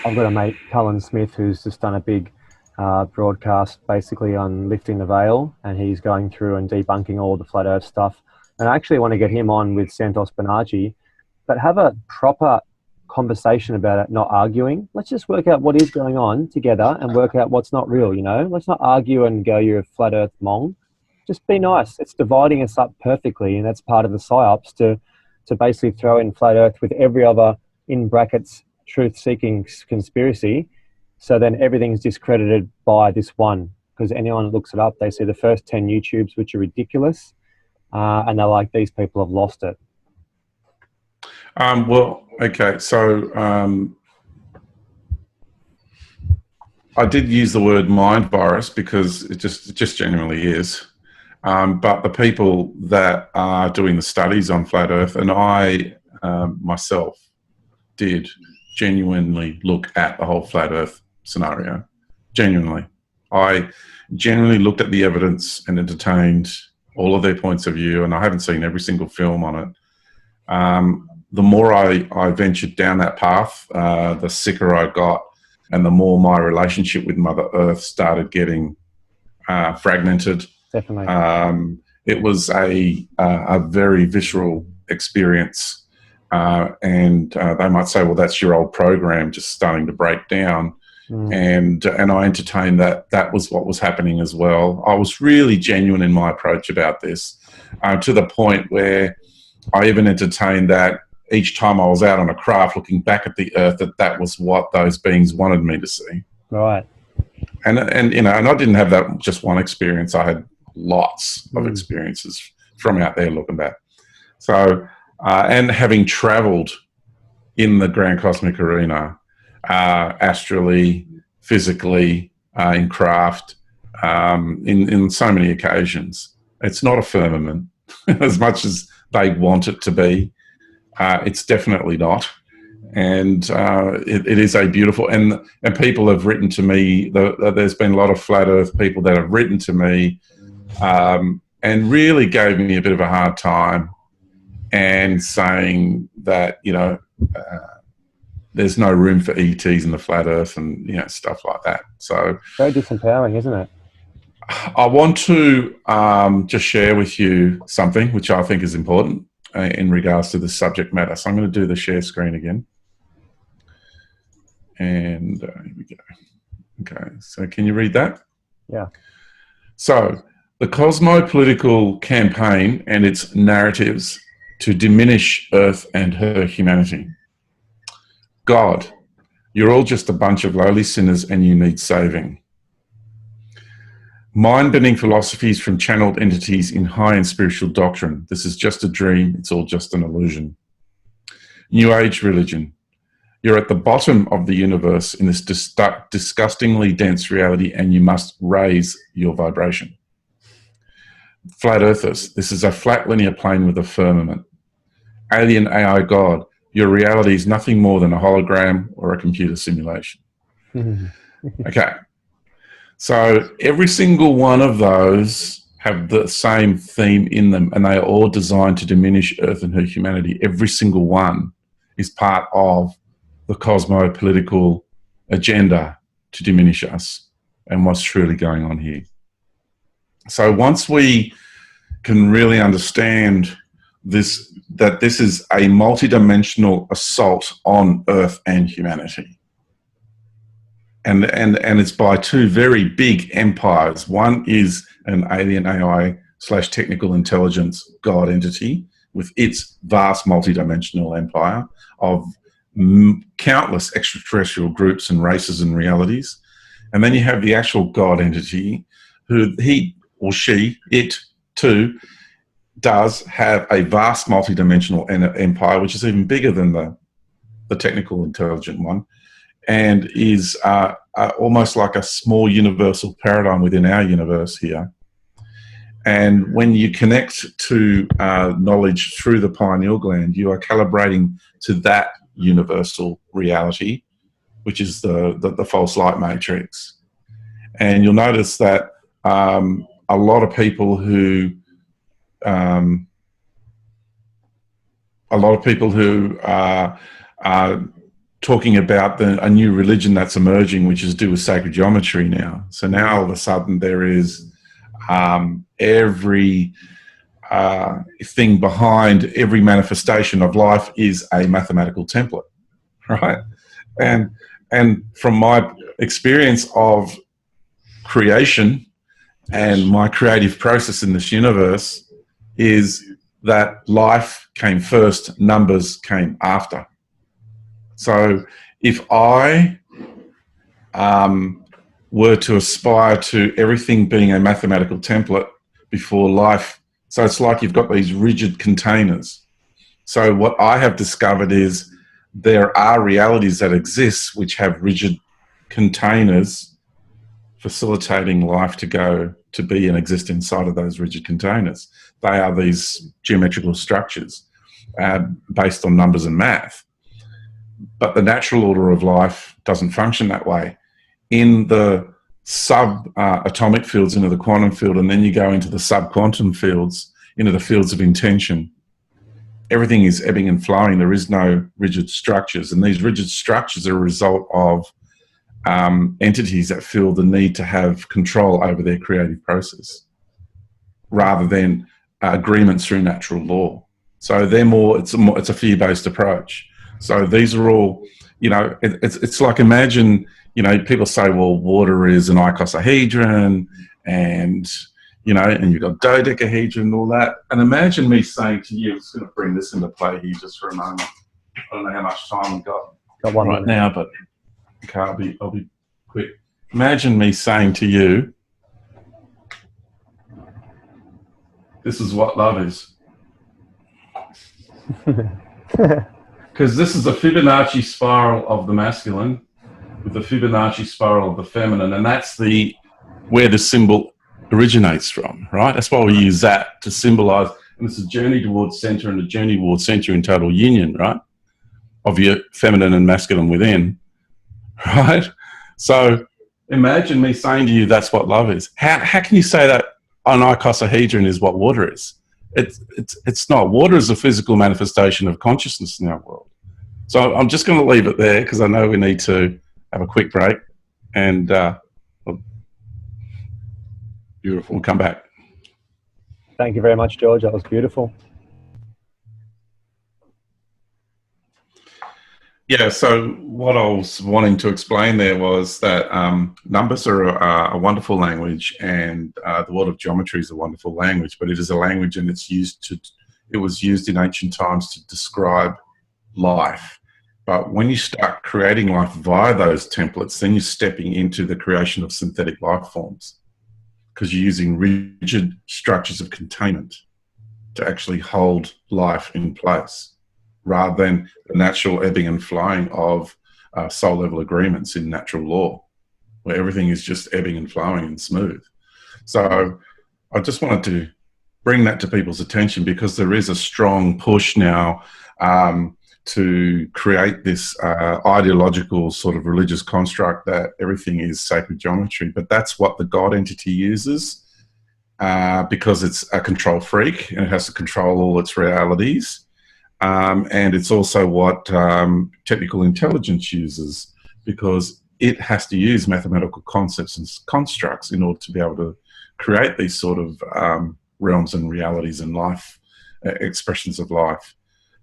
I've got a mate, Cullen Smith, who's just done a big broadcast basically on lifting the veil, and he's going through and debunking all the flat earth stuff. And I actually want to get him on with Santos Bernardi, but have a proper conversation about it, not arguing. Let's just work out what is going on together and work out what's not real, you know? Let's not argue and go, you're a flat earth mong. Just be nice. It's dividing us up perfectly, and that's part of the psyops to basically throw in flat earth with every other, in brackets, truth-seeking conspiracy. So then everything's discredited by this one, because anyone that looks it up, they see the first 10 YouTubes, which are ridiculous, and they're like, these people have lost it. Well, okay, so I did use the word mind virus because it just genuinely is. But the people that are doing the studies on flat earth, and I myself did genuinely look at the whole flat earth scenario. Genuinely. I genuinely looked at the evidence and entertained all of their points of view, and I haven't seen every single film on it. The more I ventured down that path, the sicker I got, and the more my relationship with Mother Earth started getting fragmented. Definitely. It was a very visceral experience, and they might say, well, that's your old program just starting to break down. And I entertained that was what was happening as well. I was really genuine in my approach about this, to the point where I even entertained that each time I was out on a craft looking back at the earth, that was what those beings wanted me to see. Right. And you know, and I didn't have that just one experience. I had lots of experiences from out there looking back. So, and having traveled in the grand cosmic arena, astrally, physically, in craft, in so many occasions, it's not a firmament as much as they want it to be. It's definitely not. And it is a beautiful, and people have written to me, there's been a lot of flat earth people that have written to me and really gave me a bit of a hard time, and saying that, you know, there's no room for ETs in the flat earth, and, you know, stuff like that. So very disempowering, isn't it? I want to just share with you something which I think is important in regards to the subject matter. So I'm going to do the share screen again. And here we go. Okay, so can you read that? Yeah. So the cosmo-political campaign and its narratives to diminish Earth and her humanity. God, you're all just a bunch of lowly sinners and you need saving. Mind-bending philosophies from channeled entities in high-end spiritual doctrine. This is just a dream. It's all just an illusion. New Age religion. You're at the bottom of the universe in this disgustingly dense reality, and you must raise your vibration. Flat Earthers. This is a flat linear plane with a firmament. Alien AI God. Your reality is nothing more than a hologram or or a computer simulation. Okay. So every single one of those have the same theme in them, and they are all designed to diminish Earth and her humanity. Every single one is part of the cosmo-political agenda to diminish us and what's truly going on here. So once we can really understand this, that this is a multidimensional assault on Earth and humanity, and it's by two very big empires. One is an alien AI / technical intelligence God entity with its vast multidimensional empire of countless extraterrestrial groups and races and realities. And then you have the actual God entity, who he or she, it too, does have a vast multidimensional empire, which is even bigger than the technical intelligent one, and is almost like a small universal paradigm within our universe here. And when you connect to knowledge through the pineal gland, you are calibrating to that universal reality, which is the false light matrix. And you'll notice that a lot of people who are talking about a new religion that's emerging, which is to do with sacred geometry now. So now all of a sudden there is every thing behind every manifestation of life is a mathematical template, right? And from my experience of creation and my creative process in this universe is that life came first, numbers came after. So if I were to aspire to everything being a mathematical template before life, so it's like you've got these rigid containers. So what I have discovered is there are realities that exist which have rigid containers facilitating life to be and exist inside of those rigid containers. They are these geometrical structures based on numbers and math. But the natural order of life doesn't function that way. In the sub-atomic fields, into the quantum field, and then you go into the sub-quantum fields, into the fields of intention, everything is ebbing and flowing. There is no rigid structures. And these rigid structures are a result of entities that feel the need to have control over their creative process rather than agreements through natural law. So they're it's a fear-based approach. So these are all, it's like, imagine, people say, well, water is an icosahedron and, and you've got dodecahedron and all that. And imagine me saying to you, I'm just going to bring this into play here just for a moment. I don't know how much time we've got one right minute now, but okay, I'll be quick. Imagine me saying to you, this is what love is. Because this is a Fibonacci spiral of the masculine with the Fibonacci spiral of the feminine, and that's where the symbol originates from, right? That's why we use that to symbolize, and it's a journey towards center and a journey towards center in total union, right? Of your feminine and masculine within, right? So imagine me saying to you, that's what love is. How can you say that an icosahedron is what water is? It's not. Water is a physical manifestation of consciousness in our world. So I'm just going to leave it there because I know we need to have a quick break, and beautiful. We'll come back. Thank you very much, George. That was beautiful. Yeah, so what I was wanting to explain there was that numbers are a wonderful language, and the world of geometry is a wonderful language, but it is a language, and it was used in ancient times to describe life. But when you start creating life via those templates, then you're stepping into the creation of synthetic life forms, because you're using rigid structures of containment to actually hold life in place, rather than the natural ebbing and flowing of soul level agreements in natural law, where everything is just ebbing and flowing and smooth. So I just wanted to bring that to people's attention, because there is a strong push now to create this ideological sort of religious construct that everything is sacred geometry. But that's what the God entity uses because it's a control freak and it has to control all its realities. And it's also what technical intelligence uses, because it has to use mathematical concepts and constructs in order to be able to create these sort of realms and realities and life, expressions of life.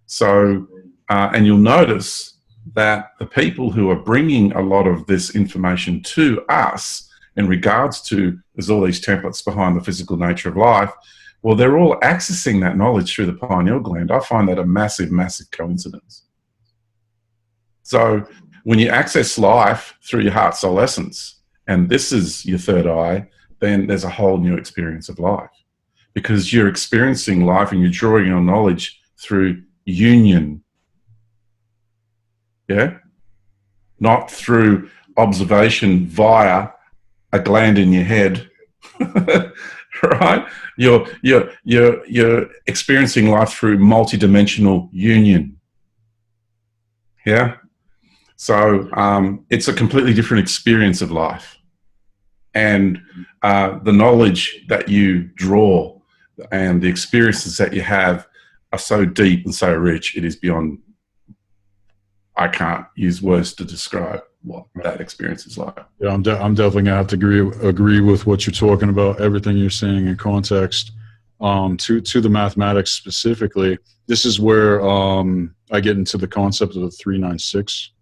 So, and you'll notice that the people who are bringing a lot of this information to us in regards to, there's all these templates behind the physical nature of life, well, they're all accessing that knowledge through the pineal gland. I find that a massive, massive coincidence. So when you access life through your heart soul essence, and this is your third eye, then there's a whole new experience of life, because you're experiencing life and you're drawing your knowledge through union. Yeah? Not through observation via a gland in your head. Right? You're experiencing life through multidimensional union. Yeah? So it's a completely different experience of life. And the knowledge that you draw and the experiences that you have are so deep and so rich, it is beyond, I can't use words to describe what that experience is like. Yeah, I'm definitely gonna have to agree with what you're talking about. Everything you're saying in context, to the mathematics specifically. This is where I get into the concept of the 396.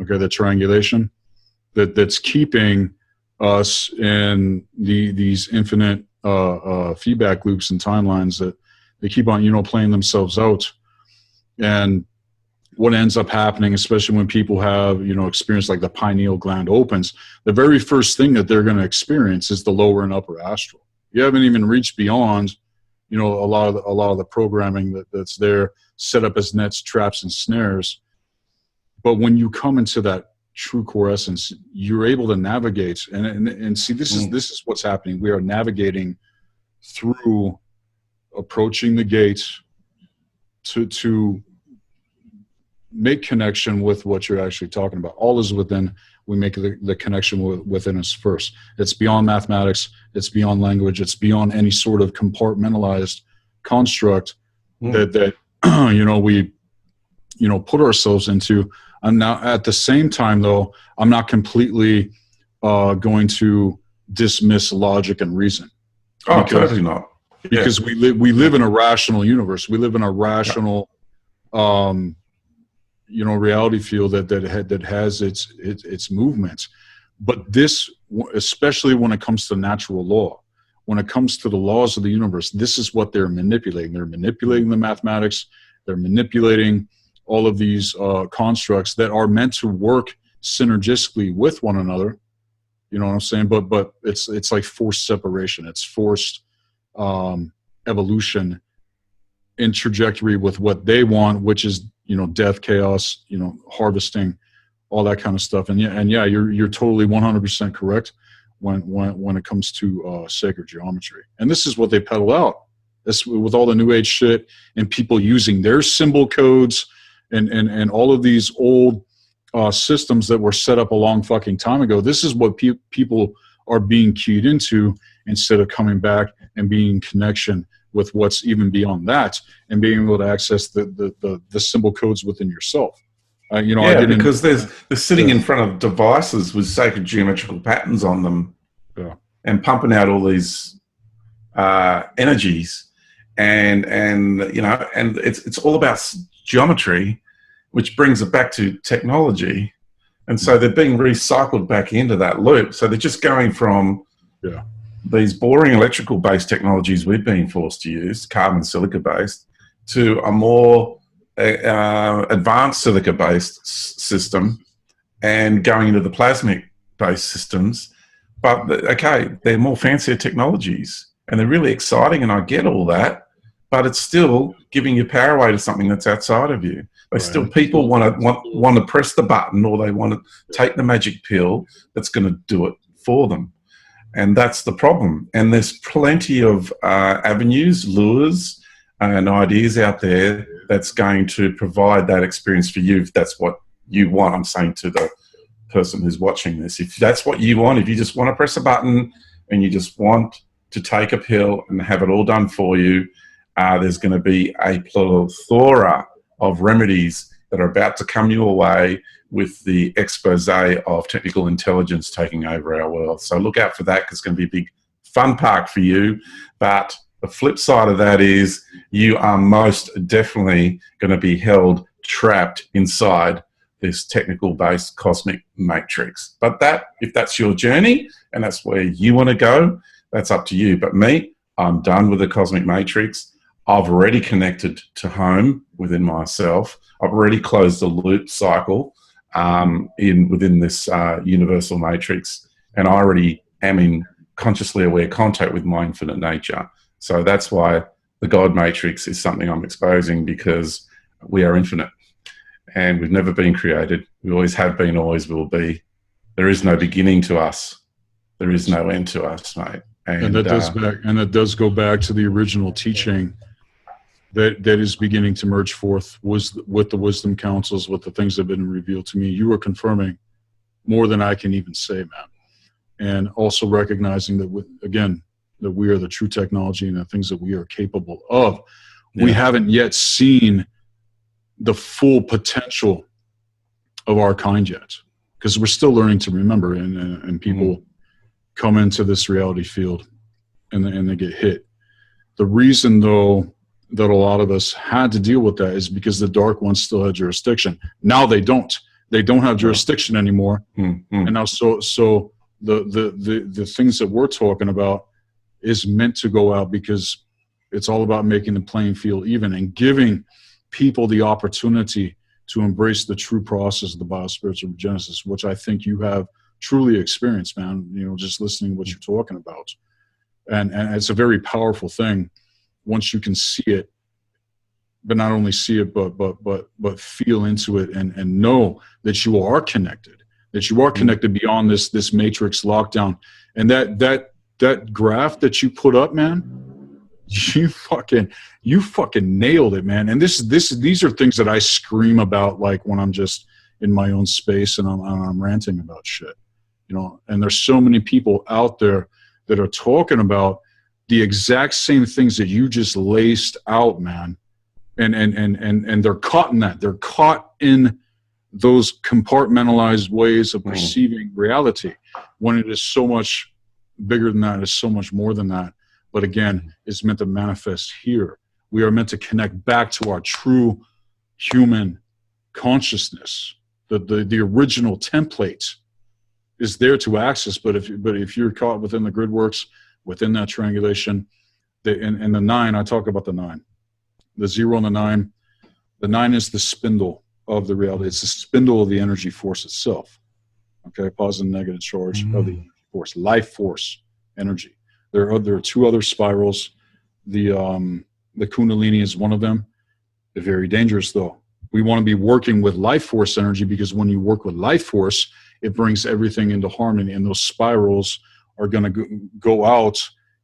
Okay, the triangulation that's keeping us in these infinite feedback loops and timelines that they keep on, playing themselves out. And what ends up happening, especially when people have, experience like the pineal gland opens, the very first thing that they're going to experience is the lower and upper astral. You haven't even reached beyond, a lot of the programming that's there, set up as nets, traps, and snares. But when you come into that true core essence, you're able to navigate and see, this is what's happening. We are navigating through approaching the gates to make connection with what you're actually talking about. All is within. We make the connection within us first. It's beyond mathematics. It's beyond language. It's beyond any sort of compartmentalized construct that we put ourselves into. I'm now, at the same time, though, I'm not completely going to dismiss logic and reason. Oh, totally not. Because we live in a rational universe. We live in a rational, reality field that has its movements. But this, especially when it comes to natural law, when it comes to the laws of the universe, this is what they're manipulating. They're manipulating the mathematics. They're manipulating all of these constructs that are meant to work synergistically with one another. You know what I'm saying? But it's like forced separation. It's forced evolution in trajectory with what they want, which is death, chaos, harvesting, all that kind of stuff. And yeah, you're totally 100% correct when it comes to sacred geometry. And this is what they peddle out. This, with all the new age shit and people using their symbol codes and all of these old systems that were set up a long fucking time ago. This is what people are being keyed into, instead of coming back and being in connection with what's even beyond that and being able to access the symbol codes within yourself. Because they're sitting in front of devices with sacred geometrical patterns on them, and pumping out all these energies, and it's all about geometry, which brings it back to technology. And so they're being recycled back into that loop. So they're just going from these boring electrical-based technologies we've been forced to use, carbon silica-based, to a more advanced silica-based system, and going into the plasmic-based systems. But, they're more fancier technologies, and they're really exciting, and I get all that, but it's still giving your power away to something that's outside of you. Still, people want to press the button, or they want to take the magic pill that's going to do it for them. And that's the problem. And there's plenty of avenues, lures, and ideas out there that's going to provide that experience for you if that's what you want. I'm saying to the person who's watching this, if that's what you want, if you just want to press a button and you just want to take a pill and have it all done for you, there's going to be a plethora of remedies that are about to come your way with the expose of technical intelligence taking over our world. So look out for that, because it's going to be a big fun park for you. But the flip side of that is you are most definitely going to be held trapped inside this technical-based cosmic matrix. But that, if that's your journey and that's where you want to go, that's up to you. But me, I'm done with the cosmic matrix. I've already connected to home within myself. I've already closed the loop cycle within this universal matrix, and I already am in consciously aware contact with my infinite nature. So that's why the God Matrix is something I'm exposing, because we are infinite and we've never been created. We always have been, always will be. There is no beginning to us. There is no end to us, mate. And that does go back to the original teaching that is beginning to merge forth with the wisdom councils, with the things that have been revealed to me. You are confirming more than I can even say, man. And also recognizing that, again, that we are the true technology and the things that we are capable of. Yeah. We haven't yet seen the full potential of our kind yet, because we're still learning to remember, and people come into this reality field and they get hit. The reason, though, that a lot of us had to deal with that is because the dark ones still had jurisdiction. Now they don't. They don't have jurisdiction anymore. And now so the things that we're talking about is meant to go out, because it's all about making the playing field even and giving people the opportunity to embrace the true process of the biospiritual genesis, which I think you have truly experienced, man, you know, just listening to what you're talking about. And it's a very powerful thing once you can see it, but not only see it, but feel into it and know that you are connected, beyond this matrix lockdown. And that graph that you put up, man, you fucking nailed it, man. And these are things that I scream about, like when I'm just in my own space and I'm ranting about shit, you know. And there's so many people out there that are talking about the exact same things that you just laced out, man. And they're caught in that. They're caught in those compartmentalized ways of perceiving reality, when it is so much bigger than that, it's so much more than that. But again, it's meant to manifest here. We are meant to connect back to our true human consciousness. The original template is there to access, but if you're caught within the grid works, within that triangulation, and the 9, I talk about the 9. The 0 and the 9. The 9 is the spindle of the reality. It's the spindle of the energy force itself. Okay, positive and negative charge of the force, life force, energy. There are 2 other spirals. The Kundalini is one of them. They're very dangerous, though. We want to be working with life force energy, because when you work with life force, it brings everything into harmony, and those spirals are going to go out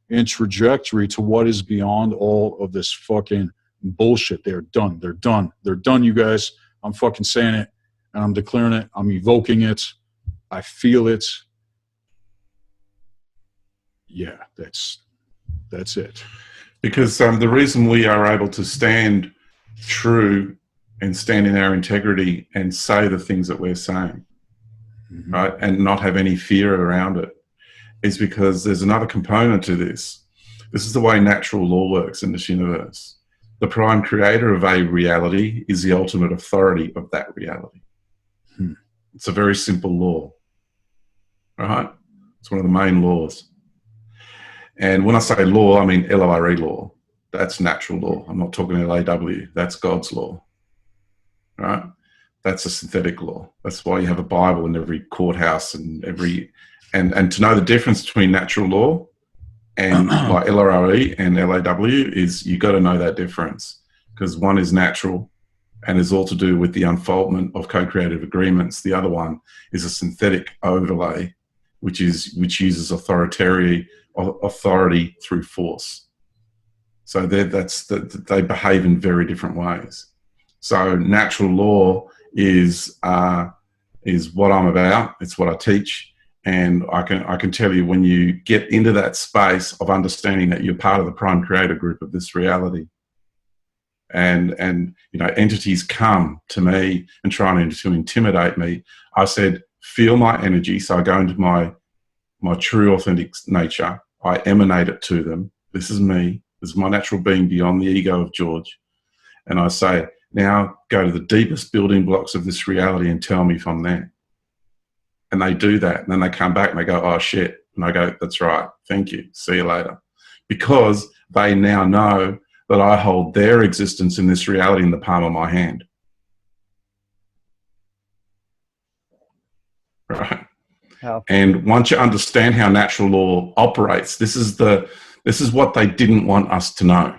in trajectory to what is beyond all of this fucking bullshit. They're done. They're done. They're done, you guys. I'm fucking saying it, and I'm declaring it. I'm evoking it. I feel it. Yeah, that's it. Because the reason we are able to stand true and stand in our integrity and say the things that we're saying, right, and not have any fear around it, is because there's another component to this. This is the way natural law works in this universe. The prime creator of a reality is the ultimate authority of that reality. It's a very simple law, right? It's one of the main laws. And when I say law, I mean LORE law. That's natural law. I'm not talking LAW. That's God's law, right? That's a synthetic law. That's why you have a Bible in every courthouse and and to know the difference between natural law and like LORE and LAW is, you got to know that difference, because one is natural and is all to do with the unfoldment of co-creative agreements. The other one is a synthetic overlay, which uses authority through force. So they behave in very different ways. So natural law is what I'm about. It's what I teach. And I can tell you, when you get into that space of understanding that you're part of the prime creator group of this reality, and you know, entities come to me and trying to intimidate me, I said, feel my energy. So I go into my true authentic nature. I emanate it to them. This is me. This is my natural being beyond the ego of George. And I say, now go to the deepest building blocks of this reality and tell me if I'm there. And they do that. And then they come back and they go, oh shit. And I go, that's right. Thank you. See you later. Because they now know that I hold their existence in this reality in the palm of my hand. Right. And once you understand how natural law operates, this is what they didn't want us to know.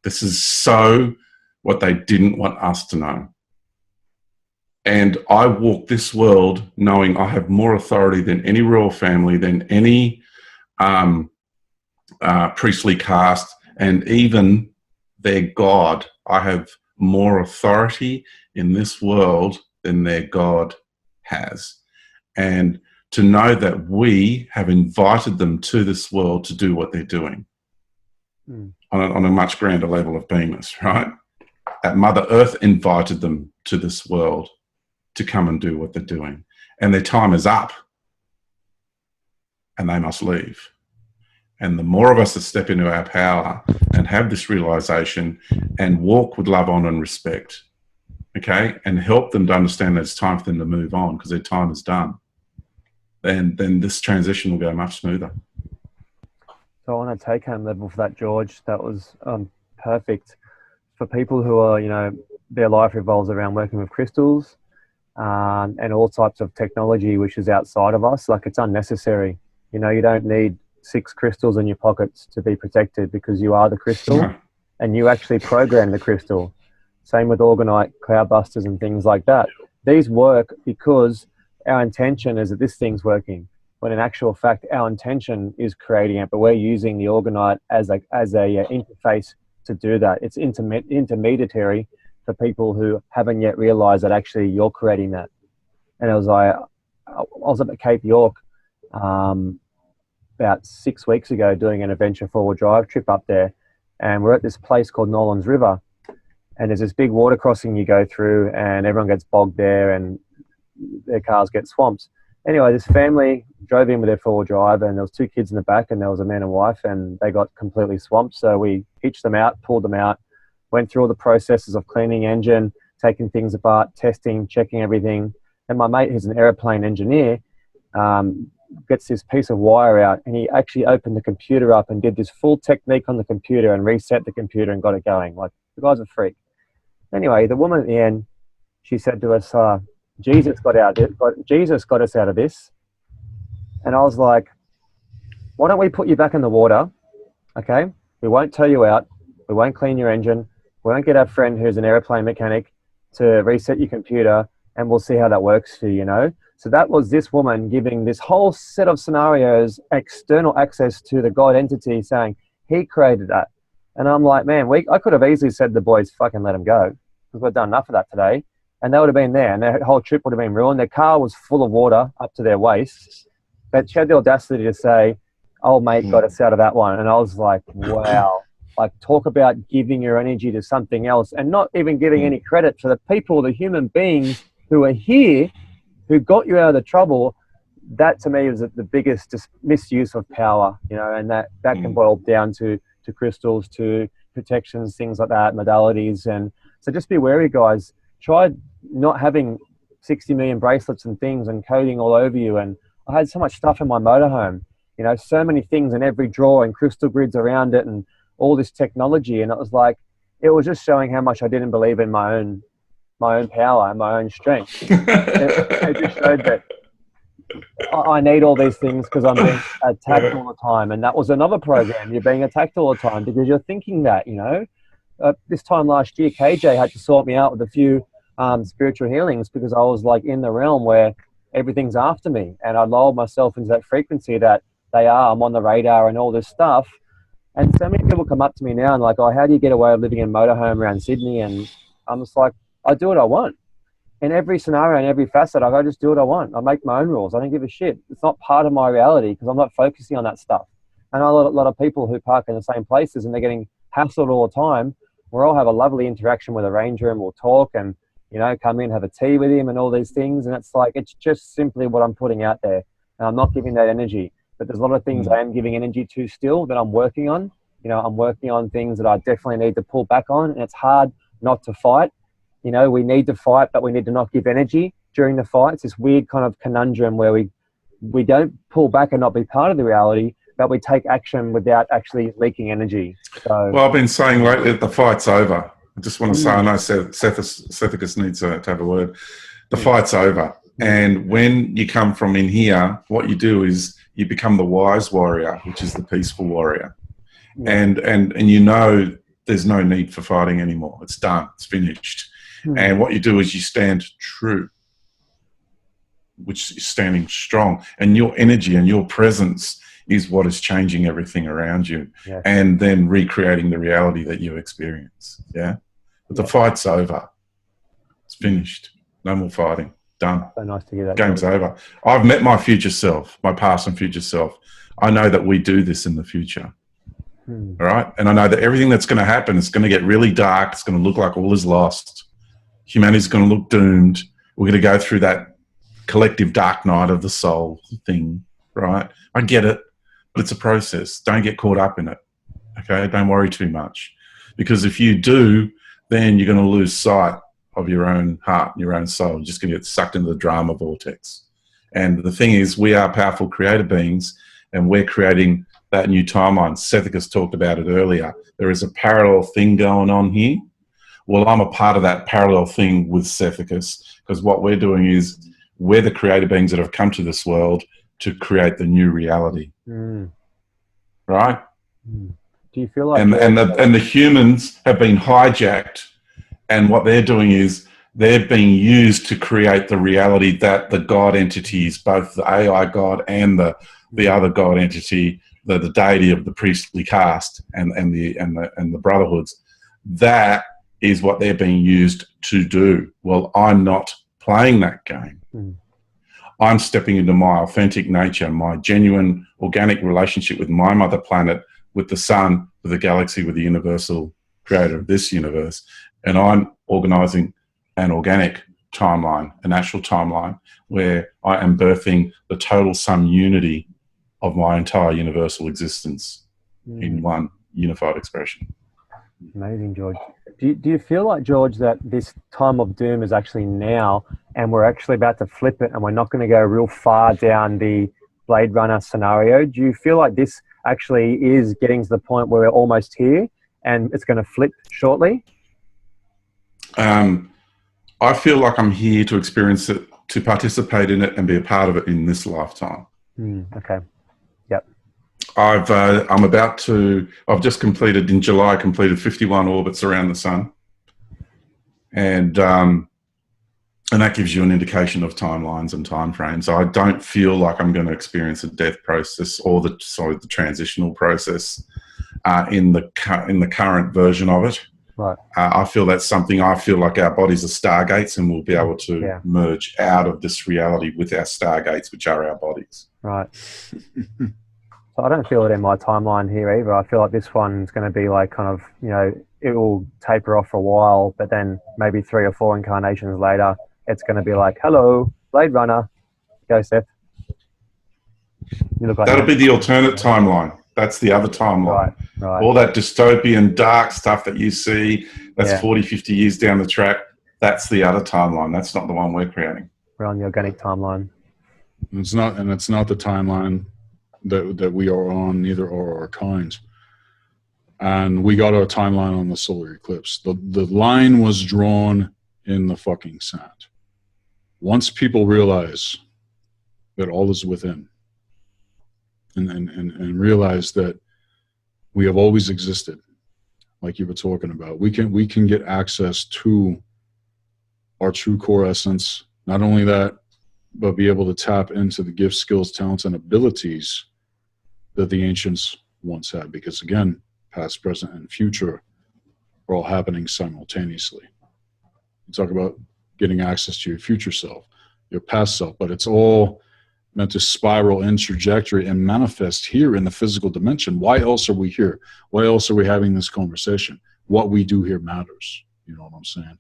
This is so what they didn't want us to know. And I walk this world knowing I have more authority than any royal family, than any priestly caste, and even their God. I have more authority in this world than their God has. And to know that we have invited them to this world to do what they're doing on a much grander level of beingness, right? That Mother Earth invited them to this world to come and do what they're doing. And their time is up and they must leave. And the more of us that step into our power and have this realization and walk with love, honor, and respect, okay, and help them to understand that it's time for them to move on because their time is done, then this transition will go much smoother. So on a take-home level for that, George, that was perfect. For people who are, you know, their life revolves around working with crystals and all types of technology which is outside of us, like, it's unnecessary. You know, you don't need 6 crystals in your pockets to be protected, because you are the crystal and you actually program the crystal. Same with Organite, Cloudbusters and things like that. These work because our intention is that this thing's working, when in actual fact our intention is creating it, but we're using the Organite as a interface to do that. It's intermediary for people who haven't yet realized that actually you're creating that. And I was up at Cape York about 6 weeks ago doing an adventure 4-wheel drive trip up there, and we're at this place called Nolan's River, and there's this big water crossing you go through, and everyone gets bogged there and their cars get swamped. Anyway, this family drove in with their 4-wheel drive, and there was 2 kids in the back, and there was a man and wife, and they got completely swamped. So we hitched them out, pulled them out, went through all the processes of cleaning engine, taking things apart, testing, checking everything. And my mate, who's an airplane engineer, gets this piece of wire out, and he actually opened the computer up and did this full technique on the computer and reset the computer and got it going. Like, the guy's a freak. Anyway, the woman at the end, she said to us, Jesus got us out of this. And I was like, why don't we put you back in the water? Okay, we won't tow you out, we won't clean your engine, we won't get our friend who's an airplane mechanic to reset your computer, and we'll see how that works for you, you know? So that was this woman giving this whole set of scenarios external access to the God entity, saying he created that. And I'm like, man, I could have easily said to the boys, fucking let them go, because we've done enough of that today. And they would have been there, and their whole trip would have been ruined. Their car was full of water up to their waists. But she had the audacity to say, old mate got us out of that one. And I was like, wow. Like, talk about giving your energy to something else and not even giving any credit to the people, the human beings who are here, who got you out of the trouble. That to me is the biggest misuse of power, you know, and that can boil down to crystals, to protections, things like that, modalities. And so just be wary, guys. Try not having 60 million bracelets and things and coding all over you. And I had so much stuff in my motorhome, you know, so many things in every drawer and crystal grids around it and all this technology. And it was like, it was just showing how much I didn't believe in my own power and my own strength. it just showed that I need all these things because I'm being attacked all the time. And that was another program. You're being attacked all the time because you're thinking that, you know. This time last year, KJ had to sort me out with a few spiritual healings because I was like in the realm where everything's after me. And I lulled myself into that frequency that I'm on the radar and all this stuff. And so many people come up to me now and like, oh, how do you get away with living in a motorhome around Sydney? And I'm just like, I do what I want. In every scenario and every facet, I just do what I want. I make my own rules. I don't give a shit. It's not part of my reality because I'm not focusing on that stuff. And I know a lot of people who park in the same places and they're getting hassled all the time. We'll all have a lovely interaction with a ranger and we'll talk and, you know, come in, have a tea with him and all these things. And it's like, it's just simply what I'm putting out there. And I'm not giving that energy. But there's a lot of things I am giving energy to still that I'm working on. You know, I'm working on things that I definitely need to pull back on. And it's hard not to fight. You know, we need to fight, but we need to not give energy during the fight. It's this weird kind of conundrum where we don't pull back and not be part of the reality, but we take action without actually leaking energy. So, well, I've been saying lately that the fight's over. I just want to say, I know Sethikus needs to have a word. The fight's over. And when you come from in here, what you do is you become the wise warrior, which is the peaceful warrior. And you know there's no need for fighting anymore. It's done. It's finished. And what you do is you stand true, which is standing strong. And your energy and your presence is what is changing everything around you and then recreating the reality that you experience. Yeah. But the fight's over. It's finished. No more fighting. Done. So nice to hear that. Game's over. I've met my future self, my past and future self. I know that we do this in the future. All right. And I know that everything that's going to happen is going to get really dark. It's going to look like all is lost. Humanity's going to look doomed. We're going to go through that collective dark night of the soul thing, right? I get it, but it's a process. Don't get caught up in it, okay? Don't worry too much. Because if you do, then you're going to lose sight of your own heart and your own soul. You're just going to get sucked into the drama vortex. And the thing is, we are powerful creator beings, and we're creating that new timeline. Sethikus talked about it earlier. There is a parallel thing going on here. Well, I'm a part of that parallel thing with Sethikus, because what we're doing is we're the creator beings that have come to this world to create the new reality. Right? Do you feel like... And the humans have been hijacked, and what they're doing is they're being used to create the reality that the God entities, both the AI God and the other God entity, the deity of the priestly caste and the brotherhoods, that is what they're being used to do. Well, I'm not playing that game. I'm stepping into my authentic nature, my genuine organic relationship with my mother planet, with the sun, with the galaxy, with the universal creator of this universe. And I'm organizing an organic timeline, a natural timeline, where I am birthing the total sum unity of my entire universal existence in one unified expression. Amazing, George. Do you feel like, George, that this time of doom is actually now and we're actually about to flip it and we're not going to go real far down the Blade Runner scenario? Do you feel like this actually is getting to the point where we're almost here and it's going to flip shortly? I feel like I'm here to experience it, to participate in it and be a part of it in this lifetime. Okay. Yep. I've just completed, in July, completed 51 orbits around the sun. And that gives you an indication of timelines and timeframes. I don't feel like I'm going to experience a death process or the transitional process in the current version of it. Right. I feel that's something, I feel like our bodies are stargates and we'll be able to merge out of this reality with our stargates, which are our bodies. Right. So I don't feel it in my timeline here either. I feel like this one's going to be like kind of, you know, it will taper off for a while, but then maybe 3 or 4 incarnations later, it's going to be like, hello, Blade Runner. Go, Seth. You look like that'll be the alternate timeline. That's the other timeline. Right. All that dystopian, dark stuff that you see, that's 40, 50 years down the track, that's the other timeline. That's not the one we're creating. We're on the organic timeline. It's not the timeline that we are on, neither are our kind. And we got our timeline on the solar eclipse. The line was drawn in the fucking sand. Once people realize that all is within, and realize that we have always existed, like you were talking about, we can get access to our true core essence. Not only that, but be able to tap into the gifts, skills, talents, and abilities that the ancients once had. Because again, past, present, and future, are all happening simultaneously. You talk about getting access to your future self, your past self, but it's all meant to spiral in trajectory and manifest here in the physical dimension. Why else are we here? Why else are we having this conversation? What we do here matters. You know what I'm saying?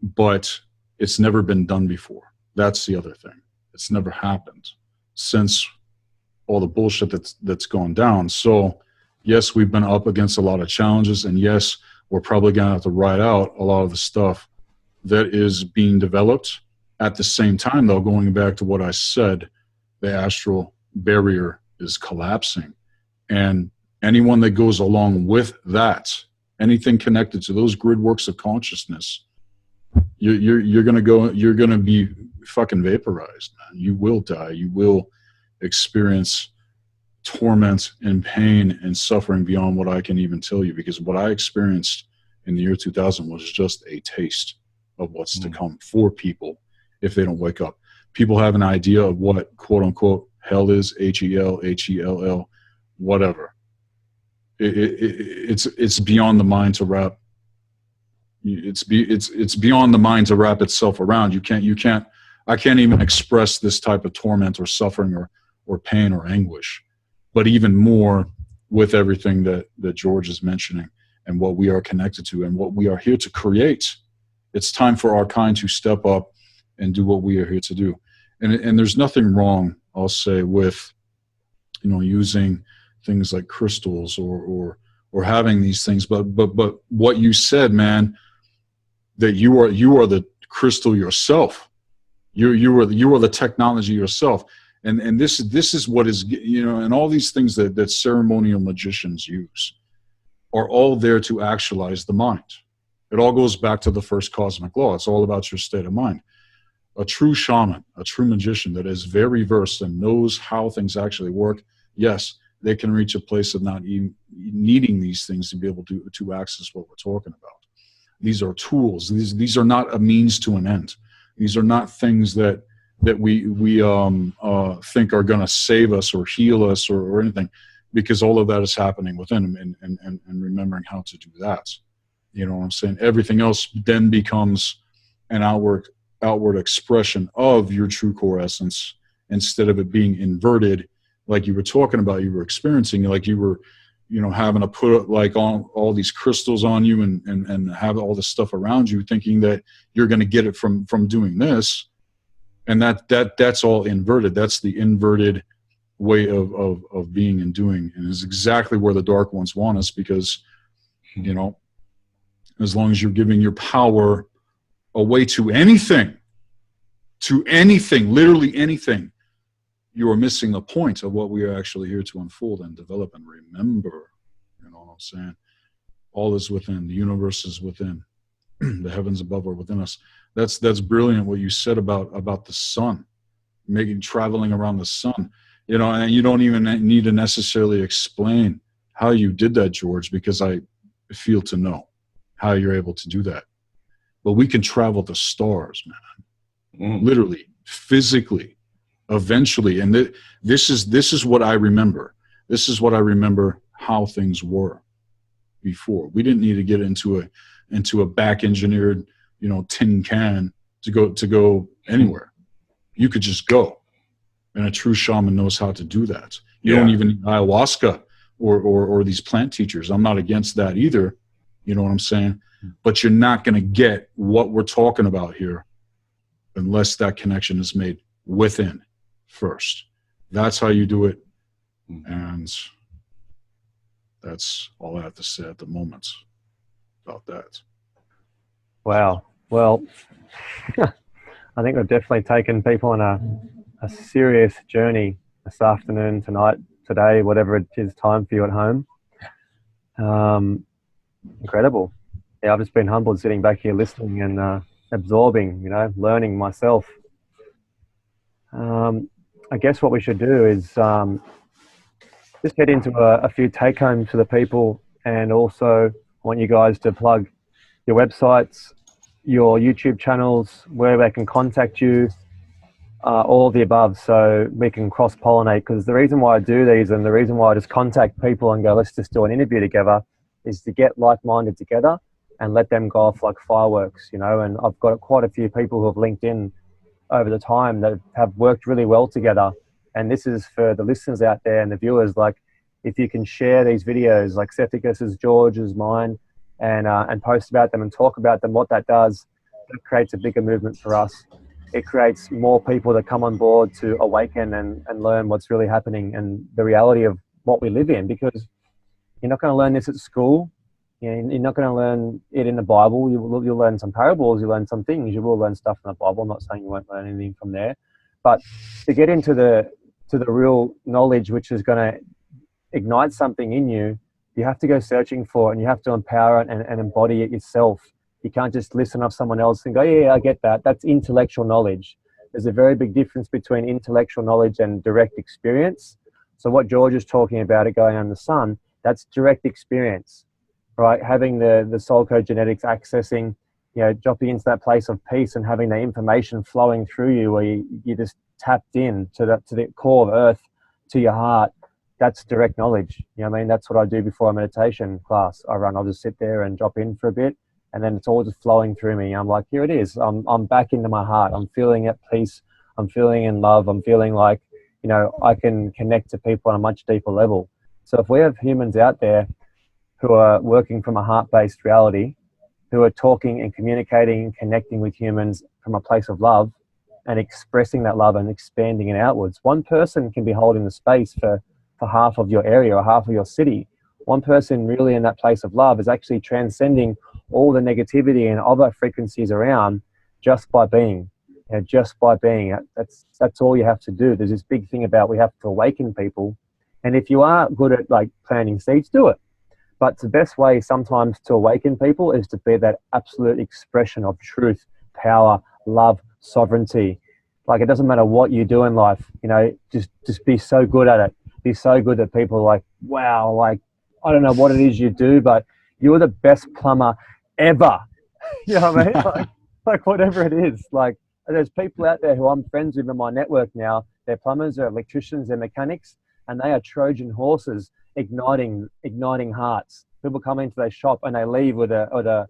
But it's never been done before. That's the other thing. It's never happened since all the bullshit that's gone down. So yes, we've been up against a lot of challenges, and yes, we're probably gonna have to ride out a lot of the stuff that is being developed. At the same time, though, going back to what I said, the astral barrier is collapsing, and anyone that goes along with that, anything connected to those grid works of consciousness, you're gonna be fucking vaporized, man. You will die. You will experience torment and pain and suffering beyond what I can even tell you, because what I experienced in the year 2000 was just a taste of what's to come for people if they don't wake up. People have an idea of what quote unquote hell is, H-E-L, H-E-L-L, whatever. It's beyond the mind to wrap. It's beyond the mind to wrap itself around. I can't even express this type of torment or suffering or pain or anguish. But even more with everything that George is mentioning and what we are connected to and what we are here to create. It's time for our kind to step up and do what we are here to do. And there's nothing wrong, I'll say, with, you know, using things like crystals or having these things. But what you said, man, that you are the crystal yourself. You are the technology yourself. And this is what is, you know, and all these things that ceremonial magicians use are all there to actualize the mind. It all goes back to the first cosmic law. It's all about your state of mind. A true shaman, a true magician that is very versed and knows how things actually work, yes, they can reach a place of not even needing these things to be able to access what we're talking about. These are tools. These are not a means to an end. These are not things that we think are going to save us or heal us or anything, because all of that is happening within, and remembering how to do that. You know what I'm saying? Everything else then becomes an outward expression of your true core essence, instead of it being inverted, like you were talking about, you were experiencing, like you were, you know, having to put like all these crystals on you and have all this stuff around you, thinking that you're going to get it from doing this. And that's all inverted. That's the inverted way of being and doing, and is exactly where the dark ones want us, because, you know, as long as you're giving your power away to anything, literally anything, you are missing the point of what we are actually here to unfold and develop and remember. You know what I'm saying? All is within. The universe is within. The heavens above are within us. That's brilliant what you said about the sun, traveling around the sun. You know, and you don't even need to necessarily explain how you did that, George, because I feel to know how you're able to do that. But we can travel the stars, man. Literally, physically, eventually. And this is what I remember. This is what I remember how things were before. We didn't need to get into a back engineered, you know, tin can to go anywhere. You could just go. And a true shaman knows how to do that. You don't even need ayahuasca or these plant teachers. I'm not against that either. You know what I'm saying? But you're not going to get what we're talking about here unless that connection is made within first. That's how you do it. And that's all I have to say at the moment about that. Wow. Well, I think we've definitely taken people on a serious journey this afternoon, tonight, today, whatever it is time for you at home. Incredible. Yeah, I've just been humbled sitting back here listening and absorbing, you know, learning myself. I guess what we should do is just get into a few take-homes for the people, and also I want you guys to plug your websites, your YouTube channels, where they can contact you, all of the above, so we can cross-pollinate. Because the reason why I do these and the reason why I just contact people and go, let's just do an interview together, is to get like-minded together and let them go off like fireworks, you know. And I've got quite a few people who have linked in over the time that have worked really well together. And this is for the listeners out there and the viewers, like, if you can share these videos, like Sethikus's, George's, mine, and post about them and talk about them, what that does, it creates a bigger movement for us. It creates more people that come on board to awaken and learn what's really happening and the reality of what we live in, because you're not going to learn this at school. You know, you're not going to learn it in the Bible. You'll learn some parables, you'll learn some things, you will learn stuff in the Bible. I'm not saying you won't learn anything from there, but to get into the real knowledge, which is going to ignite something in you, you have to go searching for it, and you have to empower it and embody it yourself. You can't just listen off someone else and go, yeah, I get that. That's intellectual knowledge. There's a very big difference between intellectual knowledge and direct experience. So what George is talking about, it going on the sun, that's direct experience, right? Having the soul code genetics, accessing, you know, dropping into that place of peace and having the information flowing through you, where you just tapped in to the core of earth, to your heart. That's direct knowledge. You know what I mean? That's what I do before a meditation class I run. I'll just sit there and drop in for a bit, and then it's all just flowing through me. I'm like, here it is. I'm back into my heart. I'm feeling at peace. I'm feeling in love. I'm feeling like, you know, I can connect to people on a much deeper level. So if we have humans out there who are working from a heart-based reality, who are talking and communicating and connecting with humans from a place of love and expressing that love and expanding it outwards, one person can be holding the space for half of your area or half of your city. One person really in that place of love is actually transcending all the negativity and other frequencies around just by being. You know, just by being. That's all you have to do. There's this big thing about we have to awaken people. And if you are good at like planting seeds, do it. But the best way sometimes to awaken people is to be that absolute expression of truth, power, love, sovereignty. Like, it doesn't matter what you do in life, you know, just be so good at it. Be so good that people are like, wow, like, I don't know what it is you do, but you're the best plumber ever. You know what I mean? Like whatever it is. Like, there's people out there who I'm friends with in my network now. They're plumbers, they're electricians, they're mechanics, and they are Trojan horses igniting hearts. People come into their shop and they leave with a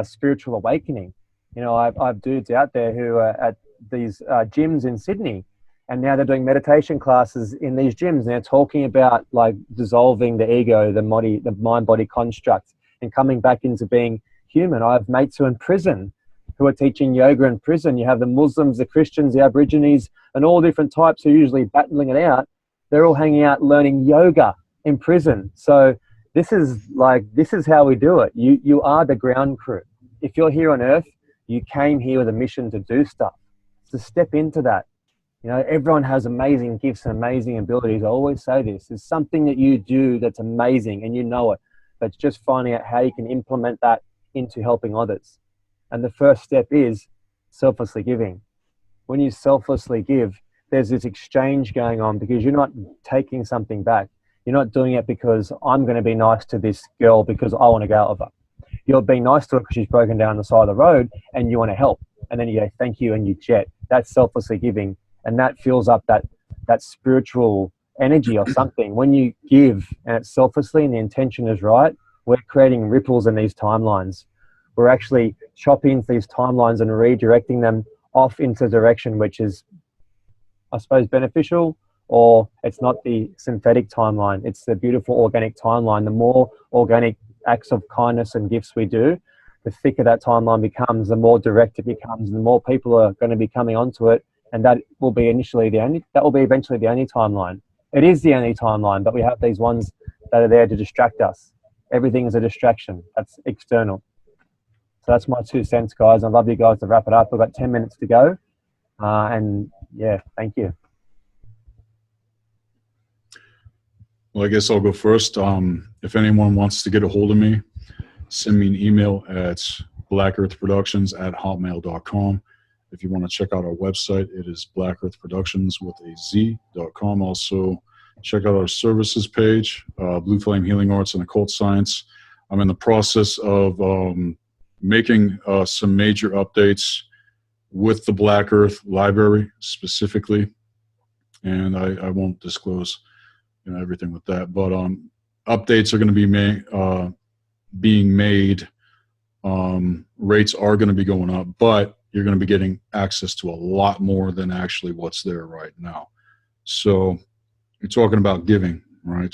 spiritual awakening. You know, I've dudes out there who are at these gyms in Sydney, and now they're doing meditation classes in these gyms, and they're talking about like dissolving the ego, the mind-body construct, and coming back into being human. I have mates who are in prison who are teaching yoga in prison. You have the Muslims, the Christians, the Aborigines, and all different types who are usually battling it out. They're all hanging out learning yoga in prison. So this is how we do it. You are the ground crew. If you're here on earth, you came here with a mission to do stuff. So step into that. You know, everyone has amazing gifts and amazing abilities. I always say this. There's something that you do that's amazing and you know it. But it's just finding out how you can implement that into helping others. And the first step is selflessly giving. When you selflessly give, there's this exchange going on, because you're not taking something back. You're not doing it because I'm going to be nice to this girl because I want to go out with her. You're being nice to her because she's broken down the side of the road and you want to help. And then you go, thank you, and you jet. That's selflessly giving. And that fills up that spiritual energy or something. When you give and it's selflessly and the intention is right, we're creating ripples in these timelines. We're actually chopping these timelines and redirecting them off into a direction which is, I suppose, beneficial, or it's not the synthetic timeline. It's the beautiful organic timeline. The more organic acts of kindness and gifts we do, the thicker that timeline becomes, the more direct it becomes, and the more people are going to be coming onto it. And that will be eventually the only timeline. It is the only timeline, but we have these ones that are there to distract us. Everything is a distraction. That's external. So that's my 2 cents, guys. I'd love you guys to wrap it up. We've got 10 minutes to go. And yeah, thank you. Well, I guess I'll go first. If anyone wants to get a hold of me, send me an email at blackearthproductions@hotmail.com. If you want to check out our website, it is blackearthproductions.com. Also, check out our services page, Blue Flame Healing Arts and Occult Science. I'm in the process of making some major updates with the Black Earth Library specifically, and I won't disclose everything with that, but updates are going to be being made. Rates are going to be going up, but you're going to be getting access to a lot more than actually what's there right now. So you're talking about giving, right?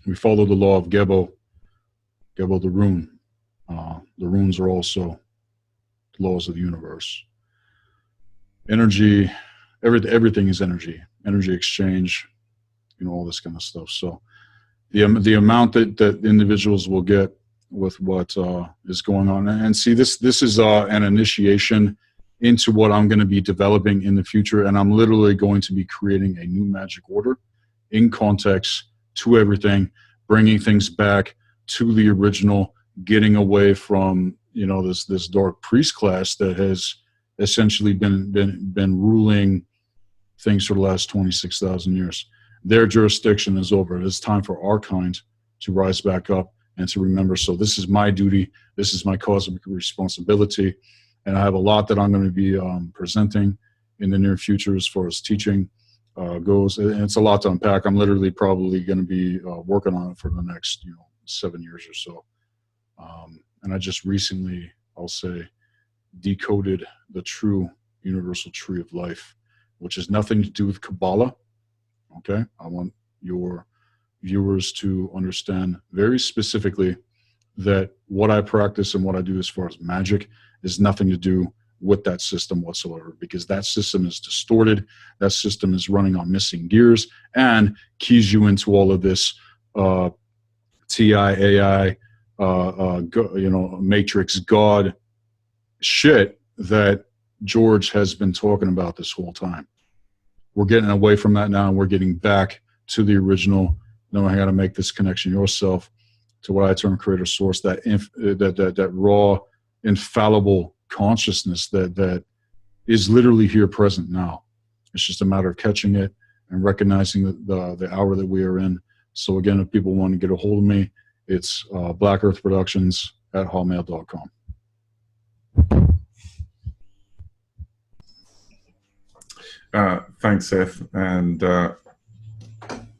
We follow the law of Gebo the rune. The runes are also the laws of the universe. Energy, everything is energy exchange, all this kind of stuff. So the amount that individuals will get with what is going on, and see, this is an initiation into what I'm going to be developing in the future, and I'm literally going to be creating a new magic order in context to everything, bringing things back to the original, getting away from this dark priest class that has essentially been ruling things for the last 26,000 years. Their jurisdiction is over. It is time for our kind to rise back up and to remember. So this is my duty. This is my cosmic responsibility. And I have a lot that I'm going to be presenting in the near future as far as teaching goes. And it's a lot to unpack. I'm literally probably going to be working on it for the next 7 years or so. And I just recently, I'll say, decoded the true universal tree of life, which has nothing to do with Kabbalah. Okay, I want your viewers to understand very specifically that what I practice and what I do as far as magic is nothing to do with that system whatsoever, because that system is distorted. That system is running on missing gears and keys you into all of this TI, AI, Matrix, God shit that George has been talking about this whole time. We're getting away from that now, and we're getting back to the original, knowing how to make this connection yourself to what I term creator source, that raw, infallible consciousness that is literally here present now. It's just a matter of catching it and recognizing the hour that we are in. So again, if people want to get a hold of me, it's blackearthproductions@hotmail.com. Thanks, Seth. And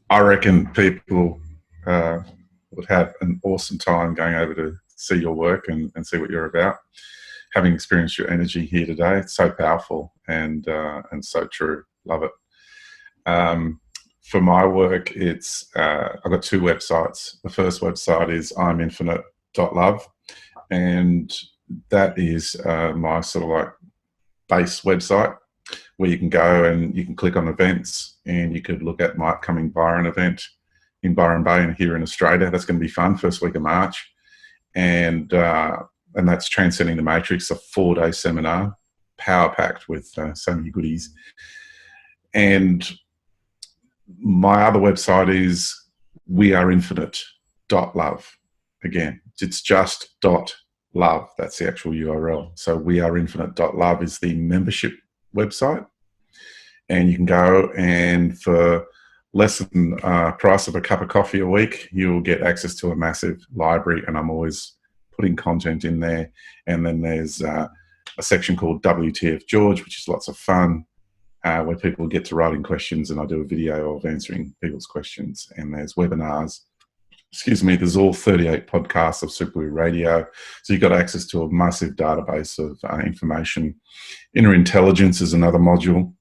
I reckon people would have an awesome time going over to see your work and see what you're about. Having experienced your energy here today, it's so powerful and so true. Love it. For my work, it's I've got 2 websites. The first website is iminfinite.love, and that is my sort of like base website, where you can go and you can click on events, and you could look at my upcoming Byron event in Byron Bay and here in Australia. That's going to be fun, first week of March. And that's Transcending the Matrix, a 4-day seminar, power-packed with so many goodies. And my other website is weareinfinite.love. Again, it's just .love. That's the actual URL. So weareinfinite.love is the membership website. And you can go, and for less than price of a cup of coffee a week, you'll get access to a massive library, and I'm always putting content in there. And then there's a section called WTF George, which is lots of fun, where people get to writing questions, and I do a video of answering people's questions. And there's webinars. There's all 38 podcasts of Super Radio. So you've got access to a massive database of information. Inner Intelligence is another module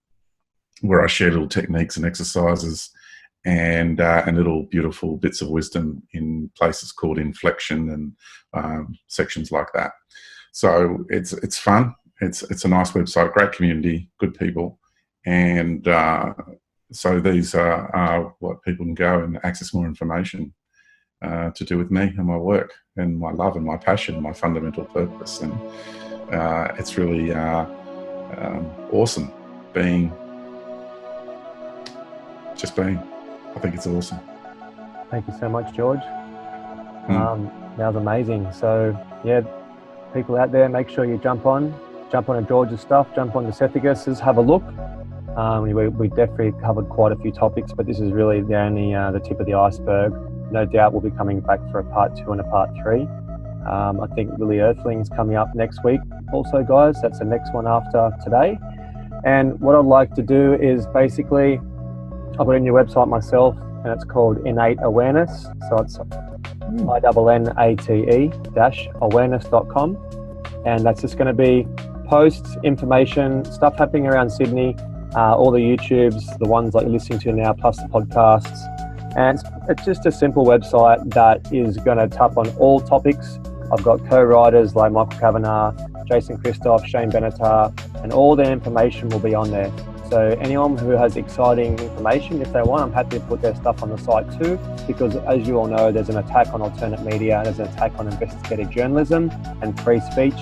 where I share little techniques and exercises and little beautiful bits of wisdom in places called Inflection and sections like that. So it's fun. It's a nice website, great community, good people. And so these are what people can go and access more information to do with me and my work and my love and my passion, my fundamental purpose. And it's really awesome being. I think it's awesome. Thank you so much, George. That was amazing. So yeah, people out there, make sure you jump on George's stuff, jump on the Sethikus, have a look. We definitely covered quite a few topics, but this is really the tip of the iceberg. No doubt we'll be coming back for a part 2 and a part 3. I think Lily Earthling's coming up next week, also, guys. That's the next one after today. And what I'd like to do is basically, I've got a new website myself, and it's called innate-awareness. So it's INNATE-awareness.com. And that's just going to be posts, information, stuff happening around Sydney, all the YouTubes, the ones like you're listening to now, plus the podcasts. And it's just a simple website that is going to tap on all topics. I've got co-writers like Michael Kavanagh, Jason Christoph, Shane Benatar, and all their information will be on there. So anyone who has exciting information, if they want, I'm happy to put their stuff on the site too, because as you all know, there's an attack on alternate media, there's an attack on investigative journalism and free speech.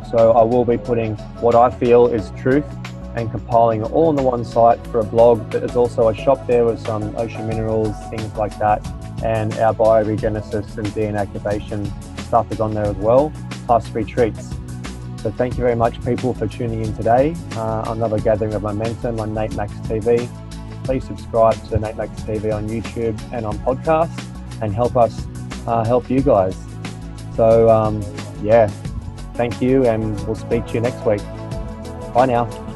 So I will be putting what I feel is truth and compiling it all on the one site for a blog. But there's also a shop there with some ocean minerals, things like that, and our bioregenesis and DNA activation stuff is on there as well, plus retreats. So thank you very much, people, for tuning in today. Another gathering of momentum on Nate Max TV. Please subscribe to Nate Max TV on YouTube and on podcasts, and help us help you guys. So yeah, thank you, and we'll speak to you next week. Bye now.